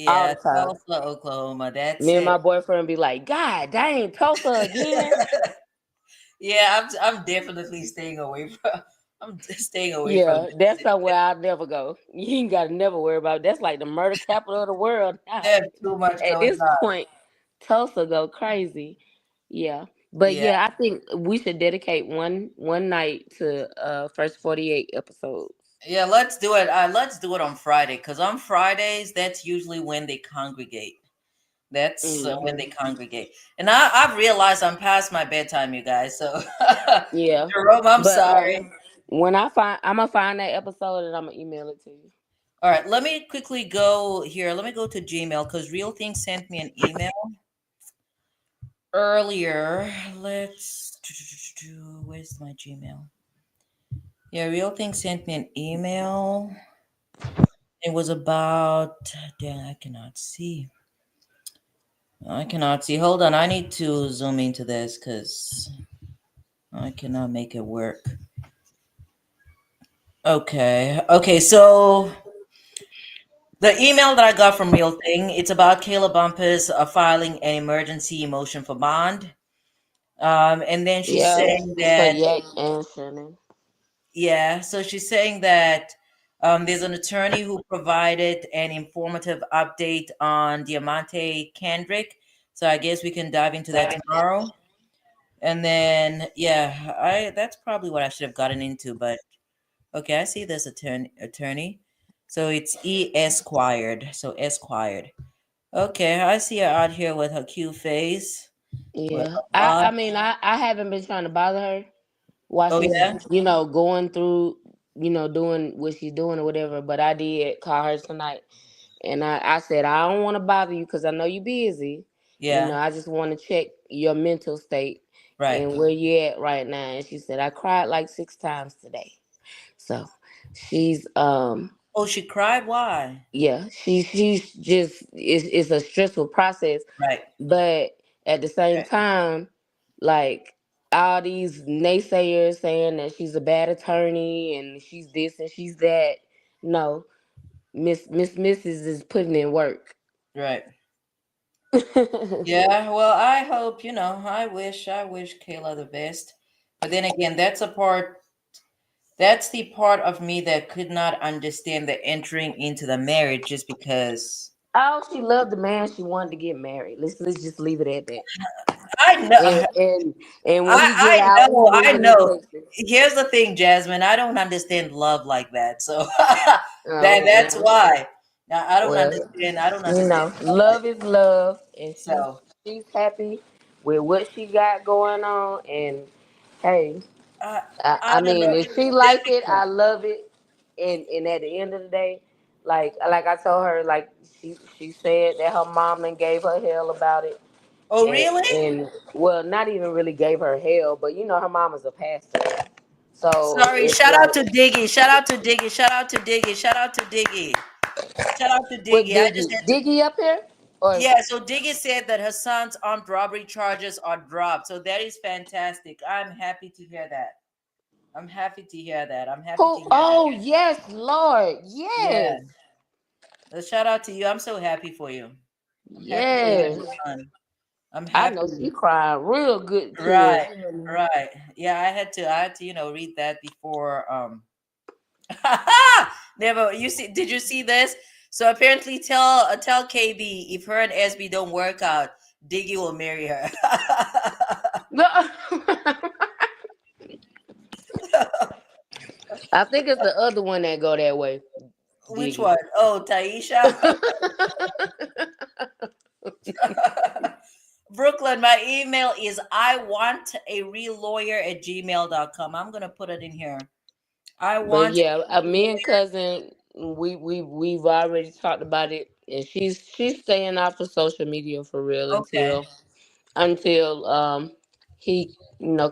[SPEAKER 9] all
[SPEAKER 1] yeah.
[SPEAKER 9] the time.
[SPEAKER 1] Tulsa, Oklahoma. That's
[SPEAKER 9] Me and
[SPEAKER 1] it.
[SPEAKER 9] my boyfriend be like, God dang, Tulsa again.
[SPEAKER 1] Yeah, I'm definitely staying away from. I'm staying away from
[SPEAKER 9] Yeah, that's
[SPEAKER 1] that.
[SPEAKER 9] somewhere I'll never go. You ain't gotta never worry about it. That's like the murder capital of the world now.
[SPEAKER 1] There's too much
[SPEAKER 9] At
[SPEAKER 1] going
[SPEAKER 9] this
[SPEAKER 1] on.
[SPEAKER 9] point, Tulsa go crazy. Yeah. But
[SPEAKER 1] Yeah,
[SPEAKER 9] yeah, I think we should dedicate one night to first 48 episodes.
[SPEAKER 1] yeah. Let's do it. Let's do it on Friday because on Fridays that's usually when they congregate. That's when they
[SPEAKER 9] Hmm.
[SPEAKER 1] congregate. And I've realized I'm past my bedtime, you guys. So,
[SPEAKER 9] Yeah.
[SPEAKER 1] Jerome, I'm
[SPEAKER 9] But
[SPEAKER 1] sorry.
[SPEAKER 9] when I'm gonna find that episode and I'm gonna email it to you.
[SPEAKER 1] All right, let me quickly go here. Let me go to Gmail because Real Thing sent me an email earlier. Let's. Where's my Gmail? Yeah, Real Thing sent me an email. It was about. Damn, I cannot see. I cannot see. Hold on, I need to zoom into this because I cannot make it work. Okay. Okay. So the email that I got from Real Thing, it's about Kayla Bumpus filing an emergency motion for bond. And then she's
[SPEAKER 9] Yeah.
[SPEAKER 1] saying
[SPEAKER 9] For
[SPEAKER 1] that,
[SPEAKER 9] Yak and Shannon.
[SPEAKER 1] yeah. So she's saying that there's an attorney who provided an informative update on Diamante Kendrick. So I guess we can dive into that tomorrow. And then, yeah, I that's probably what I should have gotten into, but okay, I see this attorney. So it's E Esquired. So Esquired. Okay, I see her out here with her cute face. With
[SPEAKER 9] Yeah.
[SPEAKER 1] her
[SPEAKER 9] I
[SPEAKER 1] blonde.
[SPEAKER 9] mean I haven't been trying to bother her while
[SPEAKER 1] Oh
[SPEAKER 9] she's,
[SPEAKER 1] yeah?
[SPEAKER 9] going through, doing what she's doing or whatever. But I did call her tonight, and I said I don't want to bother you because I know you're busy.
[SPEAKER 1] Yeah.
[SPEAKER 9] I just want to check your mental state
[SPEAKER 1] Right.
[SPEAKER 9] and where you at right now. And she said I cried like 6 times today. So she's
[SPEAKER 1] Oh, she cried? Why?
[SPEAKER 9] yeah, she's just it's a stressful process,
[SPEAKER 1] Right.
[SPEAKER 9] but at the same time, like all these naysayers saying that she's a bad attorney and she's this and she's that. No, Mrs. is putting in work.
[SPEAKER 1] Right. Yeah, well, I hope, I wish Kayla the best. But then again, that's the part of me that could not understand the entering into the marriage just because
[SPEAKER 9] Oh, she loved the man she wanted to get married. Let's just leave it at that.
[SPEAKER 1] I know.
[SPEAKER 9] And when he get
[SPEAKER 1] I
[SPEAKER 9] out, he
[SPEAKER 1] know, I
[SPEAKER 9] moving in
[SPEAKER 1] know.
[SPEAKER 9] Texas.
[SPEAKER 1] Here's the thing, Jasmine. I don't understand love like that. So
[SPEAKER 9] Oh,
[SPEAKER 1] that's
[SPEAKER 9] well.
[SPEAKER 1] why. I don't
[SPEAKER 9] Well,
[SPEAKER 1] understand. I don't
[SPEAKER 9] you
[SPEAKER 1] understand.
[SPEAKER 9] know, love is love, and
[SPEAKER 1] So,
[SPEAKER 9] she's happy with what she got going on. And hey,
[SPEAKER 1] I
[SPEAKER 9] I
[SPEAKER 1] I don't
[SPEAKER 9] mean,
[SPEAKER 1] know.
[SPEAKER 9] if
[SPEAKER 1] It's
[SPEAKER 9] she like it,
[SPEAKER 1] difficult.
[SPEAKER 9] I love it. And at the end of the day, like I told her, like she said that her mom and gave her hell about it,
[SPEAKER 1] Oh, really?
[SPEAKER 9] and well, not even really gave her hell, but you know, her mom is a pastor, so
[SPEAKER 1] Sorry.
[SPEAKER 9] it's
[SPEAKER 1] Shout out
[SPEAKER 9] like
[SPEAKER 1] to Diggy. Shout out to Diggy. Shout out to Diggy. Shout out to Diggy. Shout out to
[SPEAKER 9] with
[SPEAKER 1] Diggy. I just
[SPEAKER 9] Diggy,
[SPEAKER 1] had to.
[SPEAKER 9] Diggy up here, or
[SPEAKER 1] Yeah, so Diggy said that her son's armed robbery charges are dropped. So that is fantastic. I'm happy to hear that. I'm happy to hear that. I'm happy to
[SPEAKER 9] who?
[SPEAKER 1] hear that.
[SPEAKER 9] Oh yes, Lord,
[SPEAKER 1] Yeah.
[SPEAKER 9] yes,
[SPEAKER 1] Shout out to you. I'm so happy for you. I'm happy for you and
[SPEAKER 9] yes.
[SPEAKER 1] your son. I'm
[SPEAKER 9] I know she
[SPEAKER 1] happy.
[SPEAKER 9] crying real good tears.
[SPEAKER 1] Right. Right. Yeah, I had to, read that before never you see did you see this? So apparently tell KB if her and SB don't work out, Diggy will marry her.
[SPEAKER 9] No, I think it's the other one that go that way,
[SPEAKER 1] Which
[SPEAKER 9] Diggy.
[SPEAKER 1] one? Oh, Taisha. Brooklyn, my email is I want a real lawyer at gmail.com. I'm gonna put it in here. I
[SPEAKER 9] But
[SPEAKER 1] want
[SPEAKER 9] yeah,
[SPEAKER 1] a real
[SPEAKER 9] me and cousin, we've already talked about it, and she's staying off of social media for real
[SPEAKER 1] lawyer. Okay.
[SPEAKER 9] until he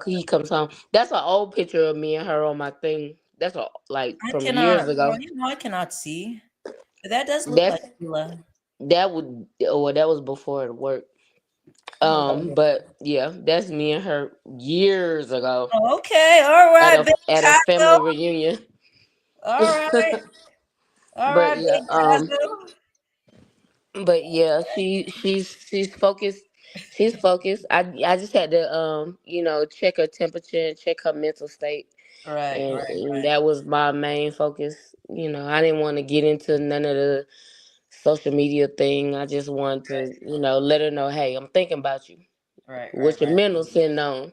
[SPEAKER 9] he comes home. That's an old picture of me and her on my thing. That's like
[SPEAKER 1] I
[SPEAKER 9] from
[SPEAKER 1] cannot,
[SPEAKER 9] years
[SPEAKER 1] well,
[SPEAKER 9] ago.
[SPEAKER 1] I cannot see. But that does look
[SPEAKER 9] That's
[SPEAKER 1] like Sheila.
[SPEAKER 9] that was before it work.
[SPEAKER 1] Oh,
[SPEAKER 9] But yeah, that's me and her years ago
[SPEAKER 1] okay, all
[SPEAKER 9] at
[SPEAKER 1] right,
[SPEAKER 9] a
[SPEAKER 1] Big
[SPEAKER 9] at a
[SPEAKER 1] Tazo.
[SPEAKER 9] family reunion.
[SPEAKER 1] All right, all
[SPEAKER 9] But
[SPEAKER 1] right,
[SPEAKER 9] yeah,
[SPEAKER 1] Big Tazo.
[SPEAKER 9] she's focused. She's focused. I just had to check her temperature and check her mental state,
[SPEAKER 1] Right,
[SPEAKER 9] and that was my main focus. I didn't want to get into none of the social media thing. I just wanted to let her know, hey, I'm thinking about you. What your
[SPEAKER 1] right.
[SPEAKER 9] mental sitting on?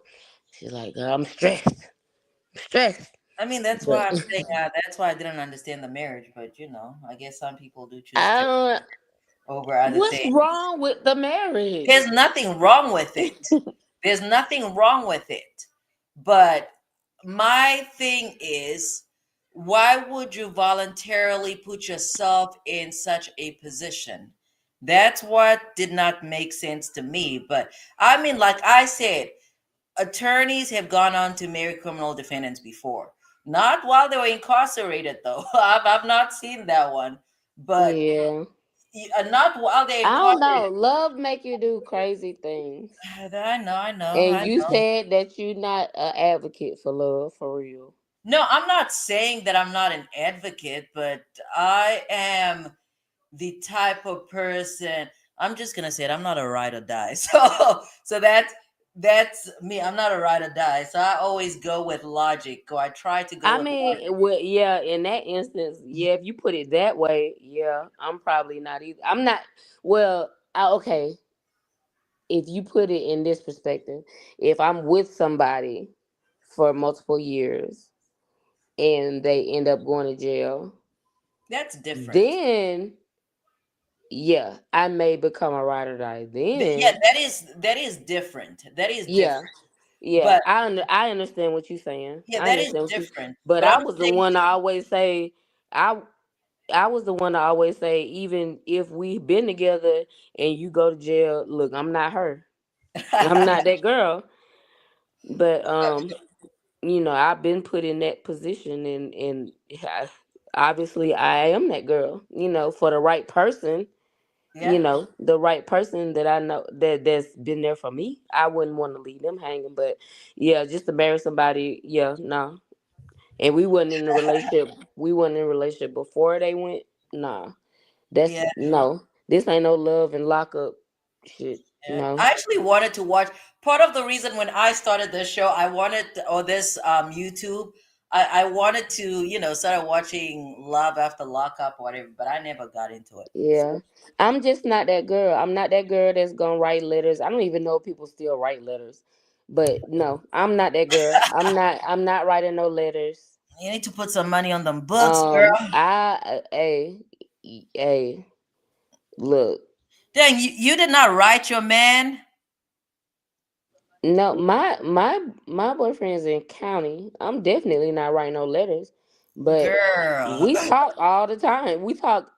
[SPEAKER 9] She's like, I'm stressed. I'm stressed.
[SPEAKER 1] I mean, that's
[SPEAKER 9] But
[SPEAKER 1] why I'm saying that's why I didn't understand the marriage, but I guess some people do choose
[SPEAKER 9] I
[SPEAKER 1] to
[SPEAKER 9] don't.
[SPEAKER 1] over other
[SPEAKER 9] What's
[SPEAKER 1] things.
[SPEAKER 9] wrong with the marriage?
[SPEAKER 1] There's nothing wrong with it. There's nothing wrong with it. But my thing is, why would you voluntarily put yourself in such a position? That's what did not make sense to me. But I mean, like I said, attorneys have gone on to marry criminal defendants before. Not while they were incarcerated, though. I've not seen that one. But
[SPEAKER 9] Yeah.
[SPEAKER 1] not while they're
[SPEAKER 9] I don't
[SPEAKER 1] incarcerated.
[SPEAKER 9] know. Love make you do crazy things.
[SPEAKER 1] I
[SPEAKER 9] And you
[SPEAKER 1] know.
[SPEAKER 9] said that you're not an advocate for love for real.
[SPEAKER 1] No, I'm not saying that I'm not an advocate, but I am the type of person. I'm just gonna say it. I'm not a ride or die. So that's me. I'm not a ride or die. So I always go with logic. Or I try to go
[SPEAKER 9] I
[SPEAKER 1] with
[SPEAKER 9] mean,
[SPEAKER 1] logic.
[SPEAKER 9] well, yeah, in that instance, yeah, if you put it that way, yeah, I'm probably not either. I'm not, well, okay, if you put it in this perspective, if I'm with somebody for multiple years and they end up going to jail,
[SPEAKER 1] That's different.
[SPEAKER 9] then yeah, I may become a ride or die.
[SPEAKER 1] Yeah,
[SPEAKER 9] Then
[SPEAKER 1] that is different. That is
[SPEAKER 9] yeah,
[SPEAKER 1] different.
[SPEAKER 9] yeah,
[SPEAKER 1] But
[SPEAKER 9] I understand what you're saying.
[SPEAKER 1] yeah,
[SPEAKER 9] I
[SPEAKER 1] that is
[SPEAKER 9] understand what you.
[SPEAKER 1] different.
[SPEAKER 9] But
[SPEAKER 1] But
[SPEAKER 9] I
[SPEAKER 1] I'm
[SPEAKER 9] was the
[SPEAKER 1] saying
[SPEAKER 9] one to always say I I was the one to always say even if we've been together and you go to jail, look, I'm not her. I'm not that girl. But I've been put in that position and obviously I am that girl. For the right person.
[SPEAKER 1] yeah,
[SPEAKER 9] The right person that I know that's been there for me. I wouldn't want to leave them hanging. But yeah, just to marry somebody, yeah, no. And we wasn't in a relationship. We wasn't in a relationship before they went. Nah, that's
[SPEAKER 1] yeah.
[SPEAKER 9] no. This ain't no love and lockup shit.
[SPEAKER 1] Yeah.
[SPEAKER 9] No.
[SPEAKER 1] I actually wanted to watch. Part of the reason when I started this show, I wanted or this YouTube, I wanted to start watching Love After Lockup or whatever, but I never got into it.
[SPEAKER 9] Yeah, I'm just not that girl. I'm not that girl that's gonna write letters. I don't even know if people still write letters. But no, I'm not that girl. I'm not writing no letters.
[SPEAKER 1] You need to put some money on them books, girl.
[SPEAKER 9] Hey, Hey, look.
[SPEAKER 1] Dang, you did not write your man?
[SPEAKER 9] No, my boyfriend's in county. I'm definitely not writing no letters, but
[SPEAKER 1] Girl.
[SPEAKER 9] we talk all the time. We talk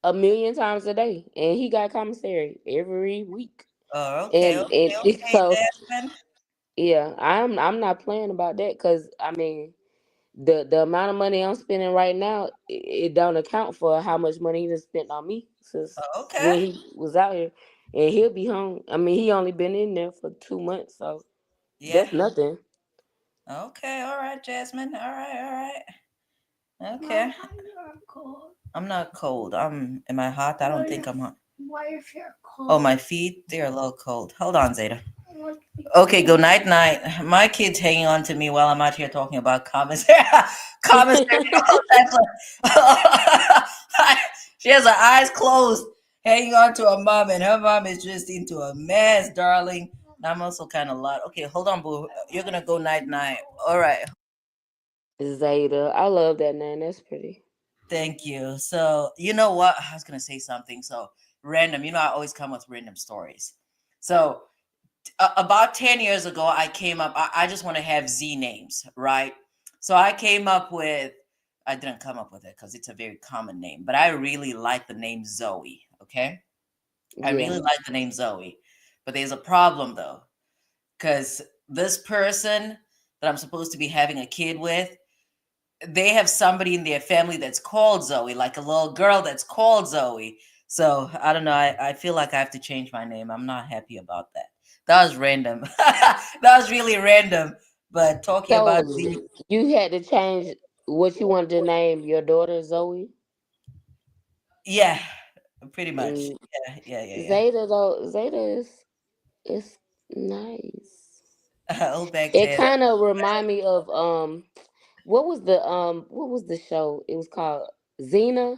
[SPEAKER 9] a million times a day, and he got commissary every week.
[SPEAKER 1] Oh, okay,
[SPEAKER 9] And
[SPEAKER 1] okay,
[SPEAKER 9] so
[SPEAKER 1] Jasmine.
[SPEAKER 9] yeah, I'm not playing about that because I mean the amount of money I'm spending right now, it don't account for how much money he just spent on me since
[SPEAKER 1] Oh,
[SPEAKER 9] when
[SPEAKER 1] okay.
[SPEAKER 9] he was out here, and he'll be home. I mean, he only been in there for 2 months, so
[SPEAKER 1] Yeah.
[SPEAKER 9] that's nothing.
[SPEAKER 1] Okay, all right, Jasmine. All right, all right. Okay. I'm not cold. Am I hot? I don't think I'm hot.
[SPEAKER 11] Why if you're cold?
[SPEAKER 1] Oh, my feet, they're a little cold. Hold on, Zeta. Okay, go night night. My kid's hanging on to me while I'm out here talking about commissary. Commissary. She has her eyes closed, hanging on to her mom, and her mom is just into a mess, darling. And I'm also kind of loud. Okay, hold on, boo. You're gonna go night night. All right.
[SPEAKER 9] Zeta, I love that name. That's pretty.
[SPEAKER 1] Thank you. So, you know what? I was going to say something. So, random. I always come with random stories. So, about 10 years ago, I came up, I just want to have Z names, right? So, I didn't come up with it because it's a very common name, but I really like the name Zoe. Okay. I
[SPEAKER 9] Yeah.
[SPEAKER 1] really like the name Zoe. But there's a problem though, because this person that I'm supposed to be having a kid with, they have somebody in their family that's called Zoe, like a little girl that's called Zoe. So I don't know. I feel like I have to change my name. I'm not happy about that. That was random. That was really random. But talking about
[SPEAKER 9] So
[SPEAKER 1] Z,
[SPEAKER 9] you had to change what you wanted to name your daughter Zoe.
[SPEAKER 1] yeah, pretty much.
[SPEAKER 9] Mm,
[SPEAKER 1] Yeah.
[SPEAKER 9] Zeta though, Zeta is nice.
[SPEAKER 1] Obeck
[SPEAKER 9] It
[SPEAKER 1] said,
[SPEAKER 9] kind of remind me of what was the show? It was called Xena,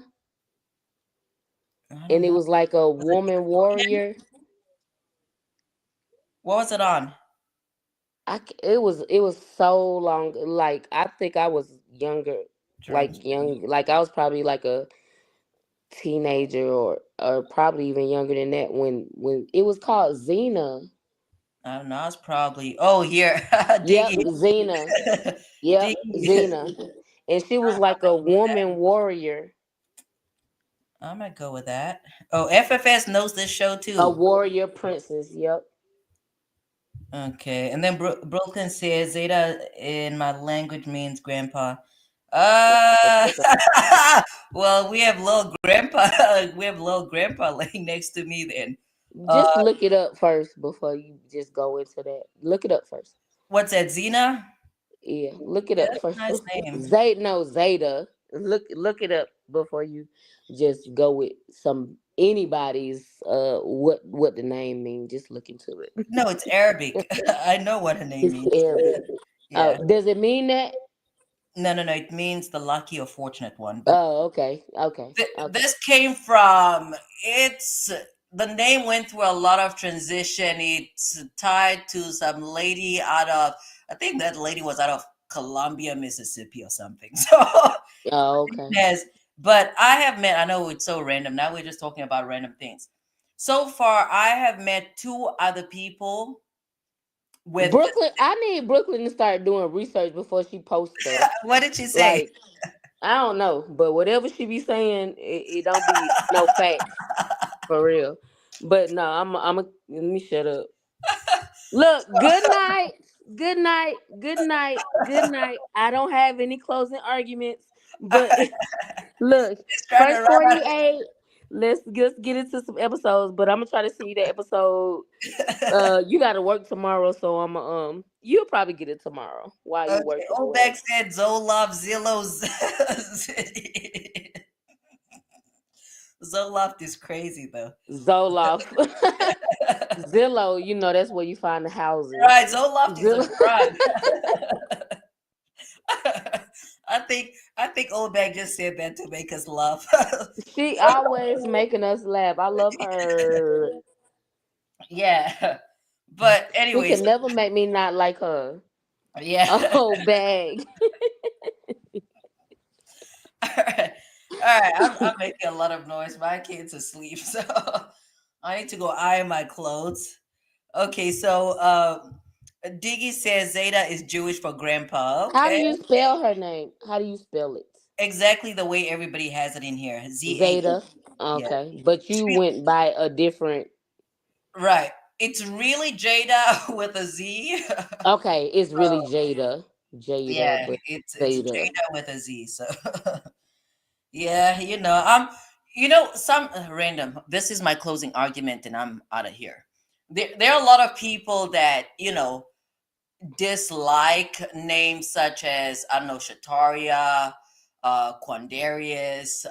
[SPEAKER 1] I
[SPEAKER 9] and
[SPEAKER 1] don't
[SPEAKER 9] it
[SPEAKER 1] know.
[SPEAKER 9] was like a
[SPEAKER 1] Was it
[SPEAKER 9] woman warrior.
[SPEAKER 1] what was it on?
[SPEAKER 9] It was so long. Like I think I was younger,
[SPEAKER 1] Germs.
[SPEAKER 9] like I was probably like a teenager or probably even younger than that when it was called Xena.
[SPEAKER 1] I don't know. It's probably. Oh, here,
[SPEAKER 9] Yep,
[SPEAKER 1] Diggy.
[SPEAKER 9] Xena. Yep,
[SPEAKER 1] Diggy.
[SPEAKER 9] Xena. And she was like a woman warrior.
[SPEAKER 1] I might go with that. Oh, FFS knows this show
[SPEAKER 9] A
[SPEAKER 1] too.
[SPEAKER 9] warrior princess. Yep.
[SPEAKER 1] Okay, and then Brooklyn says Zeta in my language means grandpa. Uh, well, we have little grandpa. We have little grandpa laying next to me. Then,
[SPEAKER 9] Just
[SPEAKER 1] uh,
[SPEAKER 9] look it up first before you just go into that. Look it up first.
[SPEAKER 1] what's that, Xena?
[SPEAKER 9] Yeah, look it
[SPEAKER 1] Yeah,
[SPEAKER 9] up
[SPEAKER 1] that's
[SPEAKER 9] first.
[SPEAKER 1] a nice name.
[SPEAKER 9] Zeta, no Zeta. Look it up before you just go with some anybody's what the name means. Just look into it.
[SPEAKER 1] No, it's Arabic. I know what her name
[SPEAKER 9] It's
[SPEAKER 1] means.
[SPEAKER 9] Arabic.
[SPEAKER 1] Yeah.
[SPEAKER 9] Does it mean that?
[SPEAKER 1] No. It means the lucky or fortunate one. But
[SPEAKER 9] Oh, okay, okay, okay.
[SPEAKER 1] this came from it's the name went through a lot of transition. It's tied to some lady out of I think that lady was out of Columbia, Mississippi or something. So
[SPEAKER 9] Oh, okay.
[SPEAKER 1] yes, but I have met, I know it's so random. Now we're just talking about random things. So far, I have met two other people with
[SPEAKER 9] Brooklyn, I need Brooklyn to start doing research before she posts stuff.
[SPEAKER 1] what did she say?
[SPEAKER 9] Like, I don't know, but whatever she be saying, it don't be no facts for real. But no, let me shut up. Look, good night, good night, good night, good night. I don't have any closing arguments, but look,
[SPEAKER 1] Just trying to
[SPEAKER 9] first
[SPEAKER 1] run.
[SPEAKER 9] 48. Let's just get into some episodes, but I'm gonna try to see that episode. You got to work tomorrow, so you'll probably get it tomorrow while you
[SPEAKER 1] Okay,
[SPEAKER 9] working or
[SPEAKER 1] Obek
[SPEAKER 9] whatever.
[SPEAKER 1] said Zoloft Zillow's Zoloft is crazy though.
[SPEAKER 9] Zoloft, Zillow, that's where you find the houses.
[SPEAKER 1] Right, Zoloft is a
[SPEAKER 9] Zillow.
[SPEAKER 1] drug. I think Obek just said that to make us laugh.
[SPEAKER 9] She always making us laugh. I love her.
[SPEAKER 1] Yeah. But
[SPEAKER 9] She
[SPEAKER 1] anyways,
[SPEAKER 9] can never make me not like her.
[SPEAKER 1] yeah.
[SPEAKER 9] Oh, bag.
[SPEAKER 1] All right, I'm making a lot of noise. My kid's asleep, so I need to go iron my clothes. Okay, so Diggy says Zeta is Jewish for grandpa.
[SPEAKER 9] How do
[SPEAKER 1] Okay,
[SPEAKER 9] you spell her name? How do you spell it?
[SPEAKER 1] exactly the way everybody has it in here. Z-A-E.
[SPEAKER 9] Zeta.
[SPEAKER 1] Yeah.
[SPEAKER 9] Okay, but
[SPEAKER 1] It's
[SPEAKER 9] you
[SPEAKER 1] real-
[SPEAKER 9] went by a different.
[SPEAKER 1] right. It's really Jada with a Z.
[SPEAKER 9] Okay, it's really Jada. Jada,
[SPEAKER 1] Yeah,
[SPEAKER 9] but
[SPEAKER 1] it's
[SPEAKER 9] Zeta.
[SPEAKER 1] Jada with a Z. So yeah, some random. This is my closing argument, and I'm out of here. There are a lot of people that dislike names such as I don't know Shataria, Quandarius,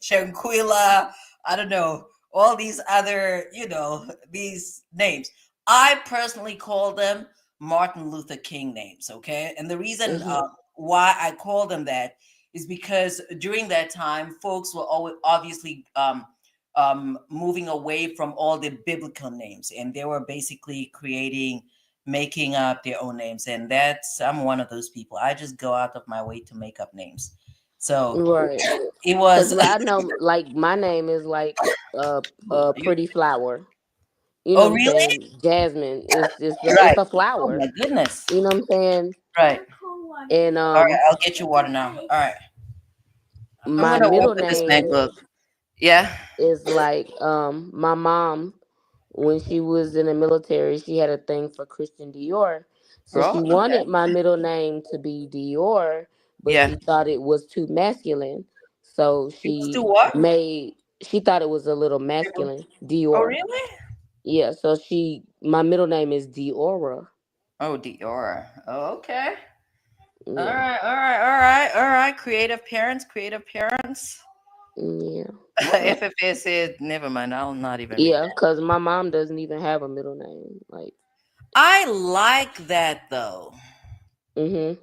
[SPEAKER 1] Shanquilla, I don't know, all these other, these names. I personally call them Martin Luther King names, okay? And the reason
[SPEAKER 9] Mhm.
[SPEAKER 1] why I call them that is because during that time, folks were always obviously moving away from all the biblical names, and they were basically making up their own names. And I'm one of those people. I just go out of my way to make up names. So
[SPEAKER 9] Right.
[SPEAKER 1] it
[SPEAKER 9] Cause
[SPEAKER 1] was.
[SPEAKER 9] I know, like my name is like pretty flower. You know
[SPEAKER 1] Oh,
[SPEAKER 9] what I'm
[SPEAKER 1] really?
[SPEAKER 9] saying? Jasmine. It's
[SPEAKER 1] Right.
[SPEAKER 9] a
[SPEAKER 1] Oh
[SPEAKER 9] flower.
[SPEAKER 1] my goodness.
[SPEAKER 9] You know what I'm saying?
[SPEAKER 1] Right.
[SPEAKER 9] And
[SPEAKER 1] All right. I'll get you water now. All right. I'm
[SPEAKER 9] my
[SPEAKER 1] gonna
[SPEAKER 9] middle
[SPEAKER 1] open this
[SPEAKER 9] name
[SPEAKER 1] MacBook. Yeah.
[SPEAKER 9] is like my mom when she was in the military, she had a thing for Christian Dior. So
[SPEAKER 1] Oh,
[SPEAKER 9] she
[SPEAKER 1] okay.
[SPEAKER 9] wanted my middle name to be Dior, but
[SPEAKER 1] Yeah.
[SPEAKER 9] she thought it was too masculine. So
[SPEAKER 1] It was to what?
[SPEAKER 9] she thought it was a little masculine.
[SPEAKER 1] Oh,
[SPEAKER 9] Dior.
[SPEAKER 1] really?
[SPEAKER 9] Yeah, so my middle name is Diora.
[SPEAKER 1] Oh, Dior. Oh, okay. All
[SPEAKER 9] Yeah.
[SPEAKER 1] right. All right. All right. All right. Creative parents. Creative parents.
[SPEAKER 9] Yeah.
[SPEAKER 1] FFS said, never mind. I'll not even read
[SPEAKER 9] Yeah,
[SPEAKER 1] that.
[SPEAKER 9] because my mom doesn't even have a middle name. Like,
[SPEAKER 1] I like that though.
[SPEAKER 9] hmm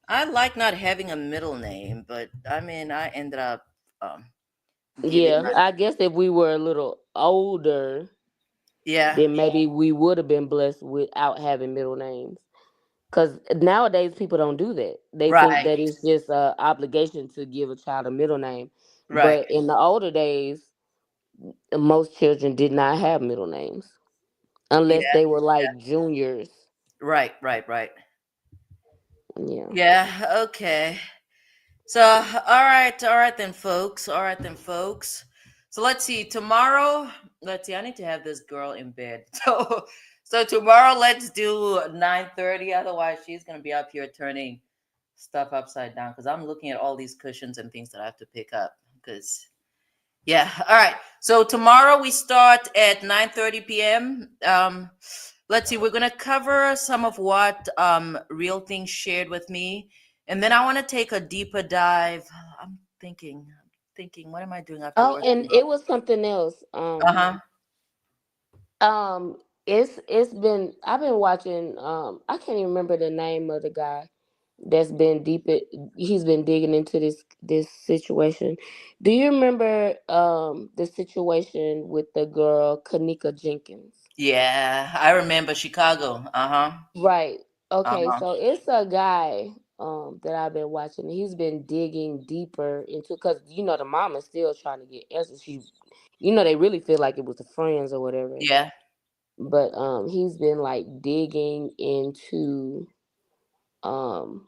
[SPEAKER 1] I like not having a middle name, but I mean, I ended up um, giving
[SPEAKER 9] yeah,
[SPEAKER 1] my.
[SPEAKER 9] I guess if we were a little older,
[SPEAKER 1] Yeah.
[SPEAKER 9] then maybe we would have been blessed without having middle names. Because nowadays people don't do that. They think
[SPEAKER 1] Right.
[SPEAKER 9] that it's just a obligation to give a child a middle name.
[SPEAKER 1] Right.
[SPEAKER 9] But in the older days, most children did not have middle names
[SPEAKER 1] Yeah.
[SPEAKER 9] unless they were
[SPEAKER 1] Yeah.
[SPEAKER 9] like juniors.
[SPEAKER 1] Right. Right. Right.
[SPEAKER 9] Yeah.
[SPEAKER 1] Yeah. Okay. So, all right then, folks. All right then, folks. So let's see. Tomorrow, let's see. I need to have this girl in bed. So tomorrow, let's do 9:30. Otherwise, she's gonna be up here turning stuff upside down because I'm looking at all these cushions and things that I have to pick up. Because yeah. All right. So tomorrow we start at 9:30 p.m. Let's see. We're gonna cover some of what Real Things shared with me, and then I want to take a deeper dive. I'm thinking. What am I doing after
[SPEAKER 9] Oh,
[SPEAKER 1] work?
[SPEAKER 9] and it was something else.
[SPEAKER 1] Uh huh.
[SPEAKER 9] Um, it's been I've been watching. I can't even remember the name of the guy that's been he's been digging into this situation. Do you remember the situation with the girl Kanika Jenkins?
[SPEAKER 1] Yeah, I remember Chicago. Uh huh.
[SPEAKER 9] Right.
[SPEAKER 1] Uh
[SPEAKER 9] Okay,
[SPEAKER 1] huh.
[SPEAKER 9] so it's a guy that I've been watching. He's been digging deeper into because the mom is still trying to get answers. They really feel like it was the friends or whatever.
[SPEAKER 1] Yeah.
[SPEAKER 9] But he's been like digging into um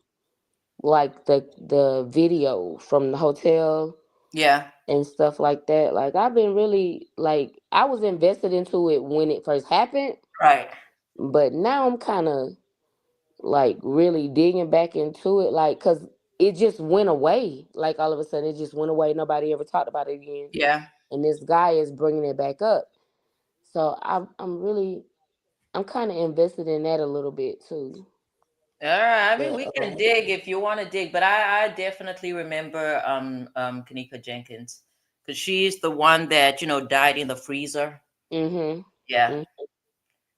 [SPEAKER 9] like the video from the hotel
[SPEAKER 1] Yeah.
[SPEAKER 9] and stuff like that. Like I've been really like I was invested into it when it first happened,
[SPEAKER 1] Right.
[SPEAKER 9] but now I'm kind of like really digging back into it, like because it just went away. Like all of a sudden, it just went away. Nobody ever talked about it again,
[SPEAKER 1] Yeah.
[SPEAKER 9] and this guy is bringing it back up. So I'm kind of invested in that a little bit too.
[SPEAKER 1] All right. I mean,
[SPEAKER 9] But
[SPEAKER 1] we can dig if you want to dig, but I definitely remember Kanika Jenkins because she's the one that died in the freezer.
[SPEAKER 9] mhm.
[SPEAKER 1] Yeah,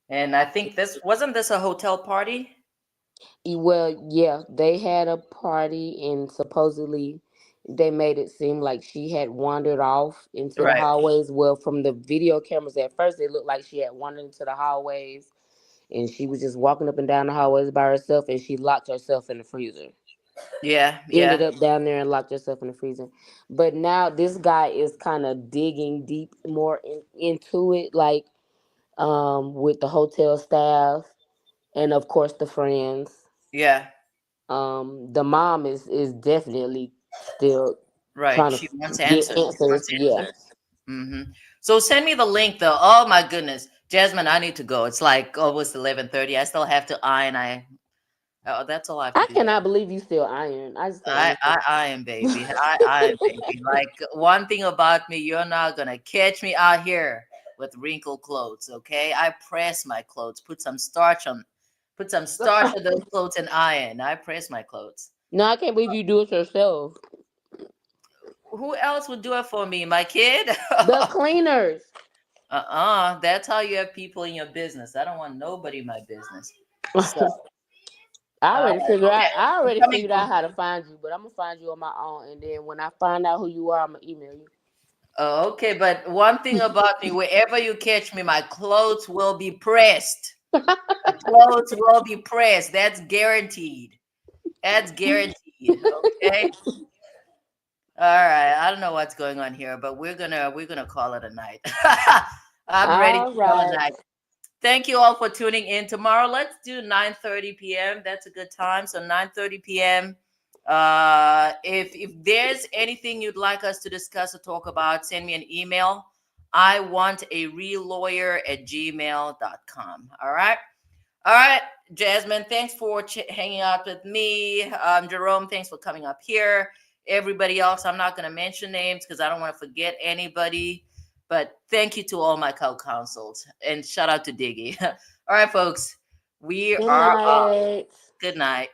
[SPEAKER 1] and I think this wasn't this a hotel party.
[SPEAKER 9] Well, yeah, they had a party and supposedly they made it seem like she had wandered off into the
[SPEAKER 1] Right.
[SPEAKER 9] hallways. Well, from the video cameras at first, it looked like she had wandered into the hallways and she was just walking up and down the hallways by herself and she locked herself in the freezer.
[SPEAKER 1] Yeah,
[SPEAKER 9] ended
[SPEAKER 1] yeah,
[SPEAKER 9] up down there and locked yourself in the freezer. But now this guy is kind of digging deep more into it, like with the hotel staff and of course the friends.
[SPEAKER 1] yeah.
[SPEAKER 9] The mom is definitely still
[SPEAKER 1] Right.
[SPEAKER 9] trying to
[SPEAKER 1] She wants
[SPEAKER 9] get
[SPEAKER 1] answers. She
[SPEAKER 9] answers.
[SPEAKER 1] wants
[SPEAKER 9] Yeah.
[SPEAKER 1] answers. So send me the link though. Oh my goodness, Jasmine, I need to go. It's like almost 11:30. I still have to iron. Oh, that's all I have to
[SPEAKER 9] I
[SPEAKER 1] do.
[SPEAKER 9] cannot believe you still iron. I just don't understand.
[SPEAKER 1] I am baby. I am baby. Like one thing about me, you're not gonna catch me out here with wrinkled clothes. Okay, I press my clothes. Put some starch on those clothes and iron. I press my clothes.
[SPEAKER 9] No, I can't believe you do it yourself.
[SPEAKER 1] Who else would do it for me? My kid?
[SPEAKER 9] The cleaners.
[SPEAKER 1] That's how you have people in your business. I don't want nobody in my business. So, okay,
[SPEAKER 9] I
[SPEAKER 1] I'm
[SPEAKER 9] already
[SPEAKER 1] coming
[SPEAKER 9] figured
[SPEAKER 1] through.
[SPEAKER 9] out how to find you, but I'm gonna find you on my own, and then when I find out who you are, I'm gonna email you.
[SPEAKER 1] Okay, but one thing about me, wherever you catch me, my clothes will be pressed. My clothes will be pressed. That's guaranteed. That's guaranteed. Okay. All right. I don't know what's going on here, but we're gonna call it a night. I'm ready to
[SPEAKER 9] All
[SPEAKER 1] call it a
[SPEAKER 9] right.
[SPEAKER 1] night. Thank you all for tuning in. Tomorrow, let's do 9:30 p.m. That's a good time. So 9:30 p.m. If there's anything you'd like us to discuss or talk about, send me an email. I want a real lawyer at gmail.com. All right. All right, Jasmine, thanks for hanging out with me. Jerome, thanks for coming up here. Everybody else, I'm not going to mention names because I don't want to forget anybody. But thank you to all my co-counsels. And shout out to Diggy. All right, folks, we
[SPEAKER 9] Good
[SPEAKER 1] are off.
[SPEAKER 9] night.
[SPEAKER 1] Good night.